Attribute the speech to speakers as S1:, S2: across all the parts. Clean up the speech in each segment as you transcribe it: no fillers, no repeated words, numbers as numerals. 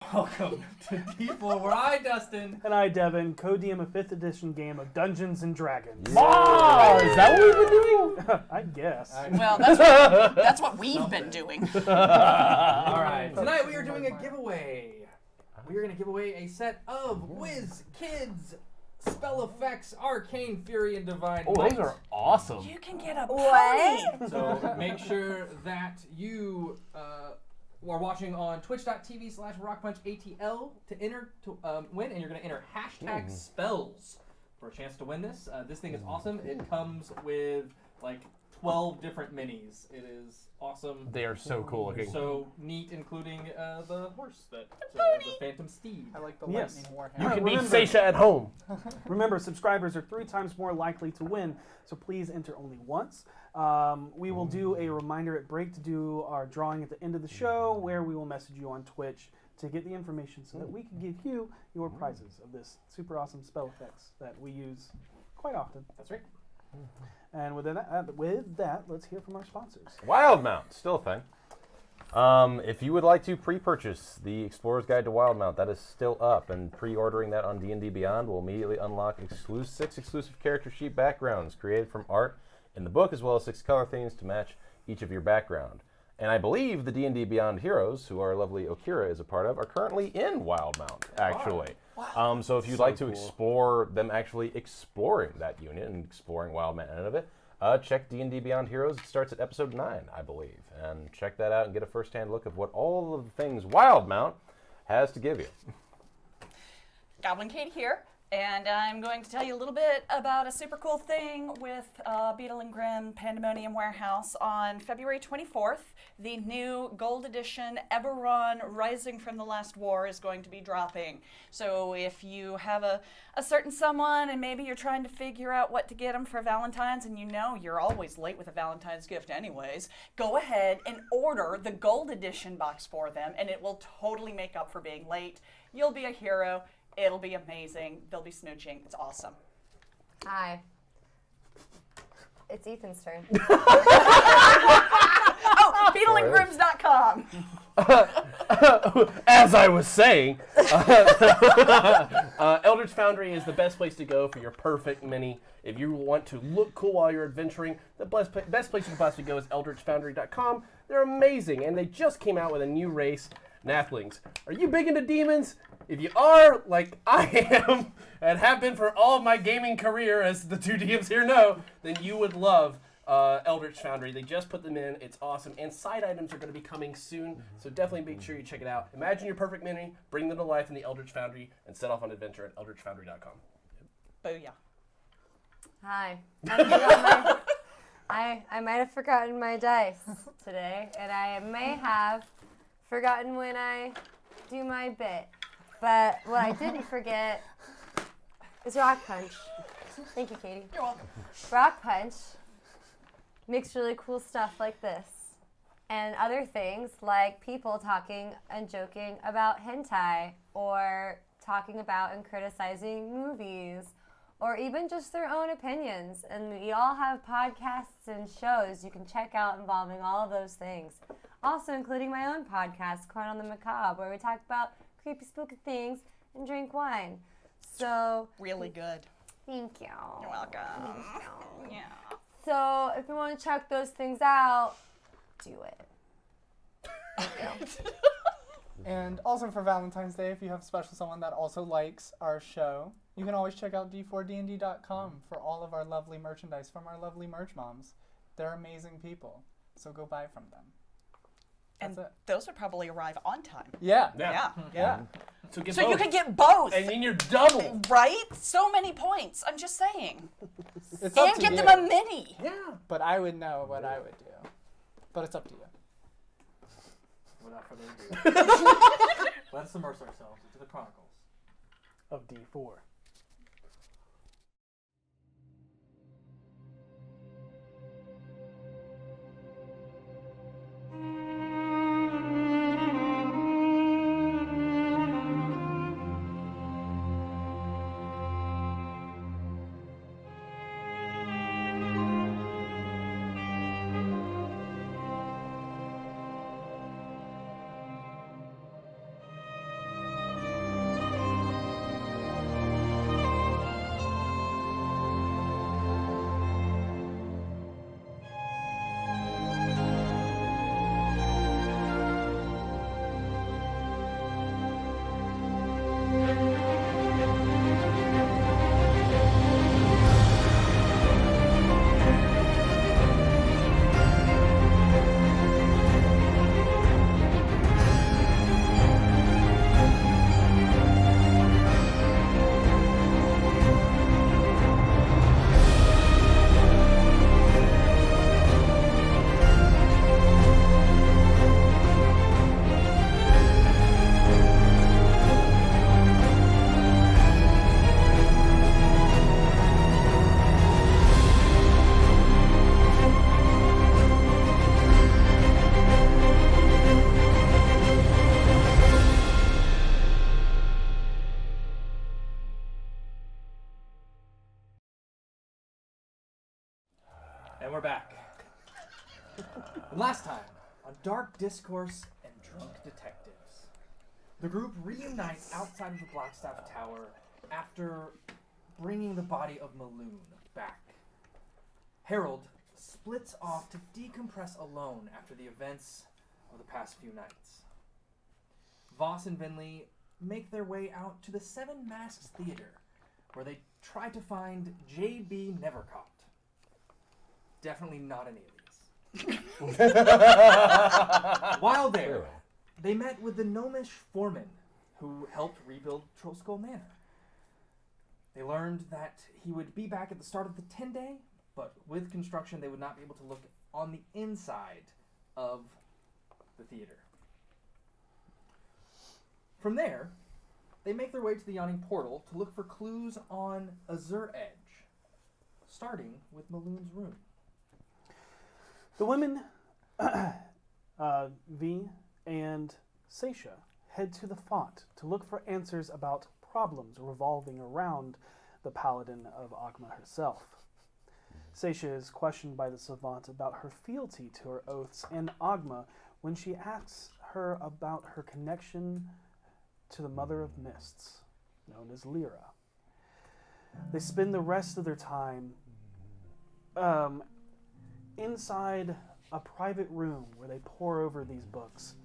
S1: Welcome to D4, where I, Dustin,
S2: and I, Devan, co-DM a 5th edition game of Dungeons and Dragons.
S3: Wow! Is that what we've been doing?
S2: I guess.
S4: Well, that's what we've been doing.
S1: Alright, tonight we are doing a giveaway. We are going to give away a set of Whiz Kids spell effects, Arcane Fury, and Divine Might.
S3: Those are awesome.
S4: You can get a
S5: What?
S4: pony.
S1: So make sure that you are watching on twitch.tv/RockPunchATL to enter to win, and you're going to enter hashtag spells for a chance to win this. This thing is awesome. It comes with like 12 different minis. It is awesome.
S3: They are so cool looking.
S1: So neat, including the horse, the Phantom Steed.
S6: I like the
S2: Yes.
S6: lightning warhammer.
S3: You can be
S2: Remember-
S3: Saesha at home.
S2: Remember, subscribers are 3 times more likely to win, so please enter only once. We will do a reminder at break to do our drawing at the end of the show, where we will message you on Twitch to get the information so that we can give you your prizes of this super awesome spell effects that we use quite often.
S1: That's right.
S2: And with that, let's hear from our sponsors.
S3: Wildmount, still a thing. If you would like to pre-purchase the Explorer's Guide to Wildmount, that is still up, and pre-ordering that on D&D Beyond will immediately unlock 6 exclusive character sheet backgrounds created from art in the book, as well as 6 color themes to match each of your background. And I believe the D&D Beyond heroes, who our lovely Okira is a part of, are currently in Wildmount, actually. Wow. So if you'd like to explore them actually exploring that unit and exploring Wildmount end of it, check D&D Beyond Heroes. It starts at episode 9, I believe. And check that out and get a first-hand look of what all of the things Wildmount has to give you.
S4: Goblin Kate here, and I'm going to tell you a little bit about a super cool thing with Beetle and Grimm Pandemonium Warehouse. On February 24th, the new Gold Edition Eberron Rising from the Last War is going to be dropping. So if you have a certain someone and maybe you're trying to figure out what to get them for Valentine's, and you know you're always late with a Valentine's gift anyways, go ahead and order the Gold Edition box for them, and it will totally make up for being late. You'll be a hero. It'll be amazing. They'll be snooching. It's awesome.
S5: Hi. It's Ethan's turn.
S4: Oh, beetleandgrims.com.
S3: As I was saying, Eldritch Foundry is the best place to go for your perfect mini. If you want to look cool while you're adventuring, the best place you can possibly go is eldritchfoundry.com. They're amazing, and they just came out with a new race, Nathlings. Are you big into demons? If you are, like I am, and have been for all of my gaming career, as the 2 DMs here know, then you would love Eldritch Foundry. They just put them in. It's awesome. And side items are going to be coming soon, so definitely make sure you check it out. Imagine your perfect mini, bring them to life in the Eldritch Foundry, and set off on adventure at eldritchfoundry.com.
S4: Booyah.
S5: Hi. I might have forgotten my dice today, and I may have forgotten when I do my bit. But what I didn't forget is Rock Punch. Thank you, Katie.
S4: You're welcome.
S5: Rock Punch makes really cool stuff like this and other things like people talking and joking about hentai or talking about and criticizing movies or even just their own opinions. And we all have podcasts and shows you can check out involving all of those things. Also including my own podcast, Corn on the Macabre, where we talk about creepy, spooky things and drink wine. So
S4: Really good.
S5: thank you.
S4: You're welcome. Yeah.
S5: So if you want to check those things out, do it.
S6: And also for Valentine's Day, if you have a special someone that also likes our show, you can always check out d4dnd.com for all of our lovely merchandise from our lovely merch moms. They're amazing people, so go buy from them.
S4: And
S6: That's it.
S4: those would probably arrive on time.
S6: Yeah.
S4: Yeah.
S6: Yeah.
S3: So get
S4: So
S3: both.
S4: you could get both.
S3: And then you're double.
S4: Right? So many points. I'm just saying.
S6: It's up
S4: And
S6: to
S4: get
S6: you.
S4: them a mini.
S3: Yeah.
S6: But I would know what I would do. But it's up to you.
S1: Without further ado, let's immerse ourselves into the chronicles
S2: Of D4.
S1: And we're back. Last time, on Dark Discourse and Drunk Detectives, the group reunites outside of the Blackstaff Tower after bringing the body of Maloon back. Harold splits off to decompress alone after the events of the past few nights. Vaas and Vinley make their way out to the Seven Masks Theater, where they try to find J.B. Nevercaught. Definitely not any of these. While there, they met with the gnomish foreman who helped rebuild Trollskull Manor. They learned that he would be back at the start of the 10-day, but with construction they would not be able to look on the inside of the theater. From there, they make their way to the Yawning Portal to look for clues on Azure Edge, starting with Maloon's room.
S2: The women, V and Saesha, head to the font to look for answers about problems revolving around the paladin of Agma herself. Saesha is questioned by the savant about her fealty to her oaths and Agma when she asks her about her connection to the Mother of Mists, known as Lyra. They spend the rest of their time inside a private room where they pore over these books,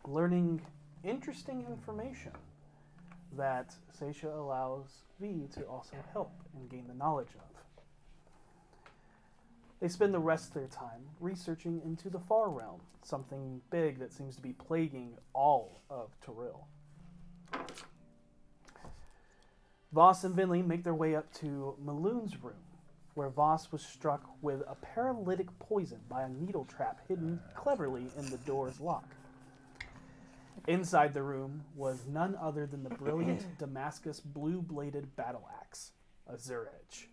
S2: learning interesting information that Saesha allows V to also help and gain the knowledge of. They spend the rest of their time researching into the Far Realm, something big that seems to be plaguing all of Toril. Vaas and Vinley make their way up to Maloon's room, where Vaas was struck with a paralytic poison by a needle trap hidden cleverly in the door's lock. Inside the room was none other than the brilliant Damascus blue-bladed battle axe, Azure Edge.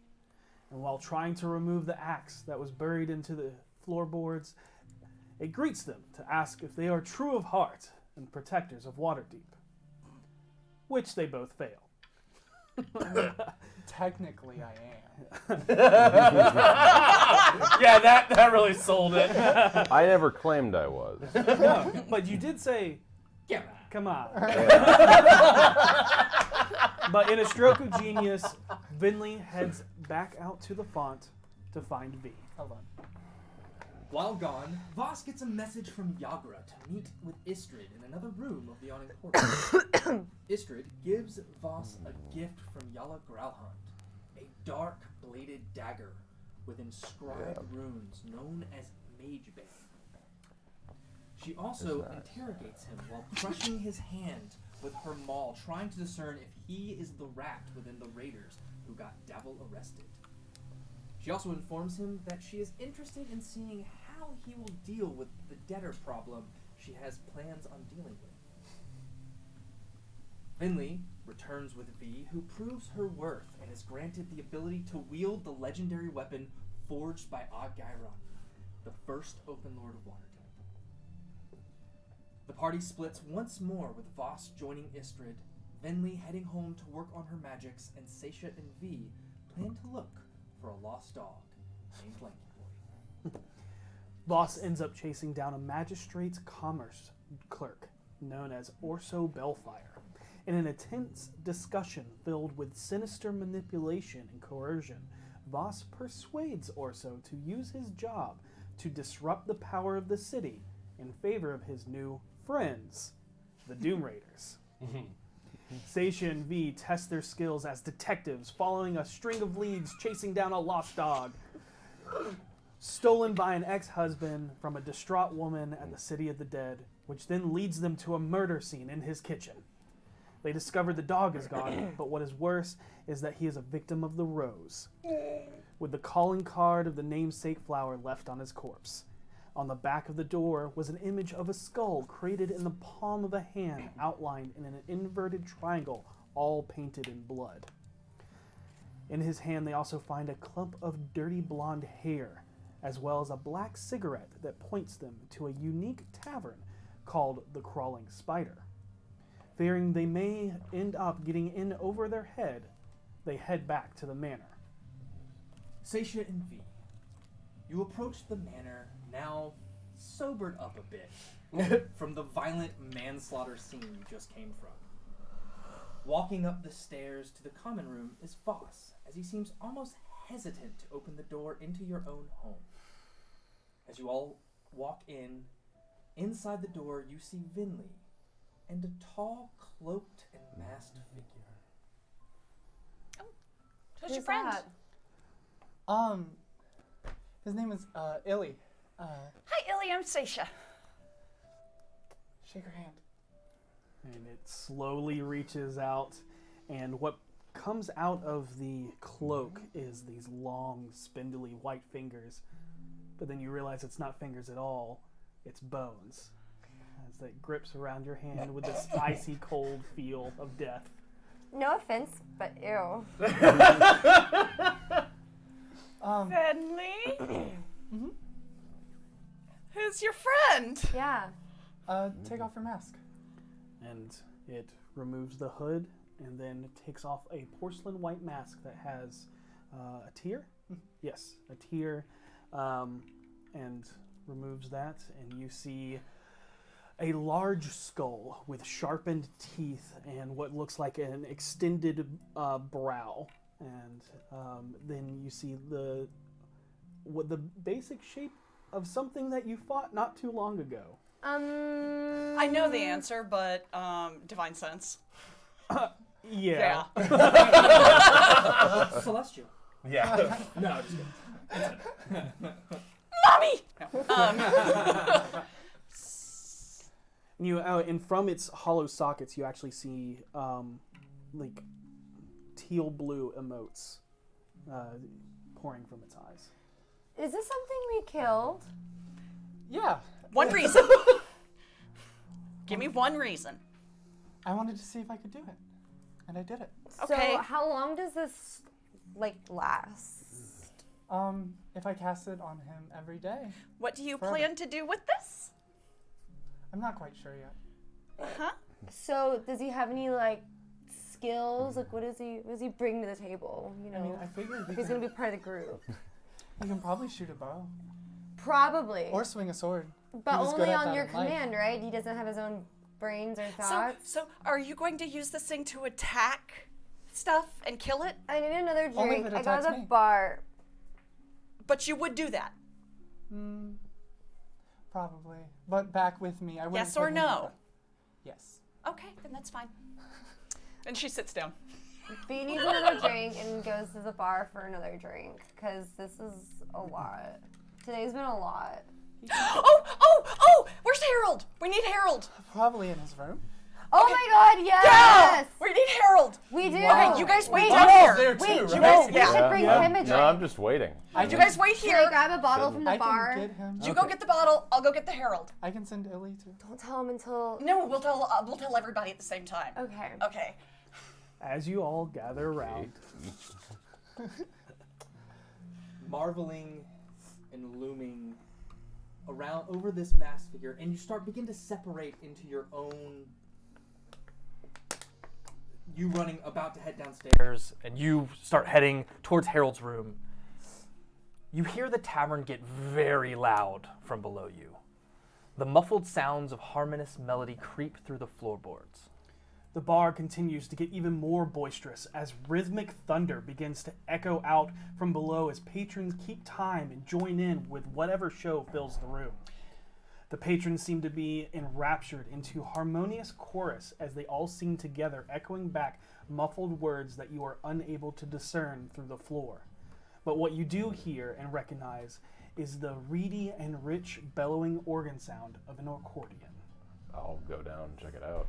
S2: And while trying to remove the axe that was buried into the floorboards, it greets them to ask if they are true of heart and protectors of Waterdeep, which they both fail.
S6: Technically, I am.
S1: Yeah, that really sold it.
S3: I never claimed I was.
S2: No, but you did say,
S1: Yeah.
S2: come on. But in a stroke of genius, Vinley heads back out to the font to find V.
S6: Hold on.
S1: While gone, Vaas gets a message from Yagra to meet with Istrid in another room of the Yawning Portal. Istrid gives Vaas a gift from Yala Gralhund, a dark-bladed dagger with inscribed runes known as Magebane. She also interrogates him while crushing his hand with her maul, trying to discern if he is the rat within the raiders who got Davil arrested. She also informs him that she is interested in seeing how he will deal with the debtor problem she has plans on dealing with. Vinley returns with V, who proves her worth and is granted the ability to wield the legendary weapon forged by Oggyron, the first Open Lord of Waterdeep. The party splits once more with Vaas joining Istrid, Vinley heading home to work on her magics, and Saesha and V plan to look for a lost dog named Lanky Boi.
S2: Vaas ends up chasing down a magistrate's commerce clerk known as Orso Bellfire. In an intense discussion filled with sinister manipulation and coercion, Vaas persuades Orso to use his job to disrupt the power of the city in favor of his new friends, the Doom Raiders. Saesha and V test their skills as detectives, following a string of leads chasing down a lost dog stolen by an ex-husband from a distraught woman at the City of the Dead, which then leads them to a murder scene in his kitchen. They discover the dog is gone, but what is worse is that he is a victim of the rose, with the calling card of the namesake flower left on his corpse. On the back of the door was an image of a skull created in the palm of a hand, outlined in an inverted triangle, all painted in blood. In his hand, they also find a clump of dirty blonde hair, as well as a black cigarette that points them to a unique tavern called the Crawling Spider. Fearing they may end up getting in over their head, they head back to the manor.
S1: Saesha and V, you approach the manor, now sobered up a bit from the violent manslaughter scene you just came from. Walking up the stairs to the common room is Vaas, as he seems almost hesitant to open the door into your own home. As you all walk in, inside the door you see Vinley and a tall, cloaked and masked figure.
S4: Who's your friend?
S5: that?
S6: His name is Ilya.
S4: Hi, Ilya. I'm Saesha.
S6: Shake her hand.
S2: And it slowly reaches out, and what comes out of the cloak is these long, spindly white fingers. But then you realize it's not fingers at all, it's bones. As it grips around your hand with this icy cold feel of death.
S5: No offense, but ew.
S4: Finley? Who's your friend?
S5: Yeah.
S6: Take off your mask.
S2: And it removes the hood and then takes off a porcelain white mask that has a tear. Yes, a tear. And removes that, and you see a large skull with sharpened teeth and what looks like an extended brow. And then you see the basic shape of something that you fought not too long ago.
S4: I know the answer, but divine sense.
S2: Yeah.
S1: Celestial.
S3: Yeah.
S1: No, just kidding.
S4: Mommy!
S2: And from its hollow sockets, you actually see like teal blue emotes pouring from its eyes.
S5: Is this something we killed?
S6: Yeah.
S4: One reason. Give me one reason.
S6: I wanted to see if I could do it, and I did it.
S4: Okay.
S5: So how long does this last?
S6: If I cast it on him every day,
S4: What do you
S6: Forever.
S4: plan to do with this?
S6: I'm not quite sure yet.
S4: Huh?
S5: So does he have any skills? What does he bring to the table? You know,
S6: I mean, I figured
S5: if he's gonna be part of the group.
S6: he can probably shoot a bow
S5: Probably.
S6: or swing a sword.
S5: But
S6: he was good
S5: only
S6: at
S5: on
S6: that
S5: your
S6: in life.
S5: command, right? He doesn't have his own brains or
S4: So,
S5: thoughts.
S4: are you going to use this thing to attack stuff and kill it?
S5: I need another
S6: Only if
S5: drink.
S6: it
S5: I go to
S6: attacks
S5: the
S6: me.
S5: bar.
S4: But you would do that.
S6: Probably. But back with me. I wouldn't
S4: Yes or
S6: put him in
S4: no?
S6: front. Yes.
S4: Okay, then that's fine. And she sits down.
S5: B needs another drink and goes to the bar for another drink because this is a lot. Today's been a lot.
S4: Oh! Where's Harold? We need Harold.
S6: Probably in his room.
S5: Oh my God! Yes.
S4: We need Harold.
S5: We do.
S4: Okay, you guys wait
S5: Wait,
S4: down
S5: no.
S4: here.
S6: There too,
S5: Wait,
S6: right?
S5: you
S4: guys-
S5: we
S4: yeah.
S5: should bring him a drink.
S3: No, I'm just waiting.
S4: You guys wait
S5: Can I
S4: here.
S5: grab a bottle from the
S6: I
S5: bar?
S6: can get him.
S4: You go get the bottle. I'll go get the Harold.
S6: I can send Illy too.
S5: Don't tell him until.
S4: No, we'll tell everybody at the same time.
S5: Okay.
S4: Okay.
S2: As you all gather around,
S1: Marveling and looming around over this masked figure, and you begin to separate into your own. You running about to head downstairs, and you start heading towards Harold's room. You hear the tavern get very loud from below you. The muffled sounds of harmonious melody creep through the floorboards.
S2: the bar continues to get even more boisterous as rhythmic thunder begins to echo out from below as patrons keep time and join in with whatever show fills the room. The patrons seem to be enraptured into harmonious chorus as they all sing together, echoing back muffled words that you are unable to discern through the floor. But what you do hear and recognize is the reedy and rich bellowing organ sound of an accordion.
S3: I'll go down and check it out.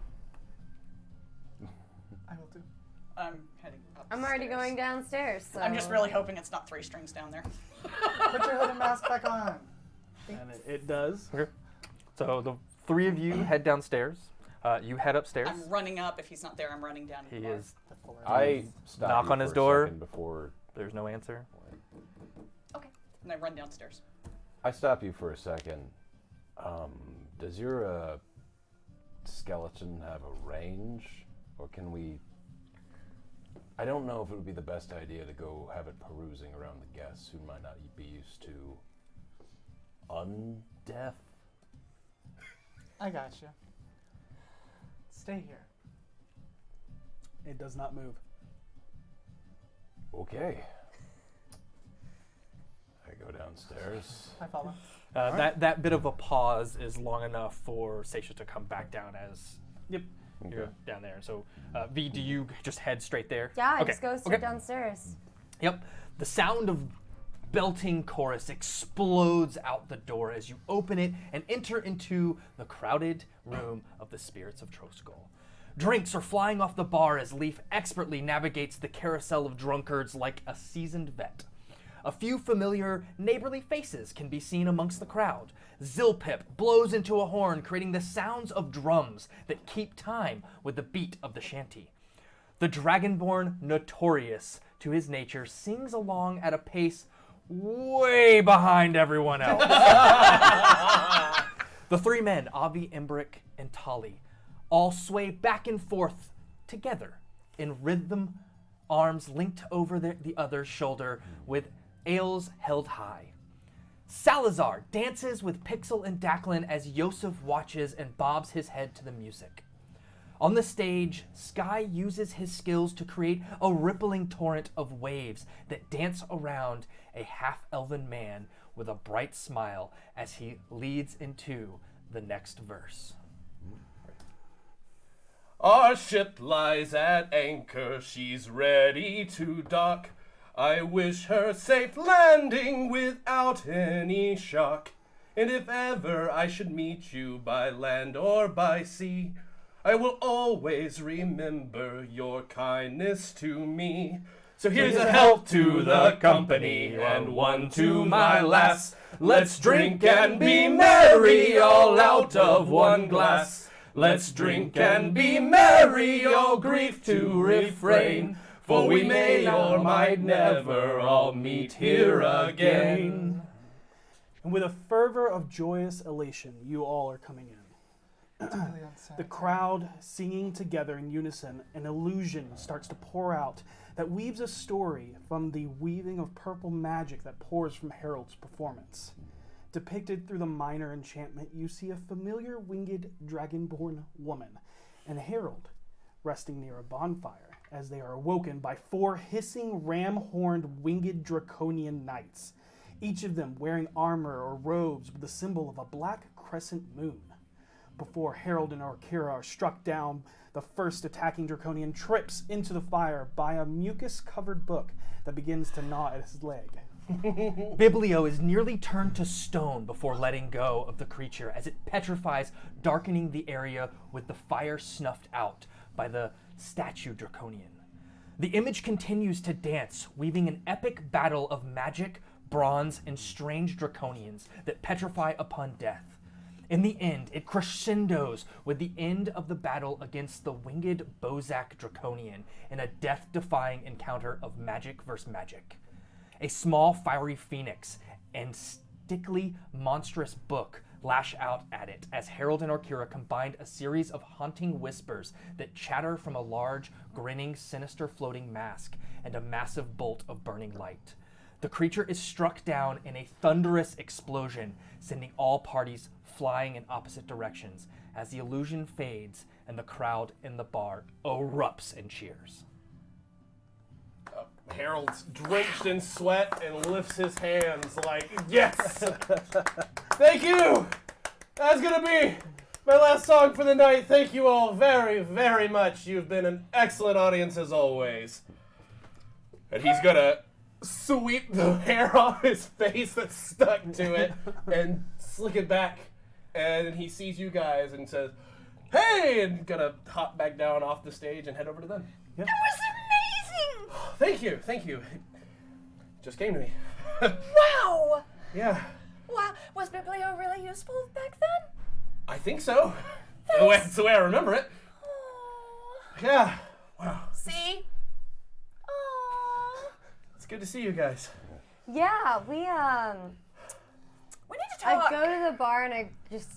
S6: I will do.
S4: I'm heading up.
S5: I'm already going downstairs. So.
S4: I'm just really hoping it's not 3 strings down there.
S6: Put your hood and mask back on.
S2: And it does.
S1: Okay. So the three of you head downstairs. You head upstairs.
S4: I'm running up. If he's not there, I'm running down. to
S1: He
S4: the bar.
S1: is.
S3: I stop
S1: Knock
S3: you
S1: on
S3: for
S1: his
S3: a
S1: door.
S3: second before
S1: There's no answer.
S4: Okay. And I run downstairs.
S3: I stop you for a second. Does your skeleton have a range, or can we I don't know if it would be the best idea to go have it perusing around the guests who might not be used to undeath.
S6: I got you. Stay here.
S2: It does not move.
S3: Okay. I go downstairs.
S6: I follow.
S1: That bit of a pause is long enough for Saesha to come back down as
S2: Yep.
S1: you're down there. So, V, do you just head straight there?
S5: Yeah,
S1: Okay.
S5: just go straight downstairs.
S1: Yep. The sound of belting chorus explodes out the door as you open it and enter into the crowded room of the spirits of Troskull. Drinks are flying off the bar as Leaf expertly navigates the carousel of drunkards like a seasoned vet. A few familiar, neighborly faces can be seen amongst the crowd. Zilpip blows into a horn, creating the sounds of drums that keep time with the beat of the shanty. The Dragonborn, notorious to his nature, sings along at a pace way behind everyone else. The three men, Avi, Embrick, and Tali, all sway back and forth together in rhythm, arms linked over the other's shoulder with ales held high. Salazar dances with Pixel and Declan as Yosef watches and bobs his head to the music. On the stage, Sky uses his skills to create a rippling torrent of waves that dance around a half-elven man with a bright smile as he leads into the next verse.
S7: Our ship lies at anchor, she's ready to dock. I wish her safe landing without any shock. And if ever I should meet you by land or by sea, I will always remember your kindness to me. So here's a health to the company and one to my lass. Let's drink and be merry all out of one glass. Let's drink and be merry, all grief to refrain. For we may or might never all meet here again.
S2: And with a fervor of joyous elation, you all are coming in. The crowd singing together in unison, an illusion starts to pour out that weaves a story from the weaving of purple magic that pours from Harold's performance. Depicted through the minor enchantment, you see a familiar winged dragonborn woman and Harold resting near a bonfire as they are awoken by 4 hissing ram-horned winged draconian knights, each of them wearing armor or robes with the symbol of a black crescent moon. Before Harold and Orkira are struck down, the first attacking draconian trips into the fire by a mucus-covered book that begins to gnaw at his leg.
S1: Biblio is nearly turned to stone before letting go of the creature as it petrifies, darkening the area with the fire snuffed out by the statue draconian. The image continues to dance, weaving an epic battle of magic, bronze, and strange draconians that petrify upon death. In the end, it crescendos with the end of the battle against the winged Bozak draconian in a death-defying encounter of magic versus magic. A small fiery phoenix and stickly monstrous book lash out at it as Harold and Orkira combined a series of haunting whispers that chatter from a large, grinning, sinister floating mask and a massive bolt of burning light. The creature is struck down in a thunderous explosion, sending all parties flying in opposite directions as the illusion fades and the crowd in the bar erupts in cheers.
S7: Harold's drenched in sweat and lifts his hands like, yes! Thank you! That's gonna be my last song for the night. Thank you all very, very much. You've been an excellent audience as always. And he's gonna sweep the hair off his face that's stuck to it and slick it back. And he sees you guys and says, hey! And gonna hop back down off the stage and head over to them.
S2: Yep.
S7: Thank you, thank you. Just came to me.
S4: Wow!
S7: Yeah,
S4: Wow, was Biblio really useful back then?
S7: I think so. That's the way I remember it.
S4: Aww.
S7: Yeah. Wow.
S4: See? Aww.
S7: It's good to see you guys.
S5: Yeah, we
S4: We need to
S5: I
S4: talk.
S5: go to the bar and I just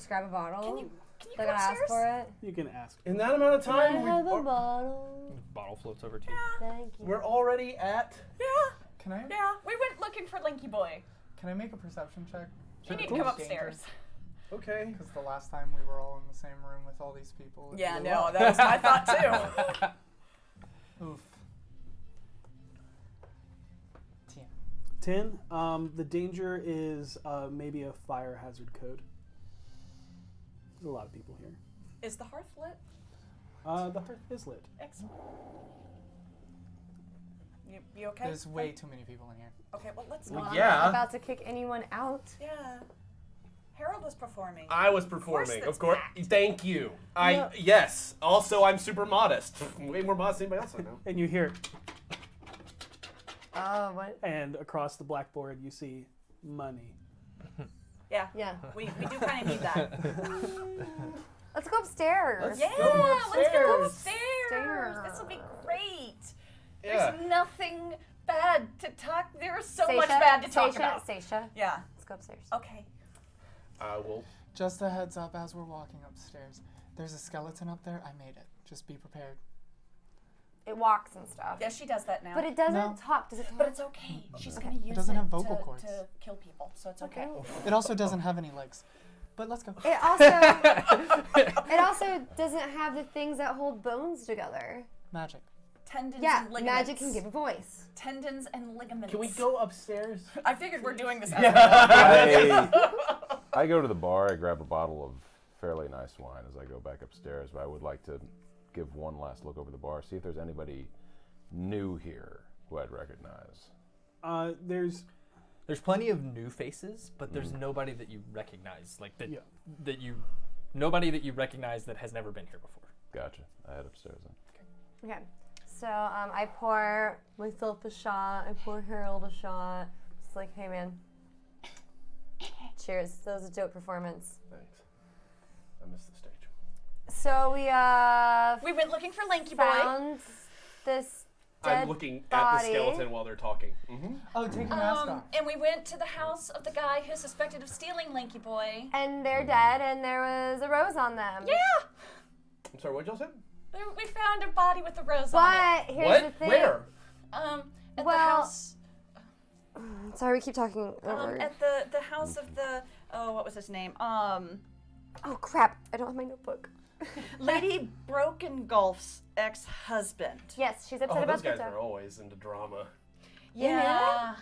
S5: grab a bottle.
S4: Can you
S5: They're gonna ask for it.
S2: You can ask.
S7: In that amount of
S5: Can I
S7: time,
S5: have a bottle?
S8: Bottle floats over to you.
S5: Thank you.
S7: we're already at.
S4: Yeah,
S6: Can I
S4: we went looking for Lanky Boi.
S6: make a perception check?
S4: You need to come upstairs.
S7: Okay.
S6: Because the last time we were all in the same room with all these people. it
S4: Yeah,
S6: blew
S4: no,
S6: up.
S4: that was my thought too.
S6: Oof.
S2: 10. The danger is maybe a fire hazard code. There's a lot of people here.
S4: Is the hearth lit?
S2: The hearth is lit.
S4: Excellent. You okay?
S6: There's way too many people in here.
S4: Okay, well, let's
S7: Well,
S4: not.
S7: yeah.
S5: I'm not about to kick anyone out.
S4: Yeah. Harold was performing.
S7: I was performing,
S4: that's
S7: of course.
S4: packed.
S7: Thank you.
S2: Yeah.
S7: Yes. Also, I'm super modest. Way more modest than anybody else I know.
S2: And you hear,
S5: Oh, what?
S2: and across the blackboard you see money.
S4: Yeah.
S5: Yeah.
S4: We do kind of need that.
S5: Let's go upstairs.
S4: Yeah,
S7: go
S4: let's go
S7: upstairs.
S4: upstairs. This will be great.
S7: Yeah.
S4: There's nothing bad to talk. There's so much
S5: Saesha,
S4: bad to talk
S5: Saesha,
S4: about.
S5: Saesha,
S4: Yeah.
S5: let's go upstairs.
S4: Okay.
S7: I will.
S6: Just a heads up as we're walking upstairs. There's a skeleton up there. I made it. Just be prepared.
S5: It walks and stuff.
S4: Yeah, she does that now.
S5: But it doesn't
S6: No.
S5: talk. Does it talk?
S4: But it's okay. She's gonna use
S6: doesn't
S4: it
S6: have vocal
S4: to,
S6: cords.
S4: to kill people, so it's okay.
S6: It also doesn't have any legs. But let's go.
S5: It also it also doesn't have the things that hold bones together.
S6: Magic.
S4: Tendons
S5: Yeah,
S4: and ligaments.
S5: magic can give a voice.
S4: Tendons and ligaments.
S7: Can we go upstairs?
S4: I figured we're doing this.
S3: I go to the bar, I grab a bottle of fairly nice wine as I go back upstairs, but I would like to give one last look over the bar, see if there's anybody new here who I'd recognize.
S2: There's
S8: There's plenty of new faces, but there's nobody that you recognize, like that.
S2: Yeah.
S8: Nobody that you recognize that has never been here before.
S3: Gotcha. I head upstairs then.
S5: Okay. So I pour myself a shot. I pour Harold a shot. Just like, hey man. Cheers. That was a dope performance.
S7: Thanks. I missed the stage.
S5: So we
S4: We went looking for Lanky Boi.
S5: found this dead
S7: I'm looking at
S5: body.
S7: the skeleton while they're talking. Mm-hmm.
S6: Oh, take your mask off.
S4: And we went to the house of the guy who's suspected of stealing Lanky Boi.
S5: And they're dead, and there was a rose on them.
S4: Yeah!
S7: I'm sorry, what y'all said?
S4: We found a body with a rose on it.
S5: But here's
S7: What?
S5: the thing.
S7: Where?
S4: At the
S5: Well-
S4: house.
S5: Sorry, we keep talking over.
S4: At the house of the what was his name?
S5: Oh crap! I don't have my notebook.
S4: Lady Broken Gulf's ex-husband.
S5: Yes, she's upset
S7: Oh,
S5: about
S7: those guys
S5: pizza.
S7: are always into drama.
S4: Yeah.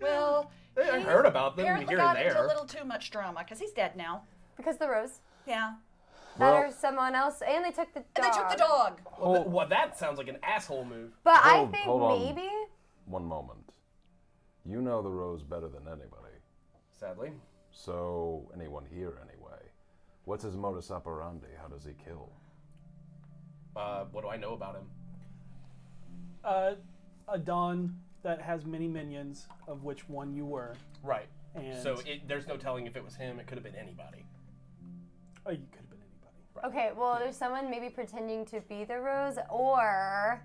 S4: Well,
S7: I
S4: he
S7: heard about them
S4: apparently
S7: here and
S4: got into
S7: there.
S4: a little too much drama because he's dead now.
S5: Because the rose.
S4: Yeah.
S5: That
S3: Well-
S5: or someone else, and they took the dog.
S4: And they took the dog.
S7: Well, that sounds like an asshole move.
S5: But I
S3: Hold-
S5: think
S3: hold on.
S5: maybe.
S3: One moment. You know the rose better than anybody.
S7: Sadly.
S3: So, anyone here anyway. What's his modus operandi? How does he kill?
S7: What do I know about him?
S2: a dawn that has many minions, of which one you were.
S7: Right.
S2: And
S7: So there's no telling if it was him. It could have been anybody.
S2: oh, you could have been anybody.
S5: Okay, well, there's someone maybe pretending to be the rose, or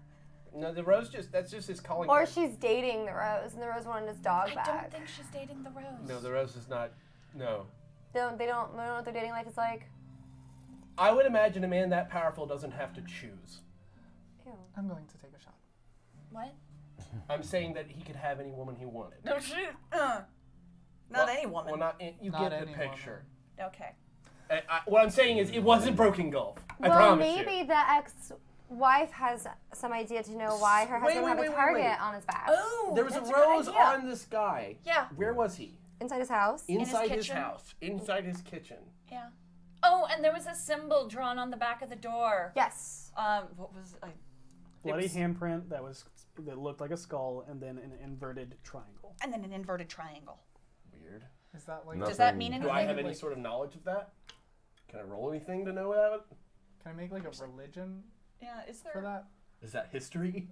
S7: No, the rose that's just his calling
S5: or
S7: card.
S5: she's dating the rose, and the rose wanted his dog
S4: I
S5: back.
S4: don't think she's dating the rose.
S7: No, the rose is not. No.
S5: They don't know what their dating life is like.
S7: I would imagine a man that powerful doesn't have to choose.
S5: Ew.
S6: I'm going to take a shot.
S4: What?
S7: I'm saying that he could have any woman he wanted.
S4: No, not
S7: Well,
S4: any woman.
S7: Well, you
S6: Not
S7: get the
S6: any
S7: picture.
S4: Okay.
S7: What I'm saying is, it wasn't Broken Gulf. I
S5: Well,
S7: promise
S5: maybe
S7: you.
S5: the ex-wife has some idea to know why her husband have a target on his back.
S4: Oh,
S7: There was a
S4: that's good
S7: rose
S4: idea.
S7: on this guy.
S4: Yeah.
S7: Where was he?
S5: Inside his house.
S7: Inside his
S4: kitchen?
S7: house. Inside his kitchen.
S4: Yeah. Oh, and there was a symbol drawn on the back of the door.
S5: Yes.
S4: What was I?
S2: Bloody
S4: was-
S2: handprint that looked like a skull, and then an inverted triangle.
S4: And then an inverted triangle.
S7: Weird.
S6: Is that like?
S3: No.
S4: Does that mean
S3: Nothing-
S7: Do
S4: anything?
S7: I have any sort of knowledge of that? Can I roll anything to know about it?
S6: Can I make like a religion
S4: Yeah. Is there?
S6: for that?
S7: Is that history?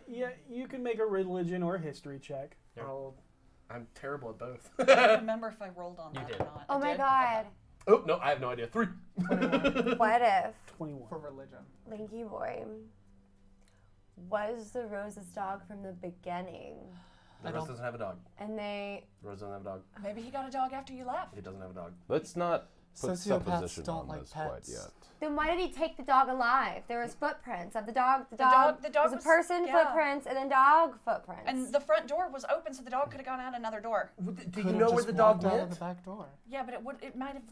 S2: Yeah, you can make a religion or a history check.
S7: Oh, I'm terrible at both.
S4: I don't remember if I rolled on
S8: You
S4: that
S8: did.
S4: or not.
S5: Oh
S4: I
S5: my
S4: did?
S5: God.
S7: Oh, no, I have no idea. 3.
S5: What if
S2: 21.
S6: For religion.
S5: Lanky Boi was the Rose's dog from the beginning,
S7: The Rose doesn't have a dog.
S5: and they?
S7: The Rose doesn't have a dog.
S4: Maybe he got a dog after you left.
S7: He doesn't have a dog.
S3: Let's not put
S6: Sociopaths
S3: supposition
S6: don't
S3: on
S6: like
S3: this quite
S6: pets.
S3: yet.
S5: Then why did he take the dog alive? There was footprints of the dog. The
S4: dog
S5: was a
S4: was-
S5: person
S4: yeah.
S5: footprints and then dog footprints.
S4: And the front door was open, so the dog could have gone out another door.
S7: Do you
S6: Could've
S7: know where
S6: just
S7: the dog
S6: walked out of
S7: went?
S6: the back door.
S4: Yeah, but it might have.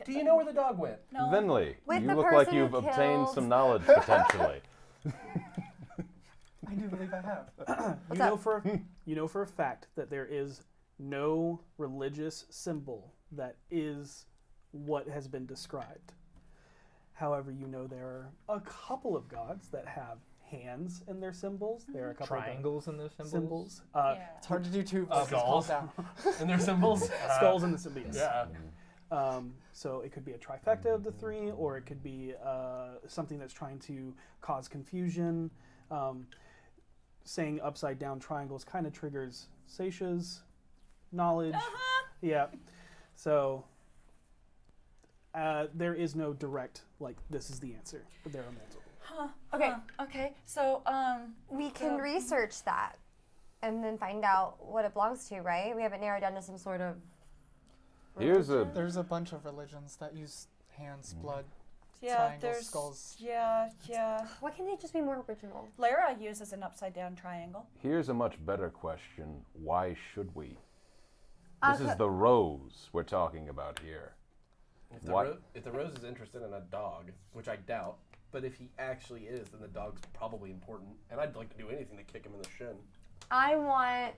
S7: Do you know where the dog went?
S4: No.
S3: Vinley,
S5: With
S3: you
S5: the
S3: look like
S5: person
S3: you've
S5: who
S3: obtained
S5: killed-
S3: some knowledge potentially.
S6: I do believe I have.
S2: You know for a fact that there is no religious symbol that is what has been described. However, you know there are a couple of gods that have hands in their symbols. There are a couple
S8: Triangles in those
S2: of
S8: symbols.
S2: symbols.
S6: It's hard to do two voices
S7: Skulls.
S6: called down.
S7: And their symbols?
S2: Skulls in the symbols.
S7: Yeah.
S2: So it could be a trifecta of the three, or it could be something that's trying to cause confusion. Saying upside down triangles kind of triggers Saesha's knowledge. Yeah. So there is no direct, like, this is the answer, but there are multiple.
S5: Okay.
S4: Okay. So
S5: we can research that and then find out what it belongs to, right? We haven't narrowed down to some sort of.
S3: Here's a
S6: There's a bunch of religions that use hands, blood,
S4: yeah,
S6: triangles,
S4: there's
S6: skulls.
S4: Yeah.
S5: Why can't they just be more original?
S4: Lara uses an upside down triangle.
S3: here's a much better question. Why should we?
S5: Uh,
S3: This is the rose we're talking about here.
S7: If the Rose is interested in a dog, which I doubt, but if he actually is, then the dog's probably important. And I'd like to do anything to kick him in the shin.
S5: I want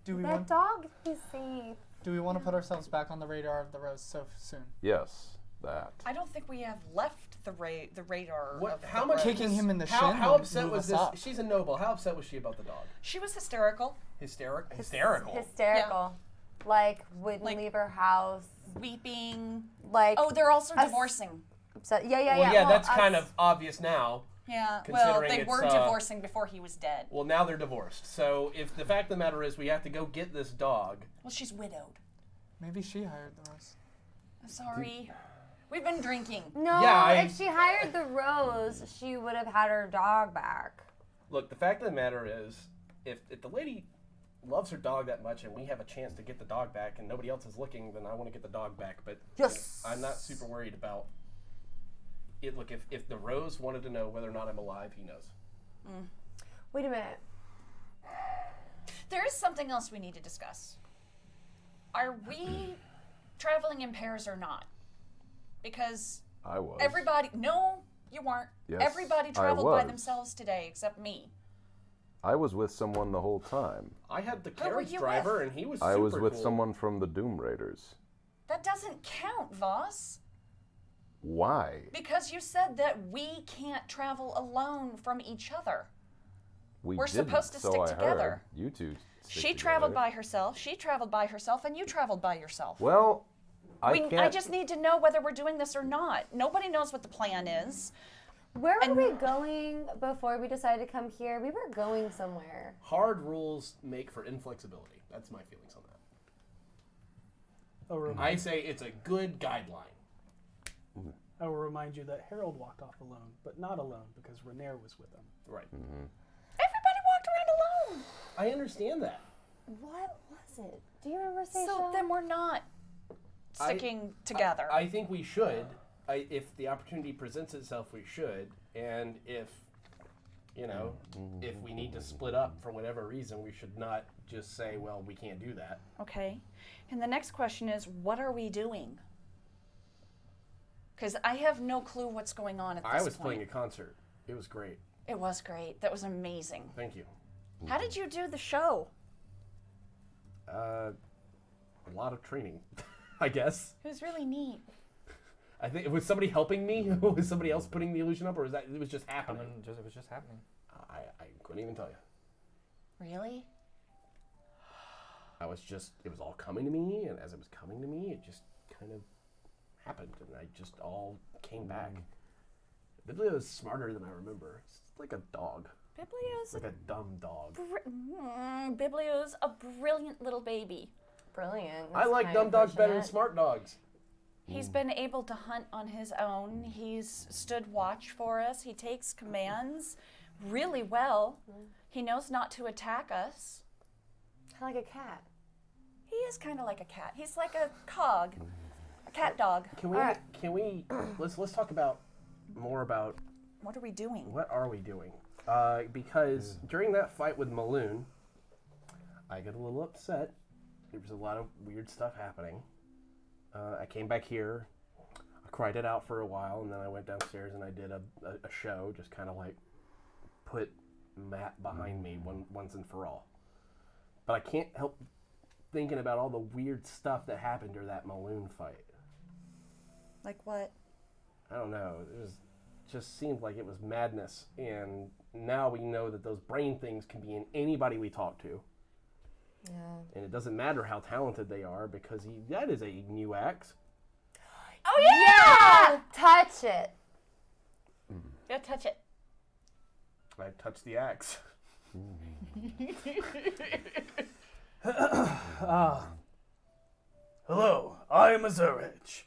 S6: Do we
S5: that
S6: want?
S5: dog to be safe.
S6: Do we want to put ourselves back on the radar of the Rose so soon?
S3: Yes, that.
S4: I don't think we have left the radar.
S7: What?
S4: Of
S7: How
S4: the
S7: much?
S4: Rose.
S6: Kicking him in the
S7: how,
S6: shin
S7: How
S6: will
S7: upset
S6: move
S7: was
S6: us
S7: this?
S6: up.
S7: She's a noble. How upset was she about the dog?
S4: She was hysterical,
S7: Hysterical.
S5: Hysterical. Like, wouldn't
S4: Like-
S5: leave her house.
S4: weeping.
S5: Like,
S4: Oh, they're also
S5: us-
S4: divorcing.
S5: upset. Yeah.
S7: Well, yeah,
S5: Well,
S7: that's
S5: us-
S7: kind of obvious now.
S4: Yeah. Well,
S7: Considering
S4: they
S7: it's,
S4: were divorcing before he was dead.
S7: Well, now they're divorced. So if the fact of the matter is we have to go get this dog,
S4: Well, she's widowed.
S6: Maybe she hired the Rose.
S4: Sorry. We've been drinking.
S5: No,
S7: Yeah,
S5: if she hired the Rose, she would have had her dog back.
S7: look, the fact of the matter is, if the lady loves her dog that much and we have a chance to get the dog back and nobody else is looking, then I want to get the dog back. But
S5: Yes.
S7: I'm not super worried about it. Look, if the Rose wanted to know whether or not I'm alive, he knows.
S5: Wait a minute.
S4: There is something else we need to discuss. Are we traveling in pairs or not? Because
S3: I was.
S4: everybody. No, you weren't.
S3: Yes,
S4: Everybody
S3: I
S4: traveled by
S3: was.
S4: themselves today except me.
S3: I was with someone the whole time.
S7: I had the
S4: Who were
S7: carriage
S4: you
S7: driver
S4: with?
S7: and he was
S3: I was
S7: super
S3: with
S7: cool.
S3: someone from the Doom Raiders.
S4: That doesn't count, Vaas.
S3: Why?
S4: Because you said that we can't travel alone from each other.
S3: We're
S4: supposed to
S3: so
S4: stick
S3: I
S4: together.
S3: Heard. You two.
S4: She traveled by herself, she traveled by herself, and you traveled by yourself.
S3: Well, I can't.
S4: I just need to know whether we're doing this or not. Nobody knows what the plan is.
S5: Where were we going before we decided to come here? We were going somewhere.
S7: Hard rules make for inflexibility. That's my feelings on that. I say it's a good guideline.
S2: I will remind you that Harold walked off alone, but not alone because Renair was with him.
S7: Right.
S4: Everybody walked around alone.
S7: I understand that.
S5: What was it? Do you remember, Saesha?
S4: So then we're not sticking together.
S7: I think we should. If the opportunity presents itself, we should. And if, if we need to split up for whatever reason, we should not just say, well, we can't do that.
S4: Okay. And the next question is, what are we doing? Because I have no clue what's going on at this point.
S7: I was playing a concert. It was great.
S4: It was great. That was amazing.
S7: Thank you.
S4: How did you do the show?
S7: A lot of training, I guess.
S4: It was really neat.
S7: I think was somebody helping me. Was somebody else putting the illusion up, or was that it was just happening?
S8: It was just happening.
S7: I couldn't even tell you.
S4: Really?
S7: It was all coming to me, and as it was coming to me, it just kind of happened, and I just all came back. Biblio is smarter than I remember. It's like a dog.
S4: Biblio's
S7: Like a dumb dog.
S4: Biblio's a brilliant little baby.
S5: Brilliant.
S7: I like dumb dogs better than smart dogs.
S4: He's been able to hunt on his own. He's stood watch for us. He takes commands really well. He knows not to attack us.
S5: Kind of like a cat.
S4: He is kind of like a cat. He's like a cog. A cat dog.
S9: Can we?
S5: Alright.
S9: Can we? Let's talk about more about
S4: What are we doing?
S9: what are we doing? Because during that fight with Maloon, I got a little upset. There was a lot of weird stuff happening. I came back here. I cried it out for a while, and then I went downstairs and I did a show, just kind of like put Matt behind me once and for all. But I can't help thinking about all the weird stuff that happened during that Maloon fight.
S4: Like what?
S9: I don't know. Just seemed like it was madness, and now we know that those brain things can be in anybody we talk to.
S5: Yeah.
S9: And it doesn't matter how talented they are because that is a new axe.
S5: Oh yeah! Touch it.
S4: Yeah, touch it.
S9: I touched the axe.
S2: Hello, I am Azurage.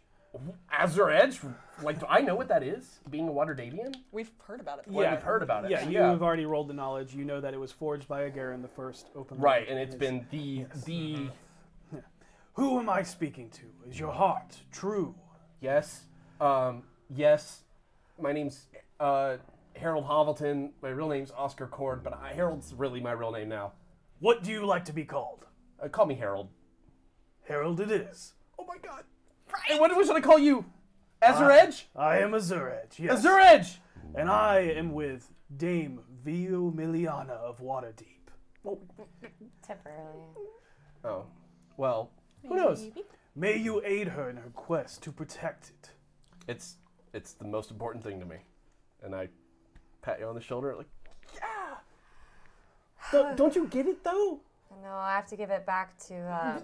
S9: Azure Edge? Like, do I know what that is? Being a Waterdeepian?
S4: We've heard about it.
S9: Well, we've heard about it.
S2: Yeah, you have already rolled the knowledge. You know that it was forged by Agarin, the first open.
S9: Right, and it's been the
S2: Who am I speaking to? Is your heart true?
S9: yes, yes. My name's Harold Hovelton. My real name's Oscar Cord, but Harold's really my real name now.
S2: What do you like to be called?
S9: Call me Harold.
S2: Harold it is.
S9: Oh my God! And what should I call you? Azure Edge?
S2: I am Azurage, yes.
S9: Azure Edge!
S2: And I am with Dame Vio Miliana of Waterdeep.
S5: Temporarily.
S9: Oh, well, who knows?
S2: May you aid her in her quest to protect it.
S9: It's the most important thing to me. And I pat you on the shoulder like, yeah! Don't you get it, though?
S5: No, I have to give it back to.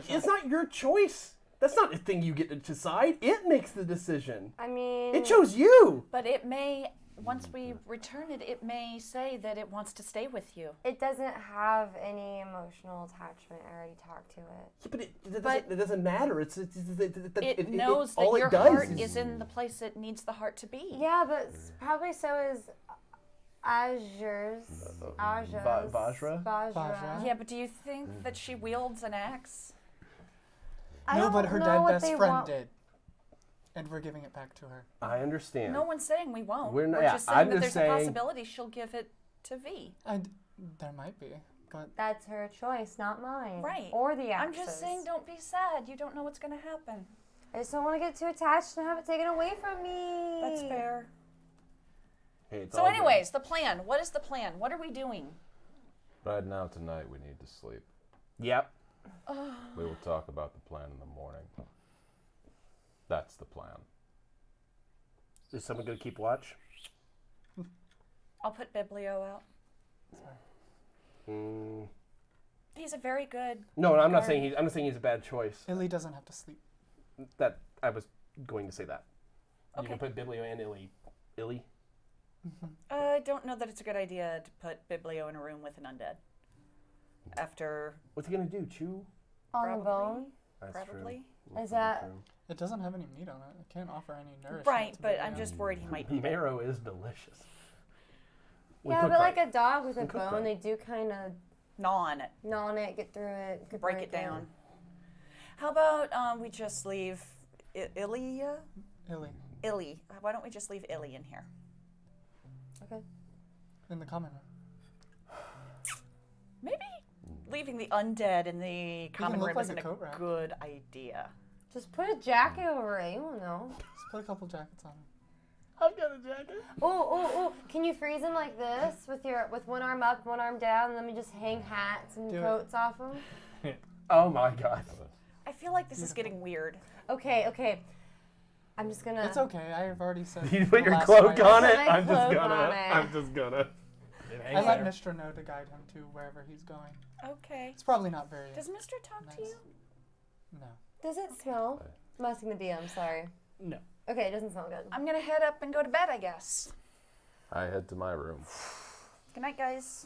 S9: It's not your choice. That's not a thing you get to decide. It makes the decision.
S5: I mean.
S9: It chose you.
S4: But it may, once we return it, it may say that it wants to stay with you.
S5: It doesn't have any emotional attachment. I already talked to it.
S9: Yeah, but it doesn't matter. It
S4: knows
S9: all
S4: that
S9: it
S4: your
S9: does
S4: heart is in the place it needs the heart to be.
S5: Yeah, but probably so is Azure's.
S9: Vajra?
S6: Vajra?
S4: Yeah, but do you think that she wields an axe?
S5: I
S6: No,
S5: don't
S6: but her
S5: know
S6: dead
S5: what
S6: best
S5: they
S6: friend
S5: want.
S6: did. And we're giving it back to her.
S9: I understand.
S4: No one's saying we won't.
S9: We're not-
S4: We're
S9: yeah,
S4: just saying
S9: I'm
S4: that
S9: just
S4: there's
S9: saying-
S4: a possibility she'll give it to V.
S6: And there might be, but
S5: That's her choice, not mine.
S4: Right.
S5: Or the
S4: I'm
S5: axes.
S4: just saying don't be sad. You don't know what's going to happen.
S5: I just don't want to get too attached and have it taken away from me.
S4: That's fair.
S9: Hey, it's
S4: So
S9: all good.
S4: anyways, the plan. What is the plan? What are we doing?
S3: Right now, tonight, we need to sleep.
S9: Yep.
S3: We will talk about the plan in the morning. That's the plan.
S9: Is someone going to keep watch?
S4: I'll put Biblio out. He's a very good.
S9: No, I'm not
S4: guard.
S9: saying I'm not saying he's a bad choice.
S6: Illy doesn't have to sleep.
S9: That I was going to say that. You
S4: Okay.
S9: can put Biblio and Illy. Illy?
S4: I don't know that it's a good idea to put Biblio in a room with an undead. After
S9: What's he going to do? Chew?
S5: On the
S4: Probably.
S5: bone.
S9: That's
S4: probably.
S9: true.
S5: Is that-
S9: True.
S6: It doesn't have any meat on it. It can't offer any nourishment.
S4: Right,
S6: to
S4: but
S6: the
S4: I'm
S6: man.
S4: just worried he might be.
S9: Marrow is delicious. We
S5: Yeah,
S9: cook
S5: but
S9: right.
S5: like a dog with a
S9: We cook
S5: bone,
S9: right.
S5: they do kind of
S4: Gnaw on it.
S5: gnaw on it, get through it, could
S4: Break it down. How about we just leave Ilya?
S6: Illy,
S4: Illy. Why don't we just leave Illy in here?
S5: Okay.
S6: in the common room.
S4: Maybe leaving the undead in the common
S6: look
S4: room
S6: like
S4: isn't
S6: a
S4: a
S6: coat rack.
S4: good idea.
S5: Just put a jacket over it. You won't know.
S6: Just put a couple jackets on.
S9: I've got a jacket.
S5: Oh! Can you freeze him like this with one arm up, one arm down, and let me just hang hats and
S6: Do it.
S5: coats off him?
S9: Oh my God.
S4: I feel like this is getting weird.
S5: Okay. I'm just gonna.
S6: It's okay. I have already said.
S9: You put
S6: the
S9: your
S6: last
S9: cloak
S6: night.
S9: on it?
S5: Put my
S9: I'm just
S5: cloak
S9: gonna.
S5: on it.
S9: I'm just gonna.
S6: I let Mr. know to guide him to wherever he's going.
S4: Okay.
S6: It's probably not very
S4: Does Mr. talk to
S6: nice.
S4: you?
S6: No.
S5: Does it smell? I'm asking the DM. Sorry.
S2: No.
S5: Okay, it doesn't smell good.
S4: I'm gonna head up and go to bed, I guess.
S3: I head to my room.
S4: Good night, guys.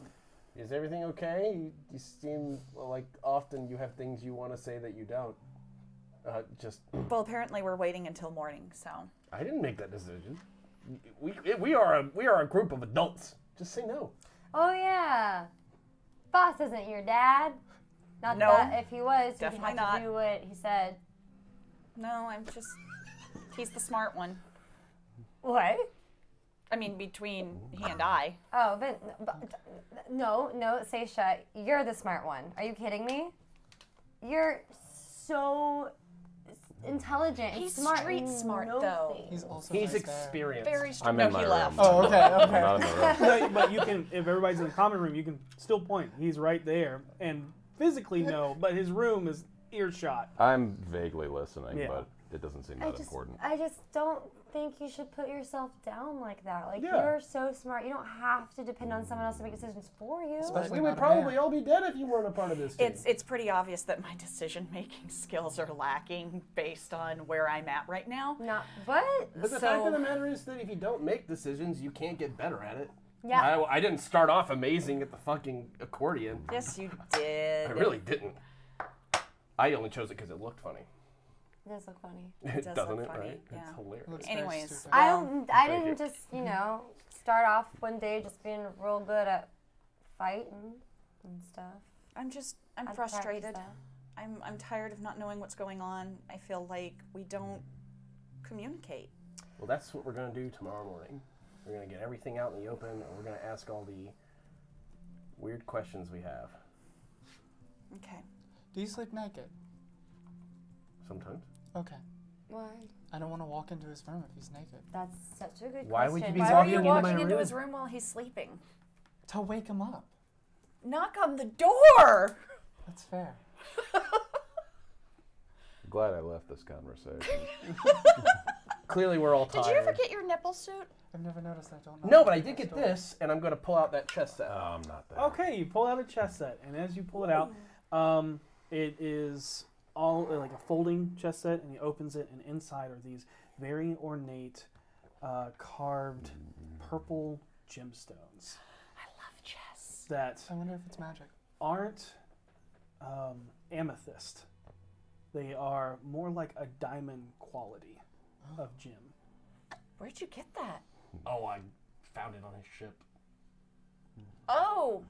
S9: Is everything okay? You seem like often you have things you want to say that you don't.
S4: Well, apparently we're waiting until morning, so.
S9: I didn't make that decision. We are a group of adults. Just say no.
S5: Oh yeah. Boss isn't your dad. Not
S4: No,
S5: that if he was, he'd
S4: definitely
S5: have
S4: not.
S5: to do what he said.
S4: No, he's the smart one.
S5: What?
S4: I mean, between he and I.
S5: Oh, no, Saesha, you're the smart one. Are you kidding me? You're so intelligent.
S4: He's
S5: smart.
S4: street smart, though.
S6: He's also
S9: He's
S6: nice there.
S9: experienced.
S4: Very
S3: I'm
S4: no,
S3: in my
S4: he
S3: room.
S4: left.
S6: Oh, okay,
S3: I'm
S6: okay.
S3: not in the room.
S2: No, but you can, if everybody's in the common room, you can still point. He's right there, and physically no, but his room is earshot.
S3: I'm vaguely listening,
S2: Yeah.
S3: but it doesn't seem that important.
S5: I just don't think you should put yourself down like that. Like,
S2: Yeah.
S5: you're so smart. You don't have to depend on someone else to make decisions for you.
S6: Especially
S9: We would
S6: not a
S9: probably
S6: man.
S9: all be dead if you weren't a part of this team.
S4: It's pretty obvious that my decision-making skills are lacking based on where I'm at right now.
S5: Not what?
S9: But the fact of the matter is that if you don't make decisions, you can't get better at it.
S5: Yeah.
S9: I didn't start off amazing at the fucking accordion.
S4: Yes, you did.
S9: I really didn't. I only chose it because it looked funny.
S5: It does look funny.
S4: It does
S9: Doesn't
S4: look
S9: it?
S4: funny,
S9: Right?
S4: yeah.
S9: It's hilarious.
S6: Looks very
S4: Anyways,
S6: stupid.
S5: I
S9: Thank
S5: didn't
S9: you.
S5: just, start off one day just being real good at fighting and stuff.
S4: I'm
S5: I'd
S4: frustrated.
S5: practice that.
S4: I'm tired of not knowing what's going on. I feel like we don't communicate.
S9: Well, that's what we're going to do tomorrow morning. We're going to get everything out in the open, and we're going to ask all the weird questions we have.
S4: Okay.
S6: Do you sleep naked?
S9: Sometimes.
S6: Okay.
S5: Why?
S6: I don't want to walk into his room if he's naked.
S5: That's such a good
S9: Why
S5: question.
S9: would you be
S4: Why are
S9: walking
S4: you
S9: into my
S4: walking into
S9: room?
S4: his room while he's sleeping?
S6: To wake him up.
S4: Knock on the door!
S6: That's fair.
S3: Glad I left this conversation.
S9: Clearly, we're all
S4: Did
S9: tired.
S4: you ever get your nipple suit?
S6: I've never noticed. I don't know.
S9: No, but I did get this, and I'm going to pull out that chest set.
S3: I'm not there.
S2: Okay, you pull out a chess set, and as you pull it out, it is all like a folding chess set, and he opens it, and inside are these very ornate, carved purple gemstones
S4: I love chess.
S2: that
S6: I wonder if it's magic.
S2: aren't amethyst. They are more like a diamond quality of gem.
S4: Where'd you get that?
S9: Oh, I found it on his ship.
S4: Oh.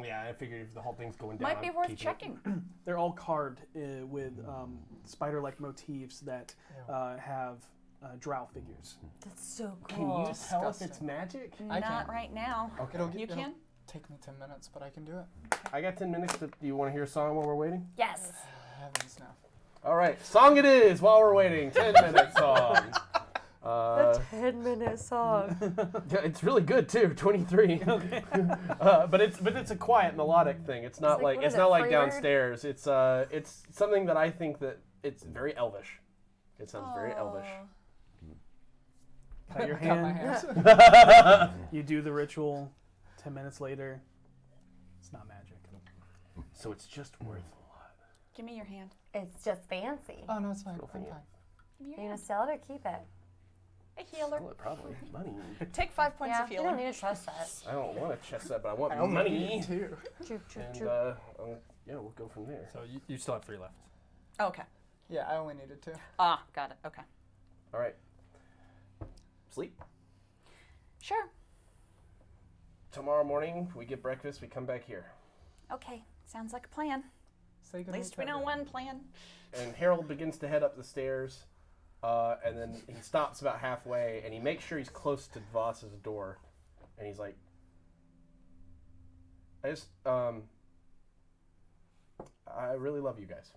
S9: Yeah, I figured if the whole thing's going down,
S4: Might be
S9: I'd
S4: worth
S9: keep it.
S4: checking.
S2: They're all carved with spider-like motifs that have drow figures.
S5: That's so
S9: Can
S5: cool.
S9: you tell if it's
S6: Disgusting.
S9: magic?
S6: I
S4: Not
S6: can.
S4: right now.
S6: It'll,
S4: You
S6: it'll
S4: can?
S6: take me 10 minutes, but I can do it.
S9: I got 10 minutes. Do you want to hear a song while we're waiting?
S4: Yes.
S6: Heavens no.
S9: All right, song it is while we're waiting. 10-minute song.
S5: A 10-minute song.
S9: Yeah, it's really good too. 23. But it's a quiet melodic thing. It's not
S5: like,
S9: like
S5: what
S9: it's
S5: is
S9: not
S5: it,
S9: like
S5: Freebird?
S9: downstairs. It's something that I think that it's very elvish. It sounds very elvish.
S2: Cut your
S6: Cut my
S2: hand.
S6: hands.
S2: You do the ritual. 10 minutes later, it's not magic.
S9: So it's just worth a lot.
S4: Give me your hand.
S5: It's just fancy.
S6: Oh, no, it's fine.
S9: Cool
S6: I'm
S9: thing,
S6: fine.
S4: Give me your
S5: Are you
S4: hand.
S5: gonna sell it or keep it?
S4: A healer.
S9: Well, it probably money.
S4: Take 5 points
S5: Yeah,
S4: of
S5: you
S4: healing.
S5: don't need a trust that.
S9: I don't want a chest set, but I want
S6: I only
S9: money.
S6: need two.
S5: True, true,
S9: And
S5: true.
S9: yeah, we'll go from there.
S8: So you still have 3 left.
S4: Okay.
S6: Yeah, I only needed two.
S4: Ah, got it. Okay.
S9: All right. Sleep.
S4: Sure.
S9: Tomorrow morning we get breakfast. We come back here,
S4: Okay. Sounds like a plan.
S6: Say
S4: At
S6: goodnight
S4: least
S6: to
S4: we know
S6: everyone.
S4: one plan.
S9: and Harold begins to head up the stairs, and then he stops about halfway, and he makes sure he's close to Vaas's door, and he's like, I really love you guys.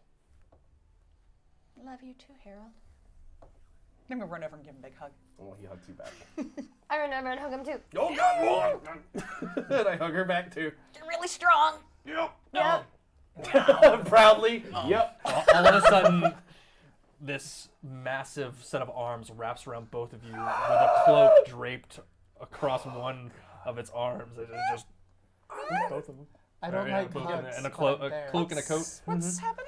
S4: Love you too, Harold. I'm gonna run over and give him a big hug.
S9: Well, he hugs you back.
S5: I remember and hug him too.
S9: Oh God! And I hug her back too.
S4: You're really strong.
S9: Yep.
S5: Yep.
S9: Proudly. Yep.
S8: All of a sudden, this massive set of arms wraps around both of you with a cloak draped across one of its arms. It just
S2: Both of them.
S6: I don't
S8: yeah,
S6: like
S8: both-
S6: hugs.
S8: and a
S6: but
S8: cloak,
S6: I'm there.
S8: and a coat.
S4: What's happening?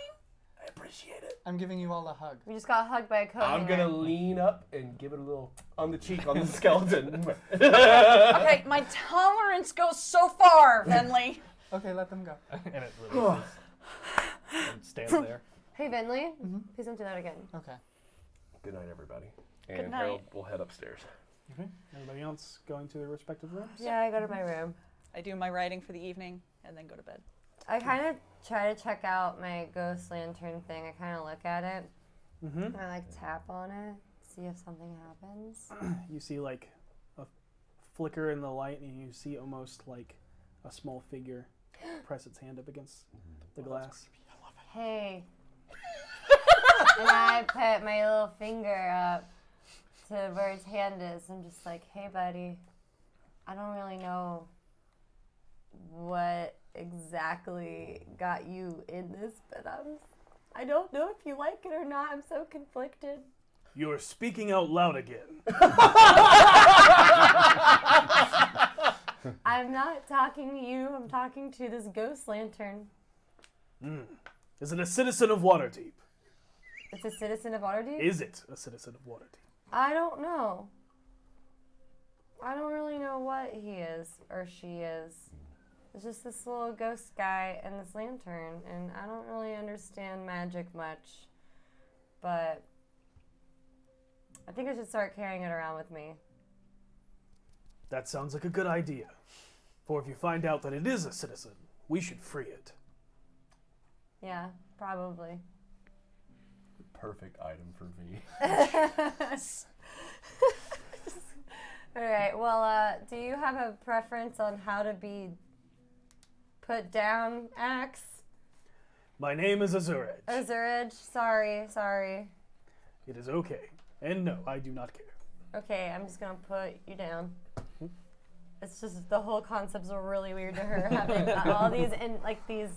S9: I appreciate it.
S6: I'm giving you all a hug.
S5: We just got hugged by a coat
S9: I'm
S5: hanger.
S9: gonna lean up and give it a little on the cheek on the skeleton.
S4: Okay, my tolerance goes so far, Venley.
S6: Okay, let them go.
S8: And it releases and stands there.
S5: Hey, Vinley. Please don't do that again.
S6: Okay.
S9: Good night, everybody.
S4: Good
S9: And
S4: night.
S9: Harold will head upstairs.
S2: Okay. Everybody else going to their respective rooms?
S5: Yeah, I go to my room.
S4: I do my writing for the evening and then go to bed.
S5: I kind of try to check out my ghost lantern thing. I kind of look at it.
S2: Mm-hmm.
S5: I like tap on it, see if something happens.
S2: You see like a flicker in the light, and you see almost like a small figure press its hand up against the glass.
S5: Hey. And I put my little finger up to where his hand is. I'm just like, hey, buddy, I don't really know what exactly got you in this, but I don't know if you like it or not. I'm so conflicted.
S2: You're speaking out loud again.
S5: I'm not talking to you. I'm talking to this ghost lantern.
S2: Is it a citizen of Waterdeep?
S5: It's a citizen of Waterdeep?
S2: Is it a citizen of Waterdeep?
S5: I don't know. I don't really know what he is or she is. It's just this little ghost guy and this lantern, and I don't really understand magic much, but I think I should start carrying it around with me.
S2: That sounds like a good idea. For if you find out that it is a citizen, we should free it.
S5: Yeah, probably.
S7: Perfect item for V.
S5: All right, well, do you have a preference on how to be put down, Axe?
S2: My name is Azurage.
S5: Azurage, sorry.
S2: It is okay. And no, I do not care.
S5: Okay, I'm just gonna put you down. It's just the whole concept's really weird to her, having all these these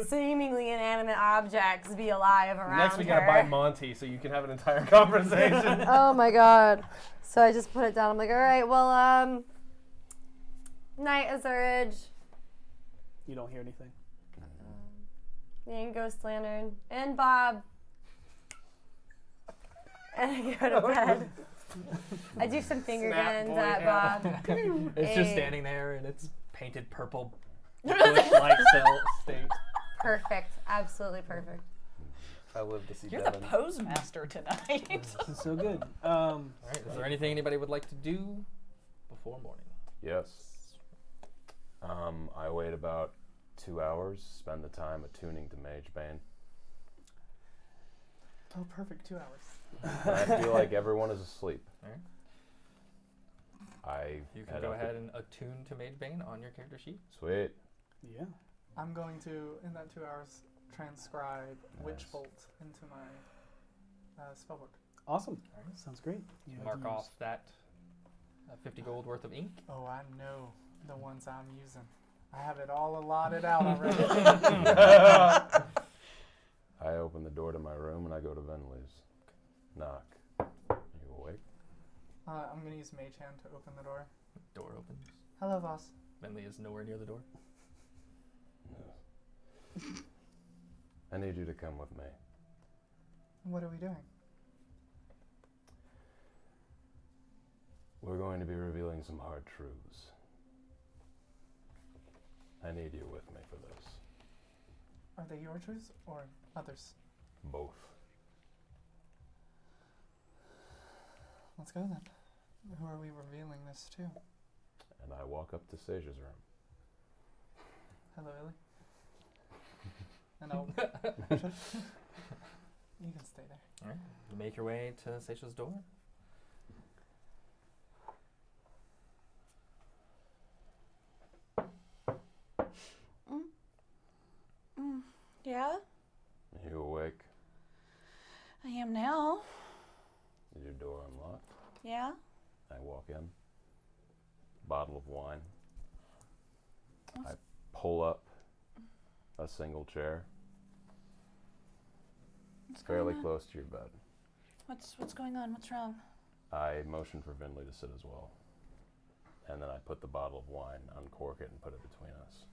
S5: seemingly inanimate objects be alive around
S7: Next we
S5: her.
S7: gotta buy Monty so you can have an entire conversation.
S5: Oh my god. So I just put it down. I'm like, all right, well, night, Azurage.
S2: You don't hear anything.
S5: And Ghost Lantern. And Bob. And I go to bed. I do some finger
S8: Snap
S5: guns
S8: boy,
S5: at
S8: yeah.
S5: Bob.
S8: It's
S5: Hey.
S8: just standing there in its painted purple bush-like cell state.
S5: Perfect. Absolutely perfect.
S9: I live to see
S4: You're the
S9: Devan.
S4: pose master tonight.
S2: This is so good.
S8: All right, is there anything anybody would like to do before morning?
S3: Yes. I wait about 2 hours, spend the time attuning to Mage Bane.
S6: Oh, perfect. 2 hours.
S3: I feel like everyone is asleep.
S8: Alright.
S3: I
S8: You can
S3: head
S8: go
S3: up
S8: ahead and attune to Mage Bane on your character sheet.
S3: Sweet.
S2: Yeah.
S6: I'm going to, in that 2 hours, transcribe Witch
S3: Nice.
S6: Bolt into my spellbook.
S2: Awesome.
S8: Alright.
S2: Sounds great. You have
S8: Mark
S2: to use-
S8: off that 50 gold worth of ink.
S6: Oh, I know the ones I'm using. I have it all allotted out already.
S3: I open the door to my room and I go to Venley's. Knock. Are you awake?
S6: I'm going to use Mage Hand to open the door.
S8: Door opens.
S6: Hello, Vaas.
S8: Bentley is nowhere near the door.
S3: I need you to come with me.
S6: What are we doing?
S3: We're going to be revealing some hard truths. I need you with me for this.
S6: Are they your truths or others?
S3: Both.
S6: Let's go then. Who are we revealing this to?
S3: And I walk up to Saesha's room.
S6: Hello, Illy. And I'll... You can stay there.
S8: All right. You make your way to Saesha's door.
S4: Yeah,
S3: Are you awake?
S4: I am now.
S3: Is your door unlocked?
S4: Yeah.
S3: I walk in. Bottle of wine. I pull up a single chair.
S4: What's
S3: Fairly
S4: going on?
S3: close to your bed.
S4: What's going on? What's wrong?
S3: I motion for Vinley to sit as well. And then I put the bottle of wine, uncork it, and put it between us.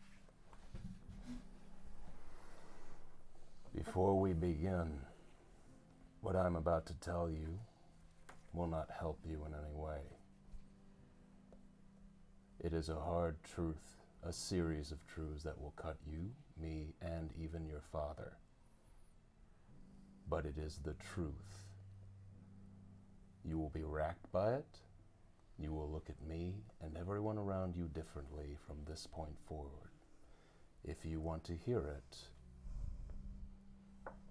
S3: Before we begin, what I'm about to tell you will not help you in any way. It is a hard truth, a series of truths that will cut you, me, and even your father. But it is the truth. You will be racked by it. You will look at me and everyone around you differently from this point forward. If you want to hear it,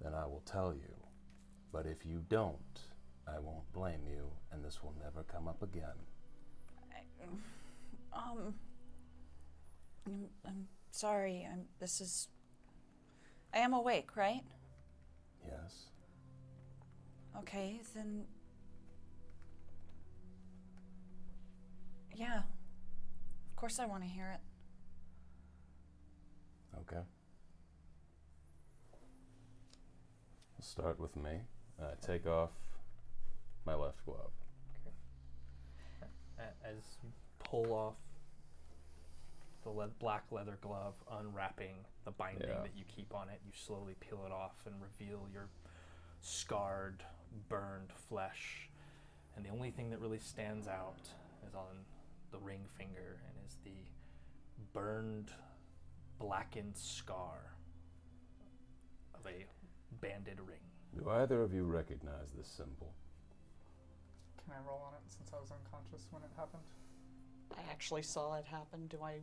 S3: then I will tell you. But if you don't, I won't blame you, and this will never come up again.
S4: I'm sorry. I am awake, right?
S3: Yes?
S4: Okay, then. Yeah. Of course I want to hear it.
S3: Okay. We'll start with me. Take off my left glove.
S8: As you pull off the black leather glove, unwrapping the binding that you keep on it, you slowly peel it off and reveal your scarred, burned flesh. And the only thing that really stands out is on the ring finger and is the burned, blackened scar of a banded ring.
S3: Do either of you recognize this symbol?
S6: Can I roll on it since I was unconscious when it happened?
S4: I actually saw it happen. Do I?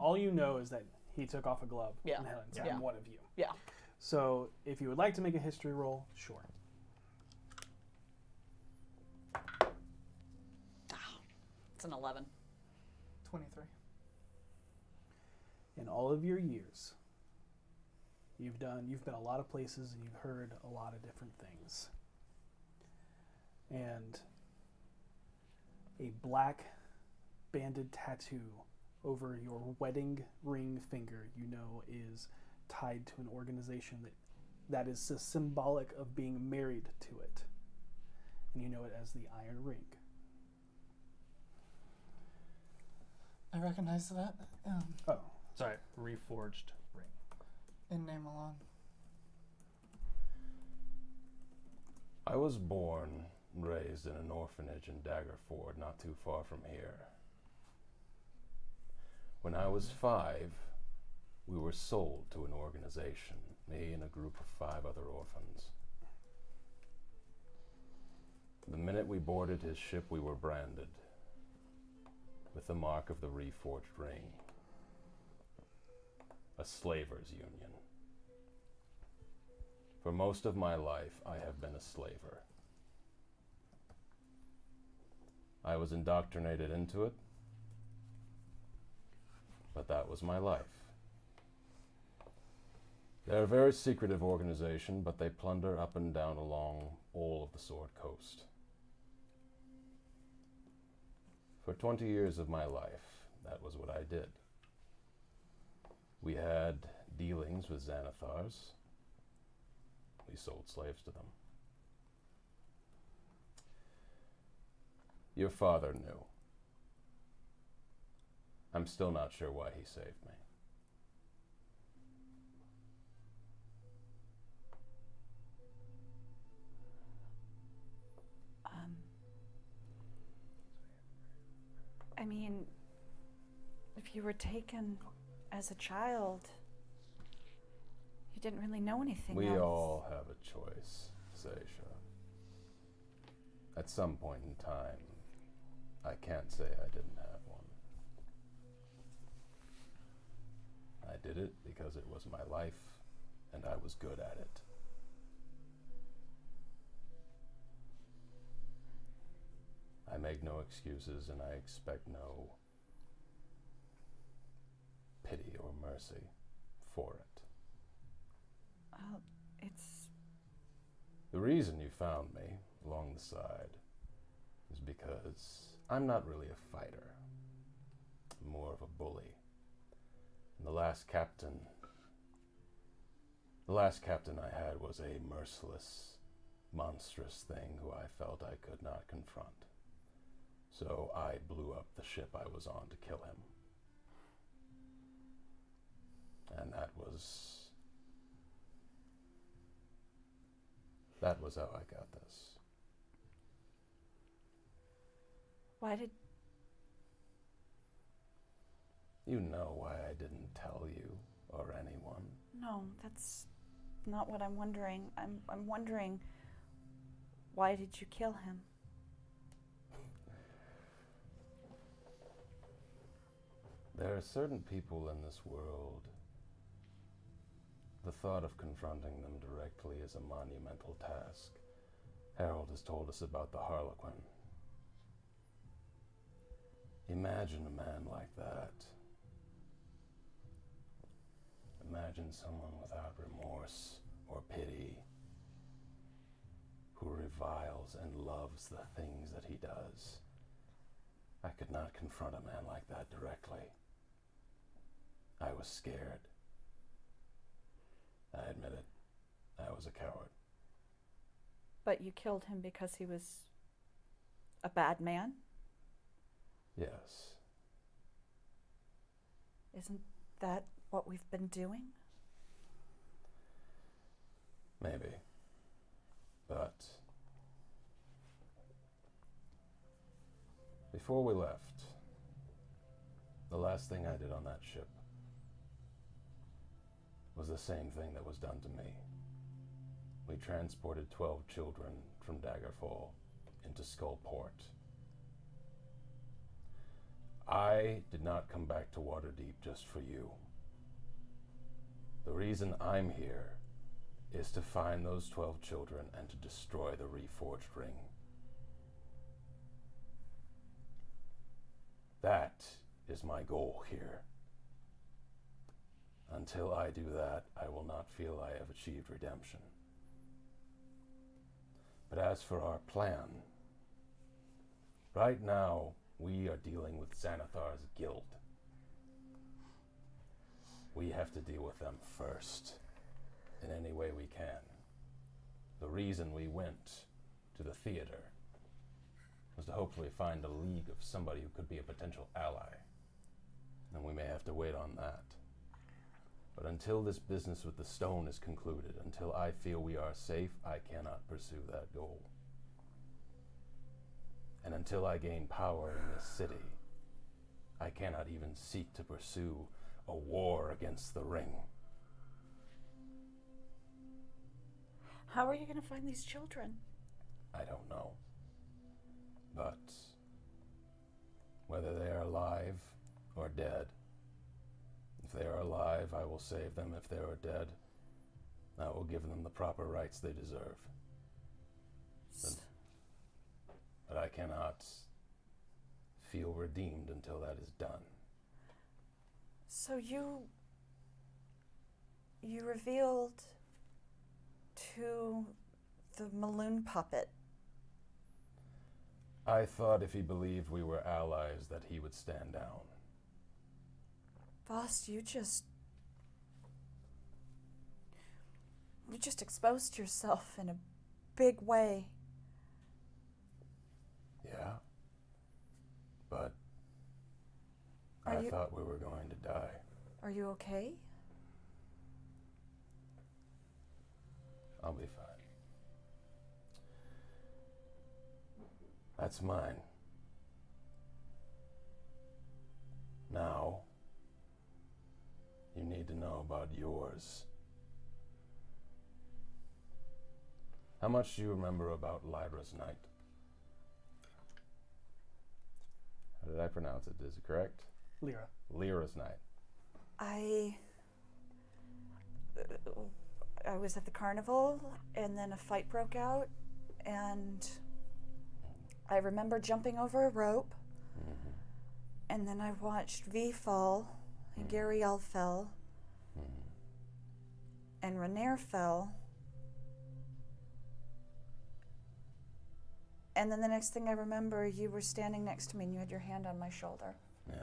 S2: All you know is that he took off a glove
S4: Yeah.
S2: and held it
S4: Yeah.
S2: on one of you.
S4: Yeah.
S2: So if you would like to make a history roll, sure.
S4: It's an 11.
S6: 23.
S2: In all of your years, you've been a lot of places and you've heard a lot of different things. And a black banded tattoo over your wedding ring finger, you know, is tied to an organization that is symbolic of being married to it. And you know it as the Iron Ring.
S6: I recognize that
S2: Oh.
S8: Sorry, reforged ring.
S6: in name alone.
S3: I was born and raised in an orphanage in Daggerford, not too far from here. When I was 5, we were sold to an organization, me and a group of 5 other orphans. The minute we boarded his ship, we were branded with the mark of the reforged ring, a slavers' union. For most of my life, I have been a slaver. I was indoctrinated into it, but that was my life. They're a very secretive organization, but they plunder up and down along all of the Sword Coast. For 20 years of my life, that was what I did. We had dealings with Xanathars. We sold slaves to them. Your father knew. I'm still not sure why he saved me.
S4: I mean, if you were taken as a child, you didn't really know anything
S3: We
S4: else.
S3: all have a choice, Saesha. At some point in time, I can't say I didn't have one. I did it because it was my life, and I was good at it. I make no excuses, and I expect no pity or mercy for it.
S4: It's...
S3: The reason you found me along the side is because I'm not really a fighter. I'm more of a bully. And the last captain I had was a merciless, monstrous thing who I felt I could not confront. So I blew up the ship I was on to kill him. And that was how I got this.
S4: Why did...
S3: You know why I didn't tell you or anyone.
S4: No, that's not what I'm wondering. I'm wondering, why did you kill him?
S3: There are certain people in this world The thought of confronting them directly is a monumental task. Harold has told us about the Harlequin. Imagine a man like that. Imagine someone without remorse or pity, who reviles and loves the things that he does. I could not confront a man like that directly. I was scared. I admit it. I was a coward.
S4: But you killed him because he was a bad man?
S3: Yes.
S4: Isn't that what we've been doing?
S3: Maybe. But before we left, the last thing I did on that ship was the same thing that was done to me. We transported 12 children from Daggerfall into Skullport. I did not come back to Waterdeep just for you. The reason I'm here is to find those 12 children and to destroy the Reforged Ring. That is my goal here. Until I do that, I will not feel I have achieved redemption. But as for our plan, right now we are dealing with Xanathar's guild. We have to deal with them first, in any way we can. The reason we went to the theater was to hopefully find a league of somebody who could be a potential ally. And we may have to wait on that. But until this business with the stone is concluded, until I feel we are safe, I cannot pursue that goal. And until I gain power in this city, I cannot even seek to pursue a war against the ring.
S4: How are you going to find these children?
S3: I don't know. But whether they are alive or dead, if they are alive, I will save them. If they are dead, I will give them the proper rights they deserve. But I cannot feel redeemed until that is done.
S4: So you revealed to the Maloon puppet.
S3: I thought if he believed we were allies that he would stand down.
S4: Vaas, you just exposed yourself in a big way.
S3: Yeah. But I thought we were going to die.
S4: Are you okay?
S3: I'll be fine. That's mine. Now, you need to know about yours. How much do you remember about Lyra's night? How did I pronounce it? Is it correct?
S2: Lyra.
S3: Lyra's night.
S4: I was at the carnival, and then a fight broke out, and I remember jumping over a rope, and then I watched V fall, and Gariel fell, and Renair fell, and then the next thing I remember, you were standing next to me and you had your hand on my shoulder.
S3: Yes.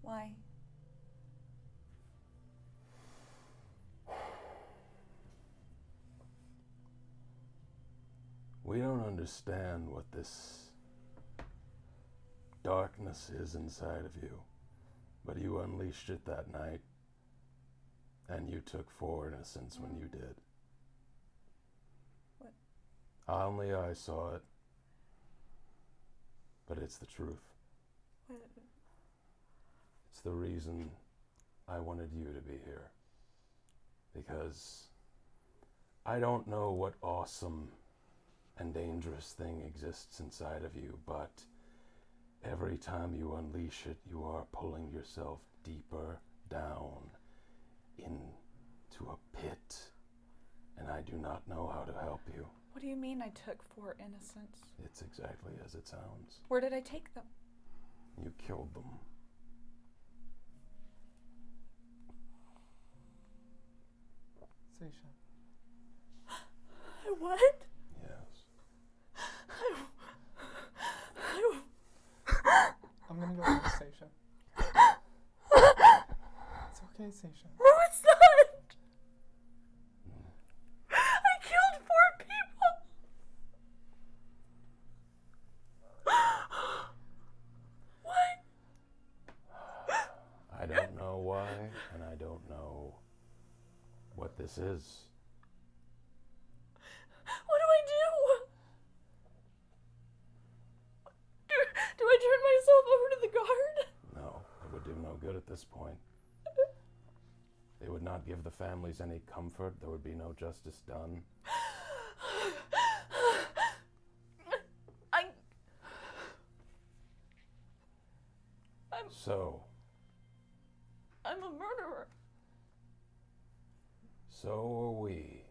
S4: Why?
S3: We don't understand what this darkness is inside of you, but you unleashed it that night, and you took full innocence when you did.
S4: What?
S3: Only I saw it, but it's the truth.
S4: What?
S3: It's the reason I wanted you to be here, because I don't know what awesome and dangerous thing exists inside of you, but every time you unleash it, you are pulling yourself deeper down into a pit, and I do not know how to help you.
S4: What do you mean I took 4 innocents?
S3: It's exactly as it sounds.
S4: Where did I take them?
S3: You killed them.
S6: Saesha.
S4: What?
S3: Yes.
S6: I'm gonna go with Saesha. It's okay, Saesha.
S4: No, it's not! I killed 4 people! What?
S3: I don't know why, and I don't know what this is.
S4: What do I do? Do I turn myself over to the guard?
S3: No, it would do no good at this point. It would not give the families any comfort. There would be no justice done. So,
S4: I'm a murderer.
S3: so are we.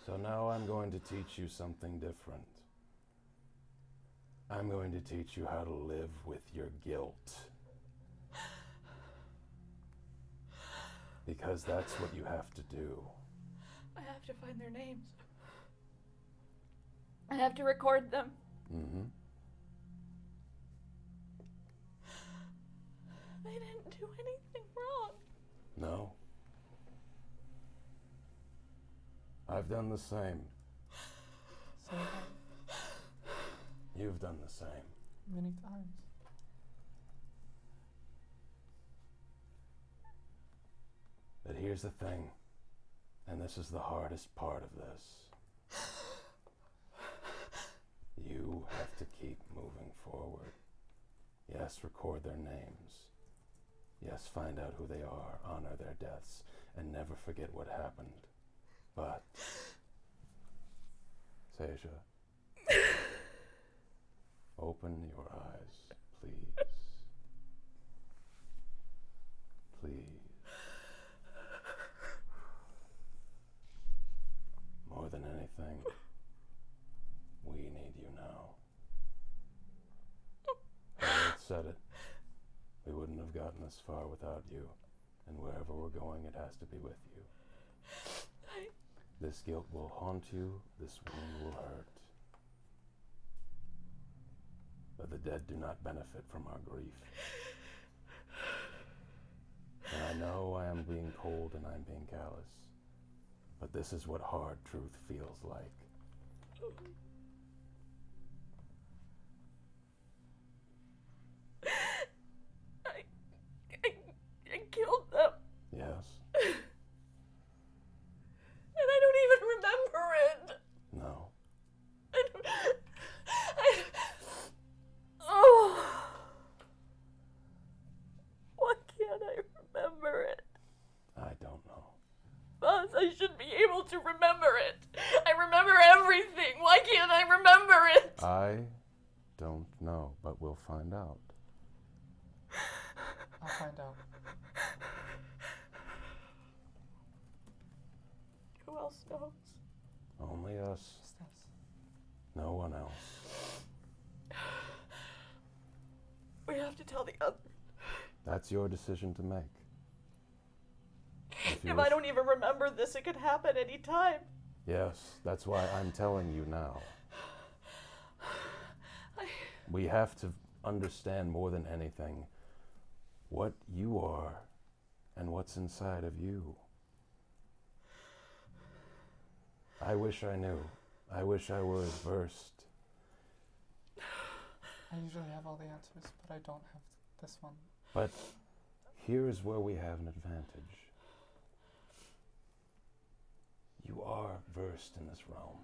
S3: So now I'm going to teach you something different. I'm going to teach you how to live with your guilt. Because that's what you have to do.
S4: I have to find their names. I have to record them.
S3: Mm-hmm.
S4: They didn't do anything wrong.
S3: No. I've done the same.
S6: So
S3: You've done the same.
S6: many times.
S3: But here's the thing, and this is the hardest part of this. You have to keep moving forward. Yes, record their names. Yes, find out who they are, honor their deaths, and never forget what happened. But, Saesha, open your eyes, please. Please. More than anything, we need you now. Earth said it. We wouldn't have gotten this far without you, and wherever we're going, it has to be with you. This guilt will haunt you, this wound will hurt. But the dead do not benefit from our grief. And I know I am being cold and I'm being callous, but this is what hard truth feels like.
S4: I killed them.
S3: Yes?
S4: And I don't even remember it.
S3: No.
S4: Why can't I remember it?
S3: I don't know.
S4: Vaas, I should be able to remember it. I remember everything. Why can't I remember it?
S3: I don't know, but we'll find out.
S6: I'll find out.
S4: Who else knows?
S3: Only us.
S6: Just us.
S3: No one else.
S4: We have to tell the others.
S3: That's your decision to make. If you
S4: If
S3: wish-
S4: I don't even remember this, it could happen any time.
S3: Yes, that's why I'm telling you now. We have to understand more than anything what you are and what's inside of you. I wish I knew. I wish I were as versed.
S6: I usually have all the answers, but I don't have this one.
S3: But here's where we have an advantage. You are versed in this realm.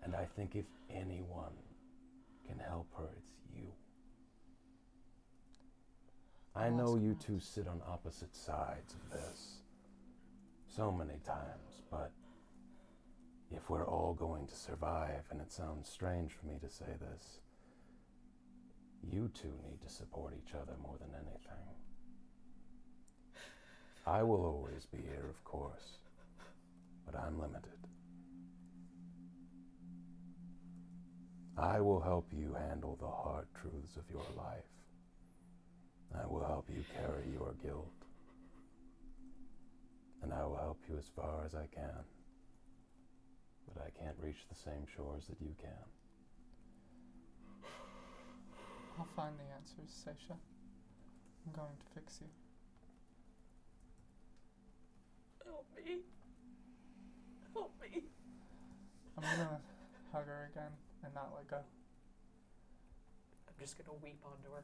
S3: And I think if anyone can help her, it's you. I know you two sit on opposite sides of this so many times, but if we're all going to survive, and it sounds strange for me to say this, you two need to support each other more than anything. I will always be here, of course, but I'm limited. I will help you handle the hard truths of your life. I will help you carry your guilt. And I will help you as far as I can. But I can't reach the same shores that you can.
S6: I'll find the answers, Saesha. I'm going to fix you.
S4: Help me. Help me.
S6: I'm gonna hug her again and not let go.
S4: I'm just gonna weep onto her.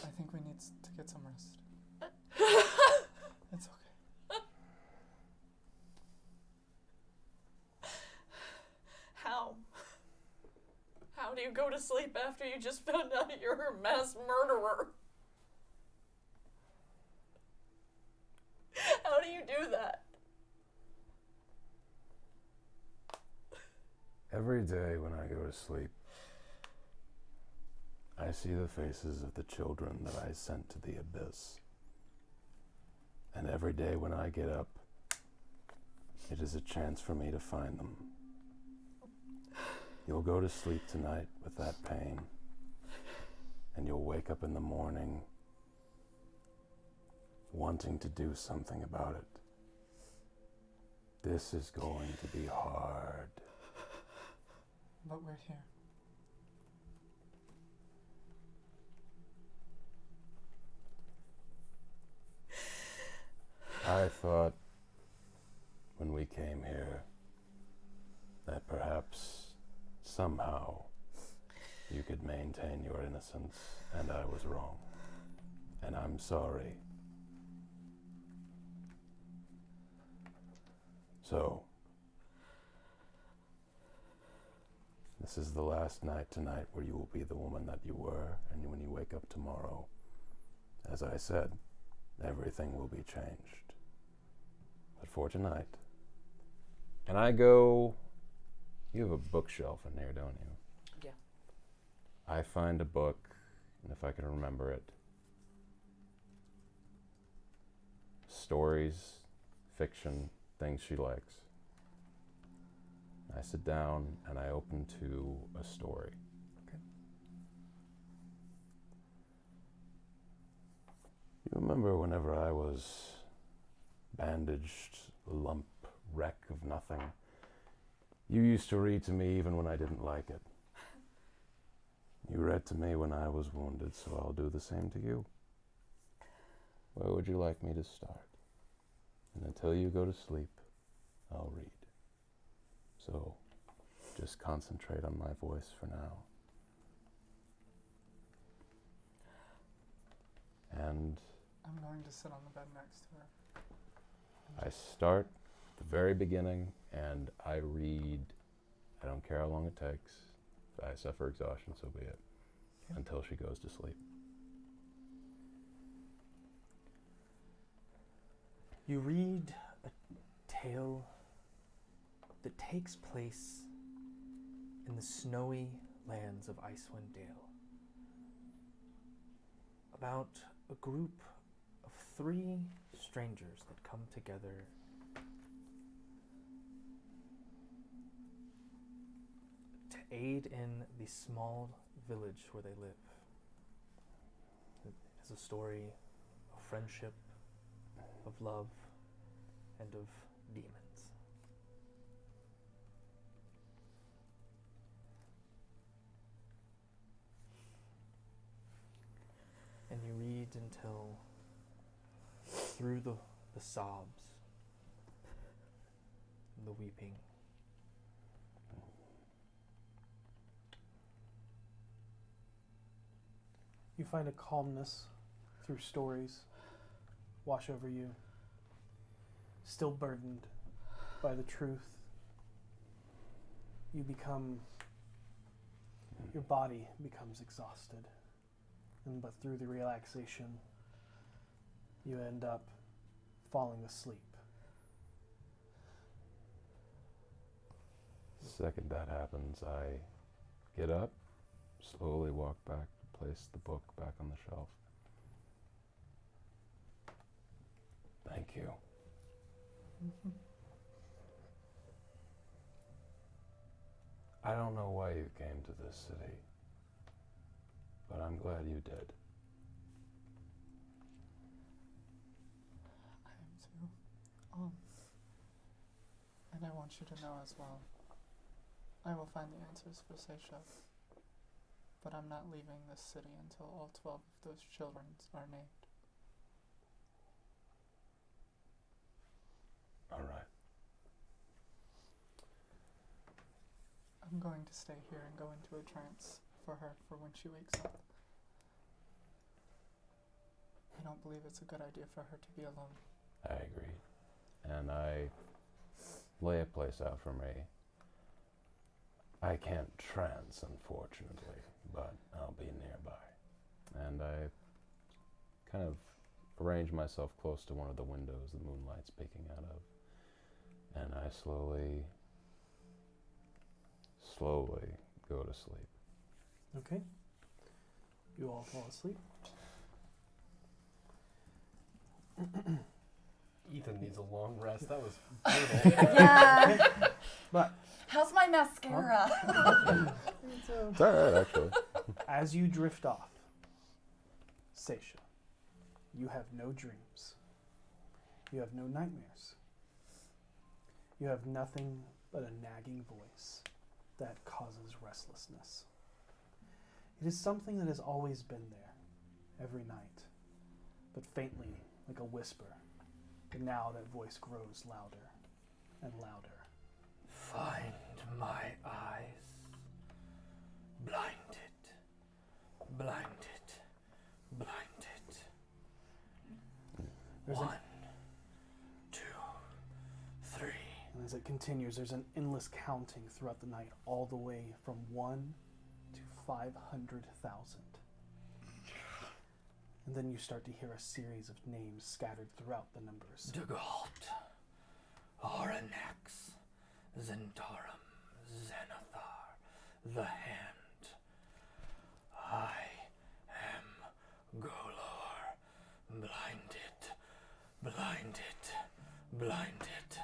S6: I think we need to get some rest. It's okay.
S4: How? How do you go to sleep after you just found out you're a mass murderer? How do you do that?
S3: Every day when I go to sleep, I see the faces of the children that I sent to the abyss. And every day when I get up, it is a chance for me to find them. You'll go to sleep tonight with that pain, and you'll wake up in the morning wanting to do something about it. This is going to be hard.
S6: But we're here.
S3: I thought when we came here that perhaps somehow you could maintain your innocence, and I was wrong. And I'm sorry. So, this is the last night tonight where you will be the woman that you were, and when you wake up tomorrow, as I said, everything will be changed. But for tonight, and I go, you have a bookshelf in there, don't you?
S4: Yeah.
S3: I find a book, and if I can remember it, stories, fiction, things she likes. I sit down and I open to a story.
S6: Okay.
S3: You remember whenever I was bandaged, lump, wreck of nothing, you used to read to me even when I didn't like it. You read to me when I was wounded, so I'll do the same to you. Where would you like me to start? And until you go to sleep, I'll read. So, just concentrate on my voice for now. And
S6: I'm going to sit on the bed next to her.
S3: I start at the very beginning and I read, I don't care how long it takes. If I suffer exhaustion, so be it.
S6: Okay.
S3: Until she goes to sleep.
S8: You read a tale that takes place in the snowy lands of Icewind Dale. About a group of 3 strangers that come together to aid in the small village where they live. It is a story of friendship, of love, and of demons. And you read until through the sobs and the weeping.
S2: You find a calmness through stories wash over you, still burdened by the truth. You become, your body becomes exhausted, but through the relaxation, you end up falling asleep.
S3: The second that happens, I get up, slowly walk back, place the book back on the shelf, Thank you. I don't know why you came to this city, but I'm glad you did.
S6: I am too. And I want you to know as well, I will find the answers for Saesha, but I'm not leaving this city until all 12 of those children are named.
S3: All right.
S6: I'm going to stay here and go into a trance for her for when she wakes up. I don't believe it's a good idea for her to be alone.
S3: I agree. And I lay a place out for me. I can't trance, unfortunately, but I'll be nearby. And I kind of arrange myself close to one of the windows the moonlight's peeking out of. And I slowly go to sleep.
S2: Okay. You all fall asleep.
S9: Ethan needs a long rest. That was brutal.
S5: Yeah.
S2: But
S4: How's my mascara?
S3: It's all right, actually.
S2: as you drift off, Saesha, you have no dreams. You have no nightmares. You have nothing but a nagging voice that causes restlessness. It is something that has always been there, every night, but faintly, like a whisper. And now that voice grows louder and louder.
S8: Find my eyes. Blind it. Blind it. Blind it.
S2: There's
S8: 1,
S2: an,
S8: 2, 3.
S2: and as it continues, there's an endless counting throughout the night, all the way from 1 to 500,000. And then you start to hear a series of names scattered throughout the numbers.
S8: Degalt. Horrendous. Zentarum. Xanathar. The Hand. I am Golor. Blind it. Blind it. Blind it.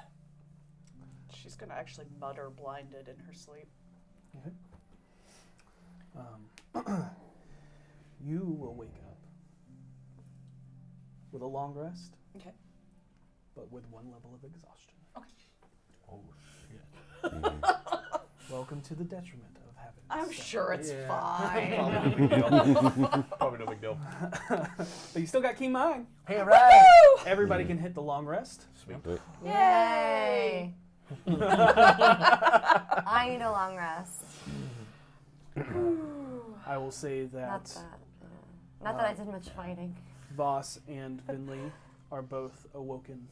S4: She's gonna actually mutter blinded in her sleep.
S2: Okay. You will wake up with a long rest,
S4: Okay.
S2: but with 1 level of exhaustion.
S9: Oh, shit.
S2: Welcome to the detriment of having.
S4: I'm
S2: sex.
S4: sure it's
S9: Yeah.
S4: fine.
S9: Probably no big deal.
S2: But you still got keen mind.
S9: Hey, right.
S2: Everybody can hit the long rest.
S3: Sweet.
S5: Yay! I need a long rest.
S2: I will say
S5: Not
S2: that
S5: that. Not that I did much fighting.
S2: Voss and Vinley are both awoken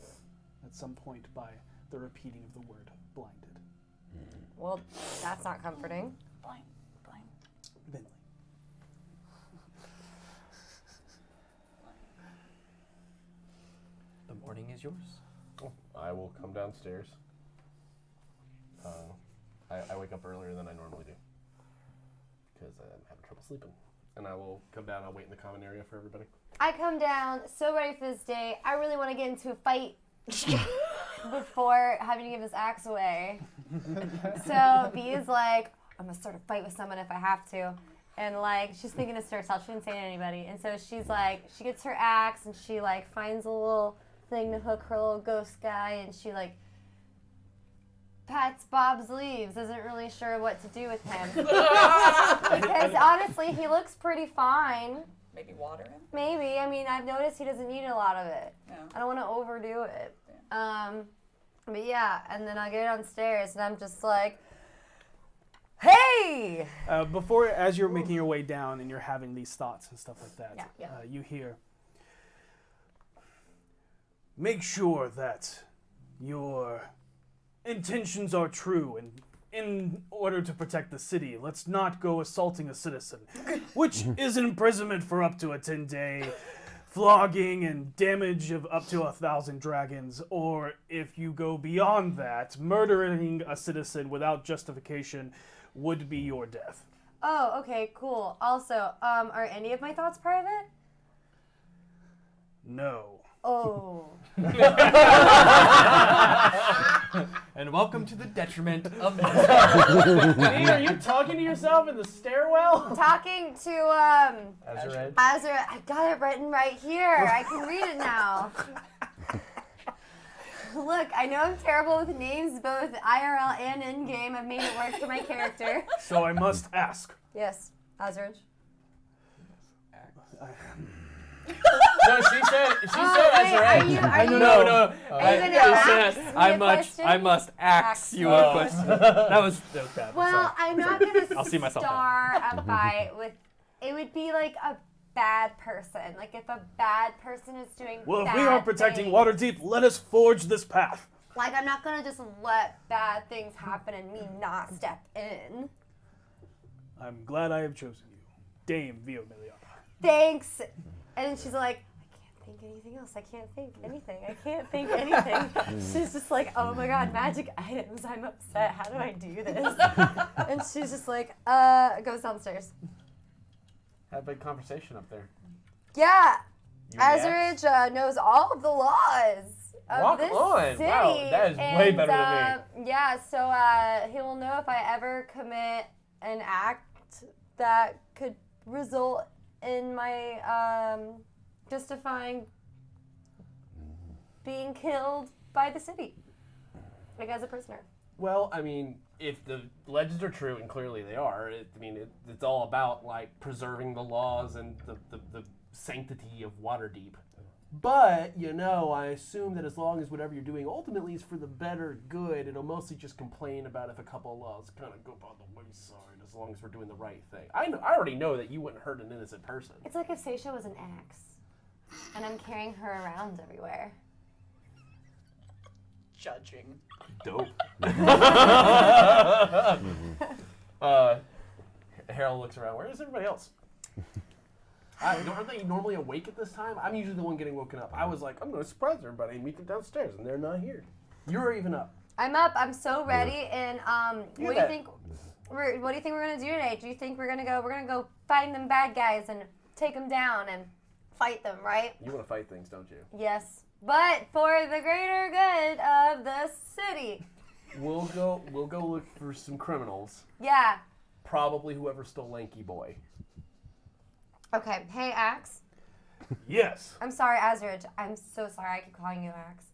S2: at some point by the repeating of the word blinded.
S5: Well, that's not comforting.
S4: Blind.
S2: Vinley.
S8: The morning is yours.
S9: I will come downstairs. I wake up earlier than I normally do because I'm having trouble sleeping. And I will come down. I'll wait in the common area for everybody.
S5: I come down so ready for this day. I really want to get into a fight before having to give this axe away. So B is like, I'm gonna start a fight with someone if I have to. And like, she's thinking to herself, she didn't say it to anybody. And so she's like, she gets her axe and she like finds a little thing to hook her little ghost guy, and she like pats Bob's leaves, isn't really sure what to do with him. Because honestly, he looks pretty fine.
S4: Maybe water him?
S5: Maybe. I mean, I've noticed he doesn't need a lot of it.
S4: Yeah.
S5: I don't want to overdo it. But yeah, and then I get downstairs and I'm just like, hey!
S2: Before, as you're making your way down and you're having these thoughts and stuff like that,
S5: Yeah.
S2: you hear, make sure that your intentions are true, and in order to protect the city, let's not go assaulting a citizen, which is imprisonment for up to a 10-day, flogging and damage of up to 1,000 dragons, or if you go beyond that, murdering a citizen without justification would be your death.
S5: Oh, okay, cool. Also, are any of my thoughts private?
S2: No.
S5: Oh.
S8: And welcome to the detriment of
S9: Me, are you talking to yourself in the stairwell?
S5: Talking to,
S9: Azure.
S5: I got it written right here. I can read it now. Look, I know I'm terrible with names, both IRL and in-game. I've made it work for my character.
S2: So I must ask.
S5: Yes, Azurj.
S9: No, she said Azure.
S5: Are you
S8: No.
S5: Are you gonna
S8: I
S5: ask
S8: said
S5: me a question?
S8: I must ask you a question. That was bad.
S5: Well, I'm not gonna
S8: I'll see myself
S5: star a fight with. It would be like a bad person. Like if a bad person is doing.
S2: Well, if
S5: bad
S2: we are protecting
S5: things.
S2: Waterdeep, let us forge this path.
S5: Like I'm not gonna just let bad things happen and me not step in.
S2: I'm glad I have chosen you, Dame Viomiliana.
S5: Thanks. And she's like, I can't think anything else. I can't think anything. I can't think anything. She's just like, oh my god, magic items. I'm upset. How do I do this? And she's just like, goes downstairs.
S9: Have a big conversation up there.
S5: Yeah.
S9: You react?
S5: Azurj knows all of the laws of
S9: Rock
S5: this
S9: on.
S5: city.
S9: Wow, that is way better than
S5: me. Yeah, so he will know if I ever commit an act that could result in my justifying being killed by the city, like as a prisoner.
S9: Well, I mean, if the legends are true, and clearly they are, it's all about like preserving the laws and the sanctity of Waterdeep. But, I assume that as long as whatever you're doing ultimately is for the better good, it'll mostly just complain about if a couple of laws kind of go by the wayside, as long as we're doing the right thing. I already know that you wouldn't hurt an innocent person.
S5: It's like if Saesha was an axe, and I'm carrying her around everywhere.
S6: Judging.
S9: Dope. Harold looks around. Where is everybody else? Aren't they normally awake at this time? I'm usually the one getting woken up. I was like, I'm going to surprise everybody and meet them downstairs, and they're not here. You're even up.
S5: I'm up. I'm so ready. And what do you
S9: that.
S5: think? What do you think we're gonna do today? Do you think we're gonna go find them bad guys and take them down and fight them, right?
S9: You want to fight things, don't you?
S5: Yes, but for the greater good of the city.
S9: We'll go look for some criminals.
S5: Yeah.
S9: Probably whoever stole Lanky Boi.
S5: Okay. Hey, Axe.
S2: Yes.
S5: I'm sorry, Azurj. I'm so sorry I keep calling you Axe.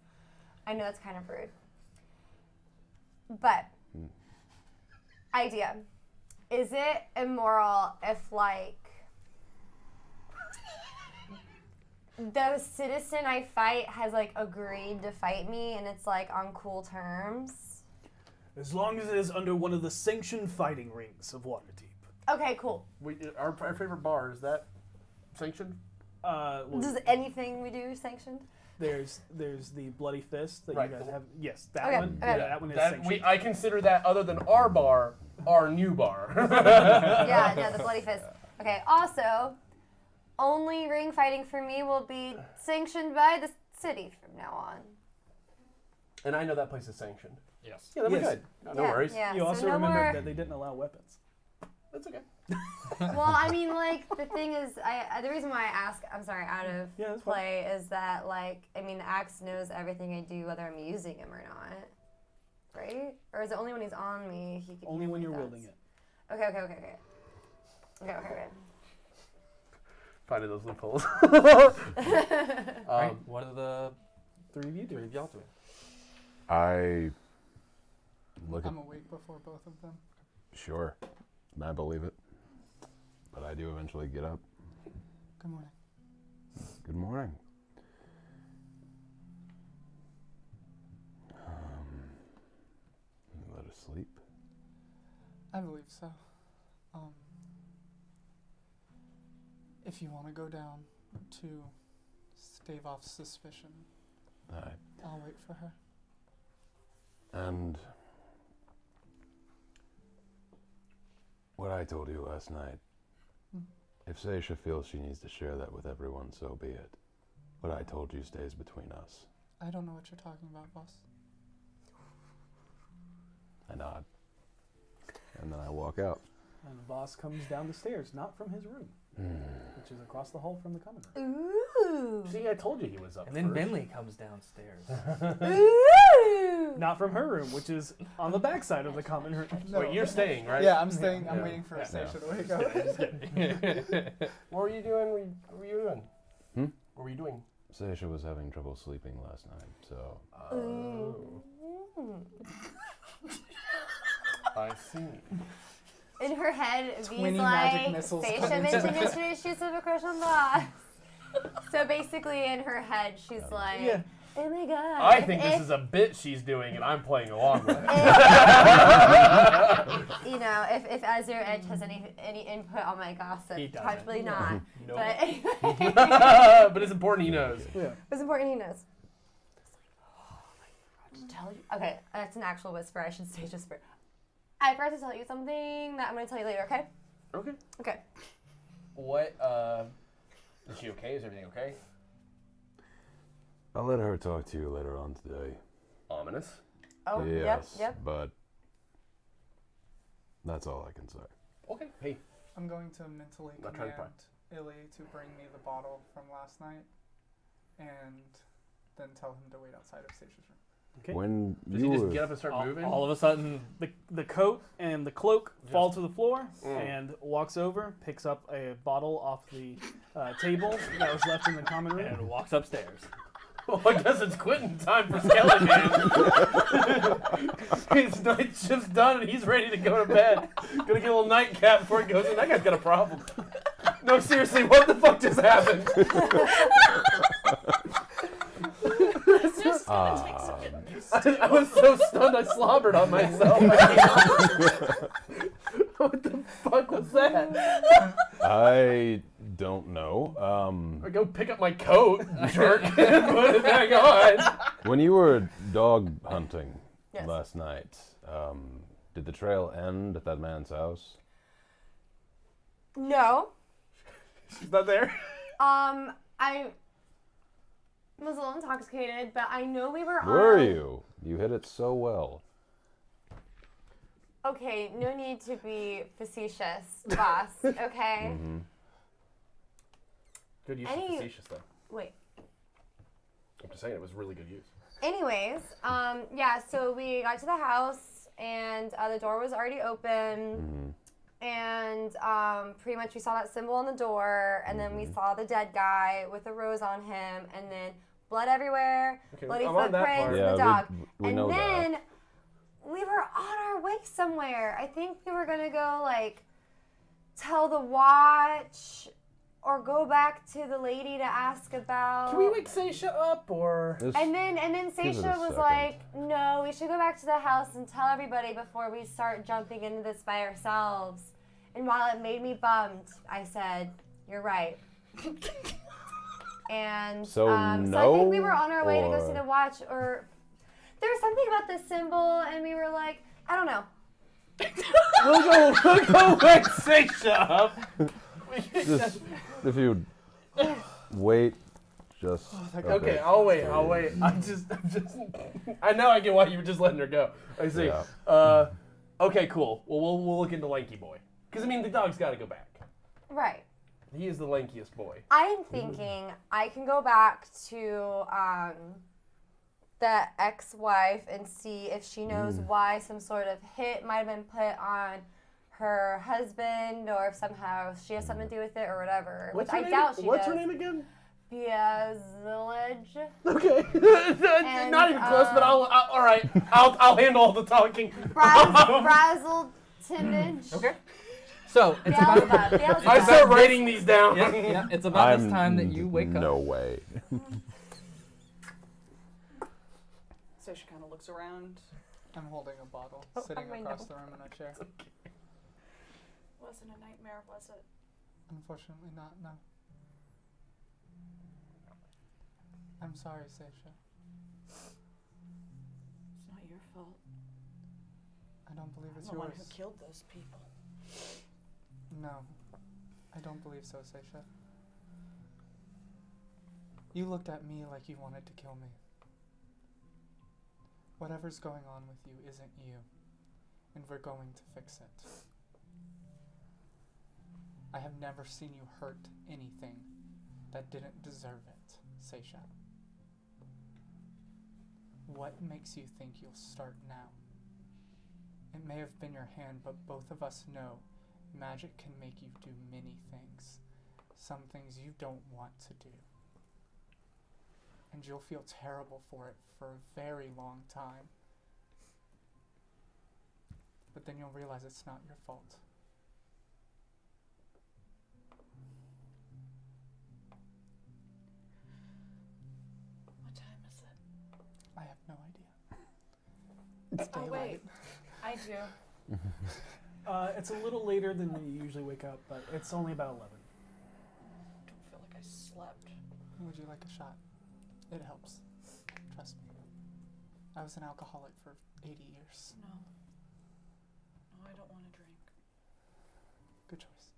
S5: I know that's kind of rude. But, idea. Is it immoral if, like, the citizen I fight has, like, agreed to fight me and it's, like, on cool terms?
S2: As long as it is under one of the sanctioned fighting rings of Waterdeep.
S5: Okay, cool.
S9: Our favorite bar, is that sanctioned?
S5: Does anything we do sanctioned?
S2: There's the Bloody Fist that
S9: Right.
S2: you guys have. Yes, that
S5: Okay,
S2: one.
S5: okay.
S2: Yeah, that one is sanctioned.
S9: I consider that, other than our bar, our new bar.
S5: Yeah, no, the Bloody Fist. Okay, also, only ring fighting for me will be sanctioned by the city from now on.
S9: And I know that place is sanctioned.
S8: Yes.
S9: Yeah, then we're
S2: Yes.
S9: good. No worries.
S5: Yeah,
S2: You
S5: so
S2: also
S5: no
S2: remember
S5: more...
S2: that they didn't allow weapons.
S9: That's okay.
S5: Well, I mean, like, the thing is, the reason why I ask, I'm sorry, out of
S2: Yeah, that's fine.
S5: play is that, like, I mean, Axe knows everything I do, whether I'm using him or not. Right? Or is it only when he's on me he can
S2: Only when
S5: use
S2: you're
S5: that?
S2: wielding it.
S5: Okay.
S9: Finding those loopholes.
S8: Right. What are the
S2: Three of you do.
S8: three of y'all doing?
S10: I look at
S6: I'm awake before both of them.
S10: sure, I believe it, but I do eventually get up.
S6: Good morning.
S10: Good morning. You let us sleep.
S6: I believe so. If you want to go down to stave off suspicion, I'll wait for her.
S10: And what I told you last night, if Saesha feels she needs to share that with everyone, so be it. What I told you stays between us.
S6: I don't know what you're talking about, boss.
S10: I nod. And then I walk out.
S2: And Vaas comes down the stairs, not from his room, which is across the hall from the common room.
S5: Ooh.
S9: See, I told you he was up
S8: And then
S9: first.
S8: Bentley comes downstairs.
S5: Ooh.
S2: Not from her room, which is on the backside of the common room.
S6: No.
S9: Wait, you're staying, right?
S6: Yeah, I'm staying. I'm
S9: Yeah.
S6: waiting for
S9: Yeah.
S6: Saesha to wake up.
S9: What were you doing? What were you doing?
S10: Hmm?
S9: What were you doing?
S10: Saesha was having trouble sleeping last night, so
S9: I see.
S5: In her head,
S6: Twinny
S5: V's
S6: magic
S5: like,
S6: missiles
S5: Saesha
S6: coming
S5: mentioned
S6: to-
S5: yesterday she's have a crush on Vaas. So basically, in her head, she's like,
S2: Yeah.
S5: oh my god.
S9: I think this is a bit she's doing, and I'm playing along with it.
S5: You know, if Azure Edge has any input on my gossip,
S8: He doesn't.
S5: probably not.
S8: Nope.
S5: But anyway,
S9: But it's important he knows.
S2: Yeah.
S5: it's important he knows. To tell you, okay, that's an actual whisper. I should stage whisper. I forgot to tell you something that I'm going to tell you later. Okay?
S9: Okay.
S5: Okay.
S9: What, is she okay? Is everything okay?
S10: I'll let her talk to you later on today.
S9: Ominous.
S5: Oh,
S10: Yes,
S5: yep.
S10: but that's all I can say.
S9: Okay. Hey.
S6: I'm going to mentally
S9: Not trying
S6: command
S9: to
S6: Ilya to bring me the bottle from last night, and then tell him to wait outside of Saesha's room.
S2: Okay.
S10: When
S9: Does
S10: you
S9: he just
S10: were,
S9: get up and start moving?
S2: All of a sudden, the coat and the cloak fall
S9: Just-
S2: to the floor,
S9: Mm.
S2: and walks over, picks up a bottle off the table that was left in the common room.
S8: And walks upstairs.
S9: Well, I guess it's quitting time for Skeleton Man. His night shift's done and he's ready to go to bed. Gonna get a little nightcap before he goes in. That guy's got a problem. No, seriously, what the fuck just happened?
S4: It's just gonna take some getting used to.
S9: I was so stunned I slobbered on myself. What the fuck was that?
S10: I don't know.
S9: I go pick up my coat, jerk, and put it back on.
S10: When you were dog hunting
S5: Yes.
S10: last night, did the trail end at that man's house?
S5: No.
S9: She's not there.
S5: I was a little intoxicated, but I know we were on.
S10: Were you? You hit it so well.
S5: Okay, no need to be facetious, boss. Okay.
S10: Mm-hmm.
S9: Good use
S5: Any-
S9: of facetious, though.
S5: Wait.
S9: I'm just saying it was really good use.
S5: Anyways, yeah. So we got to the house, and the door was already open, and pretty much we saw that symbol on the door, and then we saw the dead guy with a rose on him, and then blood everywhere,
S9: Okay,
S5: bloody
S9: I'm on that
S5: footprints,
S9: part.
S5: and
S10: Yeah,
S5: the dog.
S10: we
S5: And
S10: know
S5: then we were on our way somewhere. I think we were gonna go like tell the watch or go back to the lady to ask about.
S9: Can we wake Saesha up, or?
S5: And then
S10: Give it
S5: Saesha
S10: a
S5: was
S10: second.
S5: like, no, we should go back to the house and tell everybody before we start jumping into this by ourselves. And while it made me bummed, I said, you're right. And
S10: So
S5: so I think we
S10: no,
S5: were on our way to go see
S10: or-
S5: the watch, or there was something about the symbol, and we were like, I don't know.
S9: We'll go wake Saesha up.
S10: Just if you wait, just
S9: Okay, I'll wait. I'm just. I know I get why you were just letting her go. I see.
S10: Yeah.
S9: Okay, cool. Well, we'll look into Lanky Boi. Because I mean, the dog's got to go back.
S5: Right.
S9: He is the lankiest boy.
S5: I'm thinking I can go back to the ex-wife and see if she knows why some sort of hit might have been put on her husband, or if somehow she has something to do with it or whatever.
S9: What's
S5: which
S9: her
S5: I
S9: name?
S5: doubt she
S9: What's
S5: does.
S9: her name again?
S5: Biazilage.
S9: Okay.
S5: And,
S9: Not even close, but all right. I'll handle all the talking.
S5: Brazel Timage.
S8: Okay. So it's about
S5: Beelzebub.
S9: I start writing these down.
S8: yeah, it's about this time that you wake up.
S10: No way.
S4: So she kind of looks around.
S6: I'm holding a bottle,
S5: Oh,
S6: sitting
S5: I
S6: across
S5: know.
S6: the room in a chair.
S4: Wasn't a nightmare, was it?
S6: Unfortunately not, no. I'm sorry, Saesha.
S4: It's not your fault.
S6: I don't believe
S4: I'm
S6: it's
S4: the one
S6: yours.
S4: who killed those people.
S6: No, I don't believe so, Saesha. You looked at me like you wanted to kill me. Whatever's going on with you isn't you, and we're going to fix it. I have never seen you hurt anything that didn't deserve it, Saesha. What makes you think you'll start now? It may have been your hand, but both of us know magic can make you do many things. Some things you don't want to do. And you'll feel terrible for it for a very long time. But then you'll realize it's not your fault.
S4: What time is it?
S6: I have no idea. It's daylight.
S4: Oh, wait. I do.
S2: It's a little later than you usually wake up, but it's only about 11.
S4: I don't feel like I slept.
S6: Would you like a shot? It helps. Trust me. I was an alcoholic for 80 years.
S4: No. No, I don't want to drink.
S6: Good choice.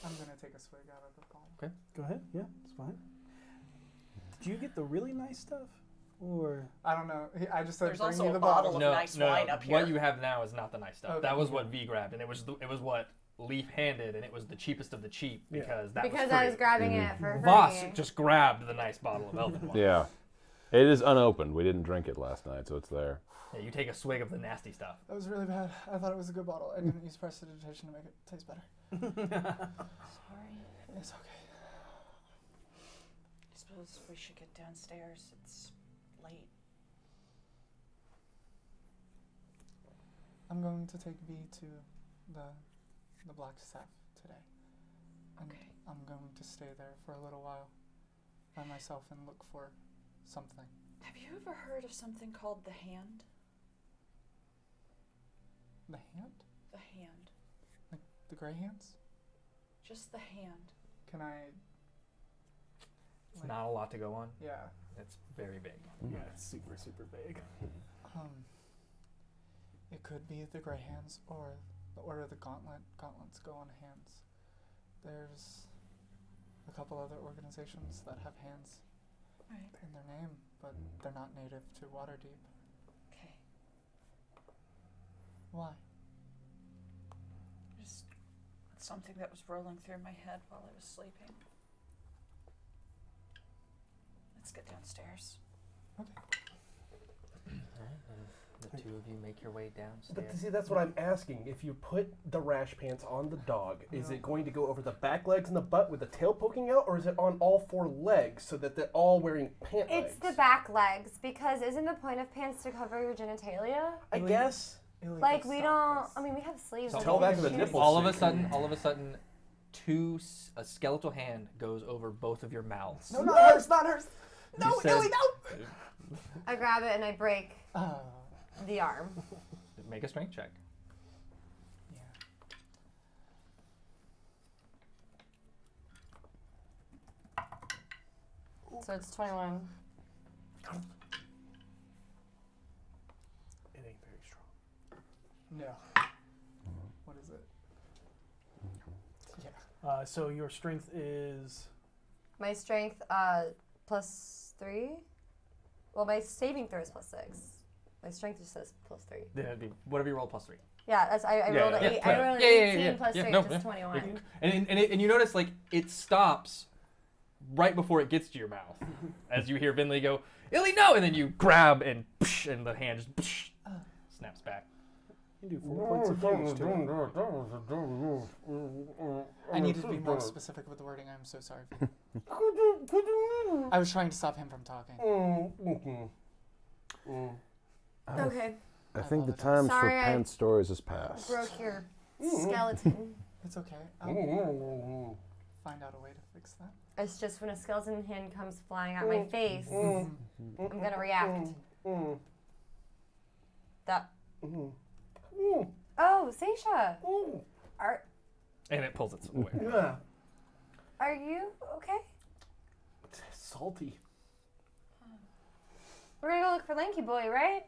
S6: I'm gonna take a swig out of the bottle.
S2: Okay, go ahead. Yeah, it's fine. Do you get the really nice stuff, or
S6: I don't know. I just said
S4: There's
S6: bring
S4: also
S6: me
S4: a
S6: the
S4: bottle
S6: bottle.
S4: of nice wine up here.
S8: What you have now is not the nice stuff.
S6: Okay.
S8: That was what V grabbed, and it was what Leaf handed, and it was the cheapest of the cheap because that
S5: Because
S8: was
S5: I
S8: free.
S5: was grabbing it for
S8: Vaas
S5: free.
S8: just grabbed the nice bottle of elven wine.
S10: Yeah. It is unopened. We didn't drink it last night, so it's there.
S8: Yeah, you take a swig of the nasty stuff.
S6: That was really bad. I thought it was a good bottle. I didn't use prestidigitation to make it taste better.
S4: Sorry.
S6: It's okay.
S4: I suppose we should get downstairs. It's late.
S6: I'm going to take V to the Black Staff today. And
S4: Okay.
S6: I'm going to stay there for a little while by myself and look for something.
S4: Have you ever heard of something called the Hand?
S6: The hand?
S4: The Hand.
S6: Like the gray hands?
S4: Just the Hand.
S6: Can I...
S8: It's not a lot to go on.
S6: Yeah.
S8: It's very big.
S2: yeah, it's super super big.
S6: It could be the gray hands or the Order of the Gauntlet. Gauntlets go on hands. There's a couple other organizations that have hands
S4: Right.
S6: in their name, but they're not native to Waterdeep.
S4: Okay.
S6: Why?
S4: Just something that was rolling through my head while I was sleeping. Let's get downstairs.
S6: Okay.
S11: The two of you make your way downstairs.
S9: But see, that's what I'm asking. If you put the rash pants on the dog, is it going to go over the back legs and the butt with the tail poking out, or is it on all four legs so that they're all wearing pant legs?
S5: It's the back legs, because isn't the point of pants to cover your genitalia?
S9: I guess.
S5: Like, we don't, I mean, we have sleeves.
S8: So
S5: we
S9: tell
S5: can
S9: back to the
S5: choose.
S9: nipples.
S8: All of a sudden, a skeletal hand goes over both of your mouths.
S6: No, not hers, not hers.
S8: You
S6: No,
S8: said-
S6: Illy, no!
S5: I grab it and I break
S6: Oh.
S5: the arm.
S8: Make a strength check.
S6: Yeah.
S5: So it's 21.
S9: It ain't very strong.
S6: No. What is it? Yeah.
S2: So your strength is
S5: My strength, +3. Well, my saving throw is +6. My strength just says +3.
S8: Yeah, it'd be whatever you roll +3.
S5: Yeah, that's I rolled an
S8: yeah,
S5: 8.
S8: yeah.
S5: I rolled an
S8: Yeah, yeah,
S5: 18
S8: yeah,
S5: plus
S8: yeah.
S5: 3,
S8: No,
S5: which
S8: yeah.
S5: is 21.
S8: And you notice like it stops right before it gets to your mouth, as you hear Vinley go, "Illy, no!" And then you grab and the hand just snaps back.
S2: you can do 4 points of damage to it.
S6: I needed to be more specific with the wording. I'm so sorry. I was trying to stop him from talking.
S5: Okay,
S10: I think the
S6: apologize.
S10: time for
S5: Sorry, I-
S10: pant stories has passed.
S5: broke your skeleton.
S6: It's okay. I'll find out a way to fix that.
S5: It's just when a skeleton hand comes flying at my face, I'm gonna react. That. Oh, Saesha,
S8: And it pulls its away.
S9: Yeah.
S5: are you okay?
S9: It's salty.
S5: We're gonna go look for Lanky Boi, right?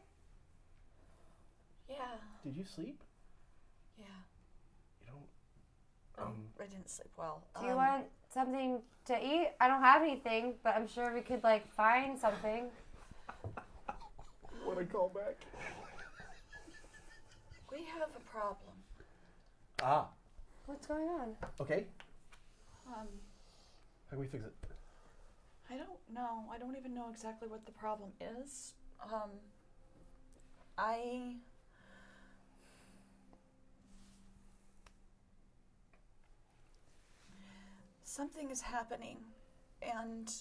S4: Yeah.
S9: Did you sleep?
S4: Yeah.
S9: You don't.
S4: I didn't sleep well.
S5: Do you want something to eat? I don't have anything, but I'm sure we could like find something.
S9: What a callback.
S4: We have a problem.
S9: Ah.
S5: What's going on?
S9: Okay.
S4: Um,
S9: How can we fix it?
S4: I don't know. I don't even know exactly what the problem is. Something is happening, and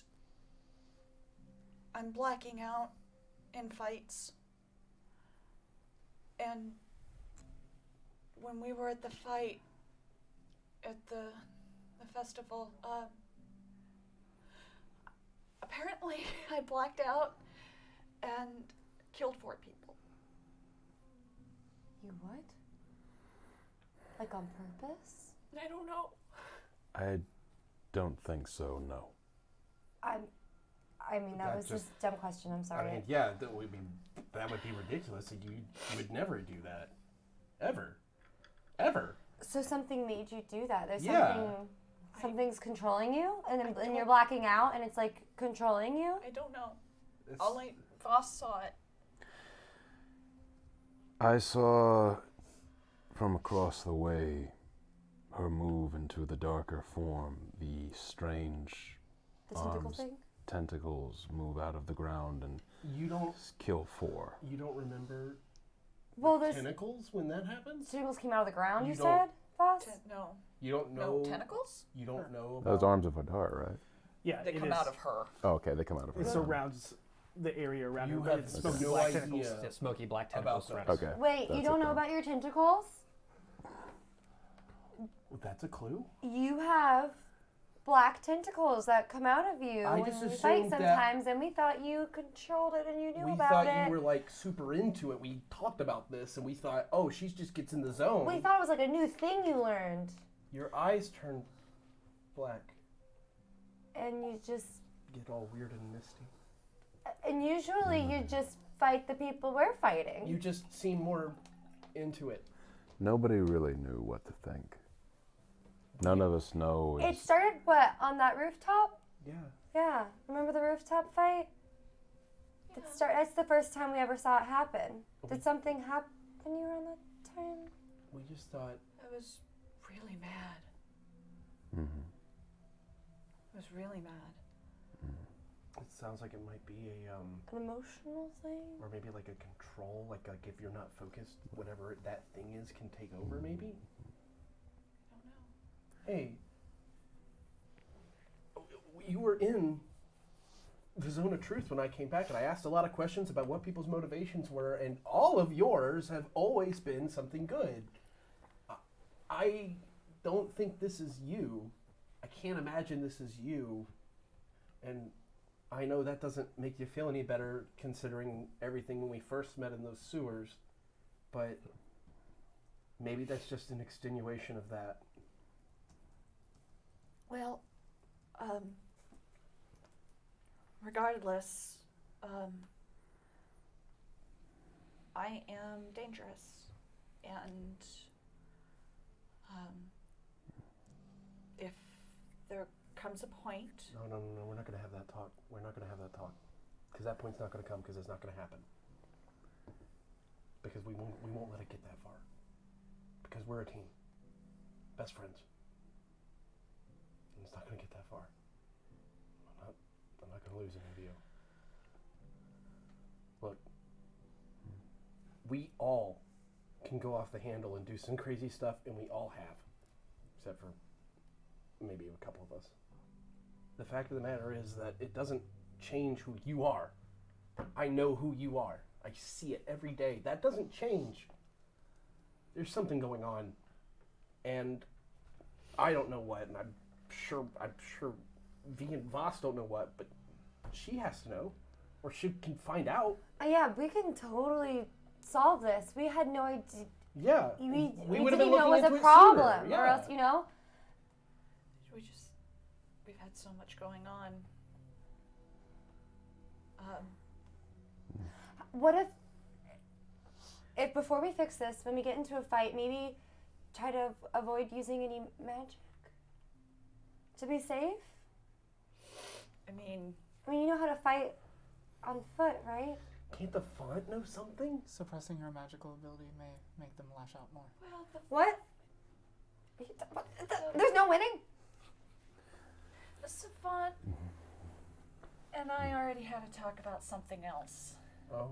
S4: I'm blacking out in fights. And when we were at the fight at the festival, apparently I blacked out and killed 4 people.
S5: You what? Like on purpose?
S4: I don't know.
S10: I don't think so, no.
S5: I mean, that
S9: That
S5: was
S9: just-
S5: just a dumb question. I'm sorry.
S9: I mean, yeah, that would be ridiculous. You would never do that. Ever. Ever.
S5: So something made you do that. There's
S9: Yeah.
S5: something's controlling you, and then
S4: I
S5: and you're
S4: don't-
S5: blacking out, and it's like controlling you.
S4: I don't know.
S9: It's-
S4: Only Vaas saw it.
S10: I saw from across the way her move into the darker form, the strange
S5: The tentacle
S10: arms,
S5: thing.
S10: tentacles move out of the ground and
S9: You don't
S10: kill 4.
S9: remember
S5: Well, there's
S9: tentacles when that happens?
S5: tentacles came out of the ground.
S9: You
S5: You
S9: don't-
S5: said, Vaas?
S4: No.
S9: You don't know.
S4: No tentacles?
S9: You don't know about
S10: Those arms of Hadar, right?
S2: Yeah,
S4: They
S2: it
S4: come
S2: is-
S4: out of her.
S10: Oh, okay, they come out of her.
S2: It surrounds the area around
S9: You
S2: her, but
S9: have
S2: it's
S10: no
S2: smoky
S9: no
S2: black
S9: idea.
S2: tentacles.
S8: Yeah, smoky black
S9: About
S8: tentacles
S9: those.
S8: surrounding.
S10: Okay.
S5: Wait,
S10: that's
S5: you don't
S10: it
S5: know
S10: then.
S5: about your tentacles?
S9: Well, that's a clue.
S5: You have black tentacles that come out of you
S9: I
S5: when
S9: just
S5: you fight
S9: assumed that-
S5: sometimes, and we thought you controlled it and you knew
S9: We
S5: about
S9: thought
S5: it.
S9: you were like super into it. We talked about this, and we thought, oh, she just gets in the zone.
S5: We thought it was like a new thing you learned,
S9: Your eyes turn black,
S5: and you just
S9: get all weird and misty.
S5: and usually you just fight the people we're fighting.
S9: You just seem more into it.
S10: Nobody really knew what to think. None of us know.
S5: It started on that rooftop?
S9: Yeah.
S5: Yeah, remember the rooftop fight? That's the first time we ever saw it happen. Did something happen to you around that time?
S9: We just thought.
S4: I was really mad.
S10: Mhm.
S4: I was really mad.
S9: It sounds like it might be a
S5: An emotional thing?
S9: or maybe like a control. Like if you're not focused, whatever that thing is can take over. Maybe.
S4: I don't know.
S9: Hey. You were in the zone of truth when I came back, and I asked a lot of questions about what people's motivations were, and all of yours have always been something good. I don't think this is you. I can't imagine this is you. And I know that doesn't make you feel any better considering everything when we first met in those sewers, but maybe that's just an extenuation of that.
S4: Well, regardless, I am dangerous, and if there comes a point,
S9: No, we're not going to have that talk. We're not going to have that talk. Because that point's not going to come because it's not going to happen. Because we won't let it get that far. Because we're a team. Best friends. And it's not going to get that far. I'm not going to lose any of you. Look. We all can go off the handle and do some crazy stuff, and we all have. Except for maybe a couple of us. The fact of the matter is that it doesn't change who you are. I know who you are. I see it every day. That doesn't change. There's something going on, and I don't know what, and I'm sure V and Vaas don't know what, but she has to know, or she can find out.
S5: Yeah, we can totally solve this. We had no idea.
S9: Yeah,
S5: We
S9: would have
S5: didn't
S9: been
S5: even know it
S9: looking
S5: was a
S9: into it
S5: problem,
S9: sooner,
S5: or
S9: yeah.
S5: else, you know.
S4: we've had so much going on.
S5: What if before we fix this, when we get into a fight, maybe try to avoid using any magic to be safe?
S4: I mean,
S5: you know how to fight on foot, right?
S9: Can't the font know something?
S6: Suppressing her magical ability may make them lash out more.
S4: well,
S5: What? There's no winning.
S4: Savant and I already had a talk about something else.
S9: Oh.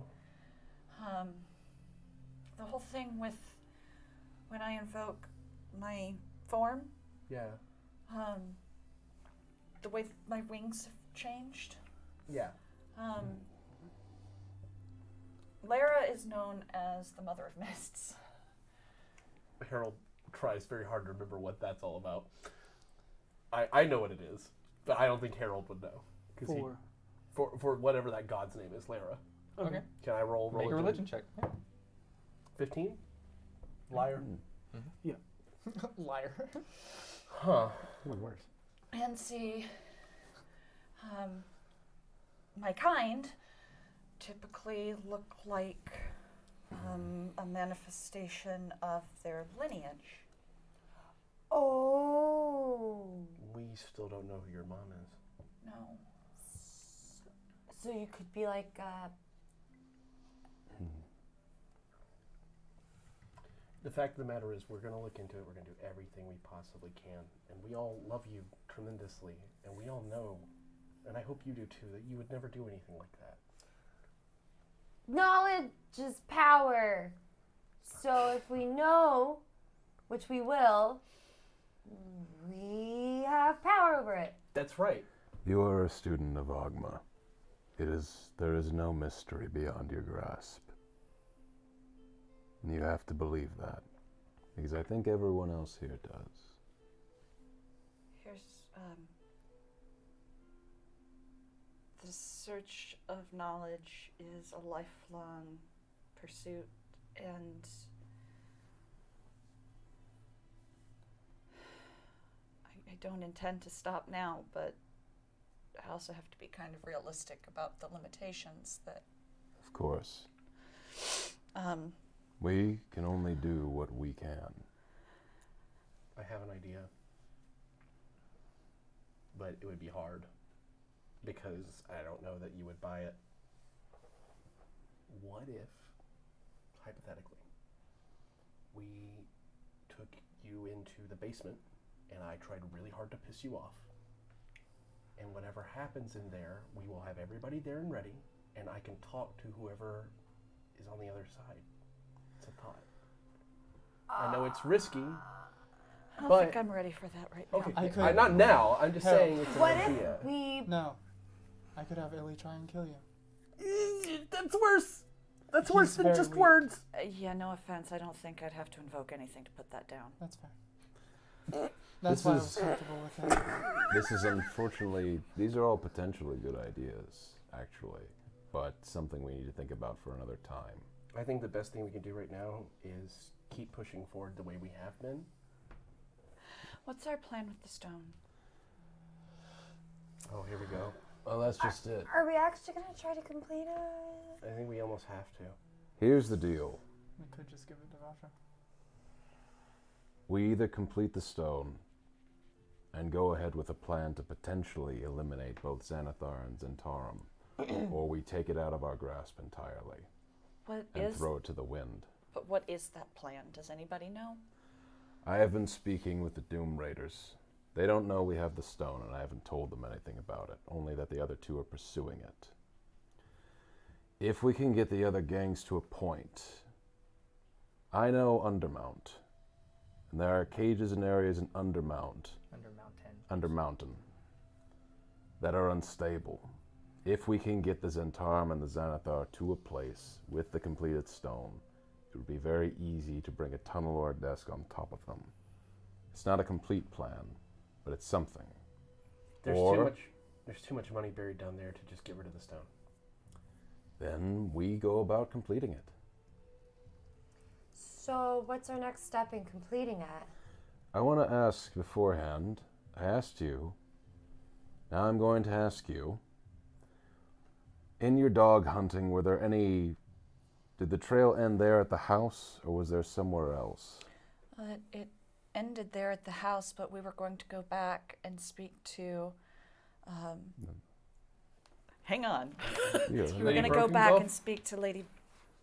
S4: The whole thing with when I invoke my form,
S9: Yeah.
S4: the way my wings have changed.
S9: Yeah.
S4: Lara is known as the Mother of Mists.
S7: Harold tries very hard to remember what that's all about. I know what it is, but I don't think Harold would know. For whatever that god's name is, Lara.
S2: Okay.
S7: Can I roll
S11: Make a religion check. Yeah.
S7: 15? Liar.
S2: Yeah.
S6: Liar.
S7: Huh.
S11: Worse.
S4: And see, my kind typically look like a manifestation of their lineage.
S5: Oh.
S9: We still don't know who your mom is.
S4: No.
S5: So you could be like,
S9: The fact of the matter is, we're going to look into it. We're going to do everything we possibly can. And we all love you tremendously. And we all know, and I hope you do too, that you would never do anything like that.
S5: knowledge is power. So if we know, which we will, we have power over it.
S9: That's right.
S10: You are a student of Ogma. There is no mystery beyond your grasp. And you have to believe that, because I think everyone else here does.
S4: Here's the search of knowledge is a lifelong pursuit, and I don't intend to stop now, but I also have to be kind of realistic about the limitations that
S10: Of course. We can only do what we can.
S9: I have an idea. But it would be hard. Because I don't know that you would buy it. What if, hypothetically, we took you into the basement and I tried really hard to piss you off? And whatever happens in there, we will have everybody there and ready, and I can talk to whoever is on the other side. It's a thought. I know it's risky.
S4: I don't
S9: But-
S4: think I'm ready for that right now.
S9: Okay,
S6: I could-
S9: not now. I'm just saying it's an
S5: What
S9: idea.
S5: if we...
S6: No. I could have Illy try and kill you.
S2: That's worse. That's
S6: He's
S2: worse than
S6: very
S2: just
S6: weak.
S2: words.
S4: Yeah, no offense. I don't think I'd have to invoke anything to put that down.
S6: That's fair. That's
S10: This
S6: why I
S10: is-
S6: was comfortable with it.
S10: This is unfortunately, these are all potentially good ideas, actually, but something we need to think about for another time.
S9: I think the best thing we can do right now is keep pushing forward the way we have been.
S4: What's our plan with the stone?
S9: Oh, here we go.
S10: Well, that's just it.
S5: Are we actually going to try to complete it?
S9: I think we almost have to.
S10: Here's the deal.
S6: We could just give it to Vasha.
S10: We either complete the stone and go ahead with a plan to potentially eliminate both Xanathar and Zentarum, or we take it out of our grasp entirely
S4: What
S10: and
S4: is?
S10: throw it to the wind.
S4: But what is that plan? Does anybody know?
S10: I have been speaking with the Doom Raiders. They don't know we have the stone, and I haven't told them anything about it, only that the other two are pursuing it. If we can get the other gangs to a point, I know Undermount, and there are cages and areas in Undermount,
S11: Under mountain.
S10: that are unstable. If we can get the Zentarum and the Xanathar to a place with the completed stone, it would be very easy to bring a tunnel or a desk on top of them. It's not a complete plan, but it's something.
S9: There's
S10: Or-
S9: too much money buried down there to just get rid of the stone.
S10: Then we go about completing it.
S5: So what's our next step in completing it?
S10: I want to ask beforehand, I asked you, now I'm going to ask you, in your dog hunting, were there any, did the trail end there at the house, or was there somewhere else?
S4: It ended there at the house, but we were going to go back and speak to. Hang on.
S10: Yeah,
S4: We were going to go back and speak to Lady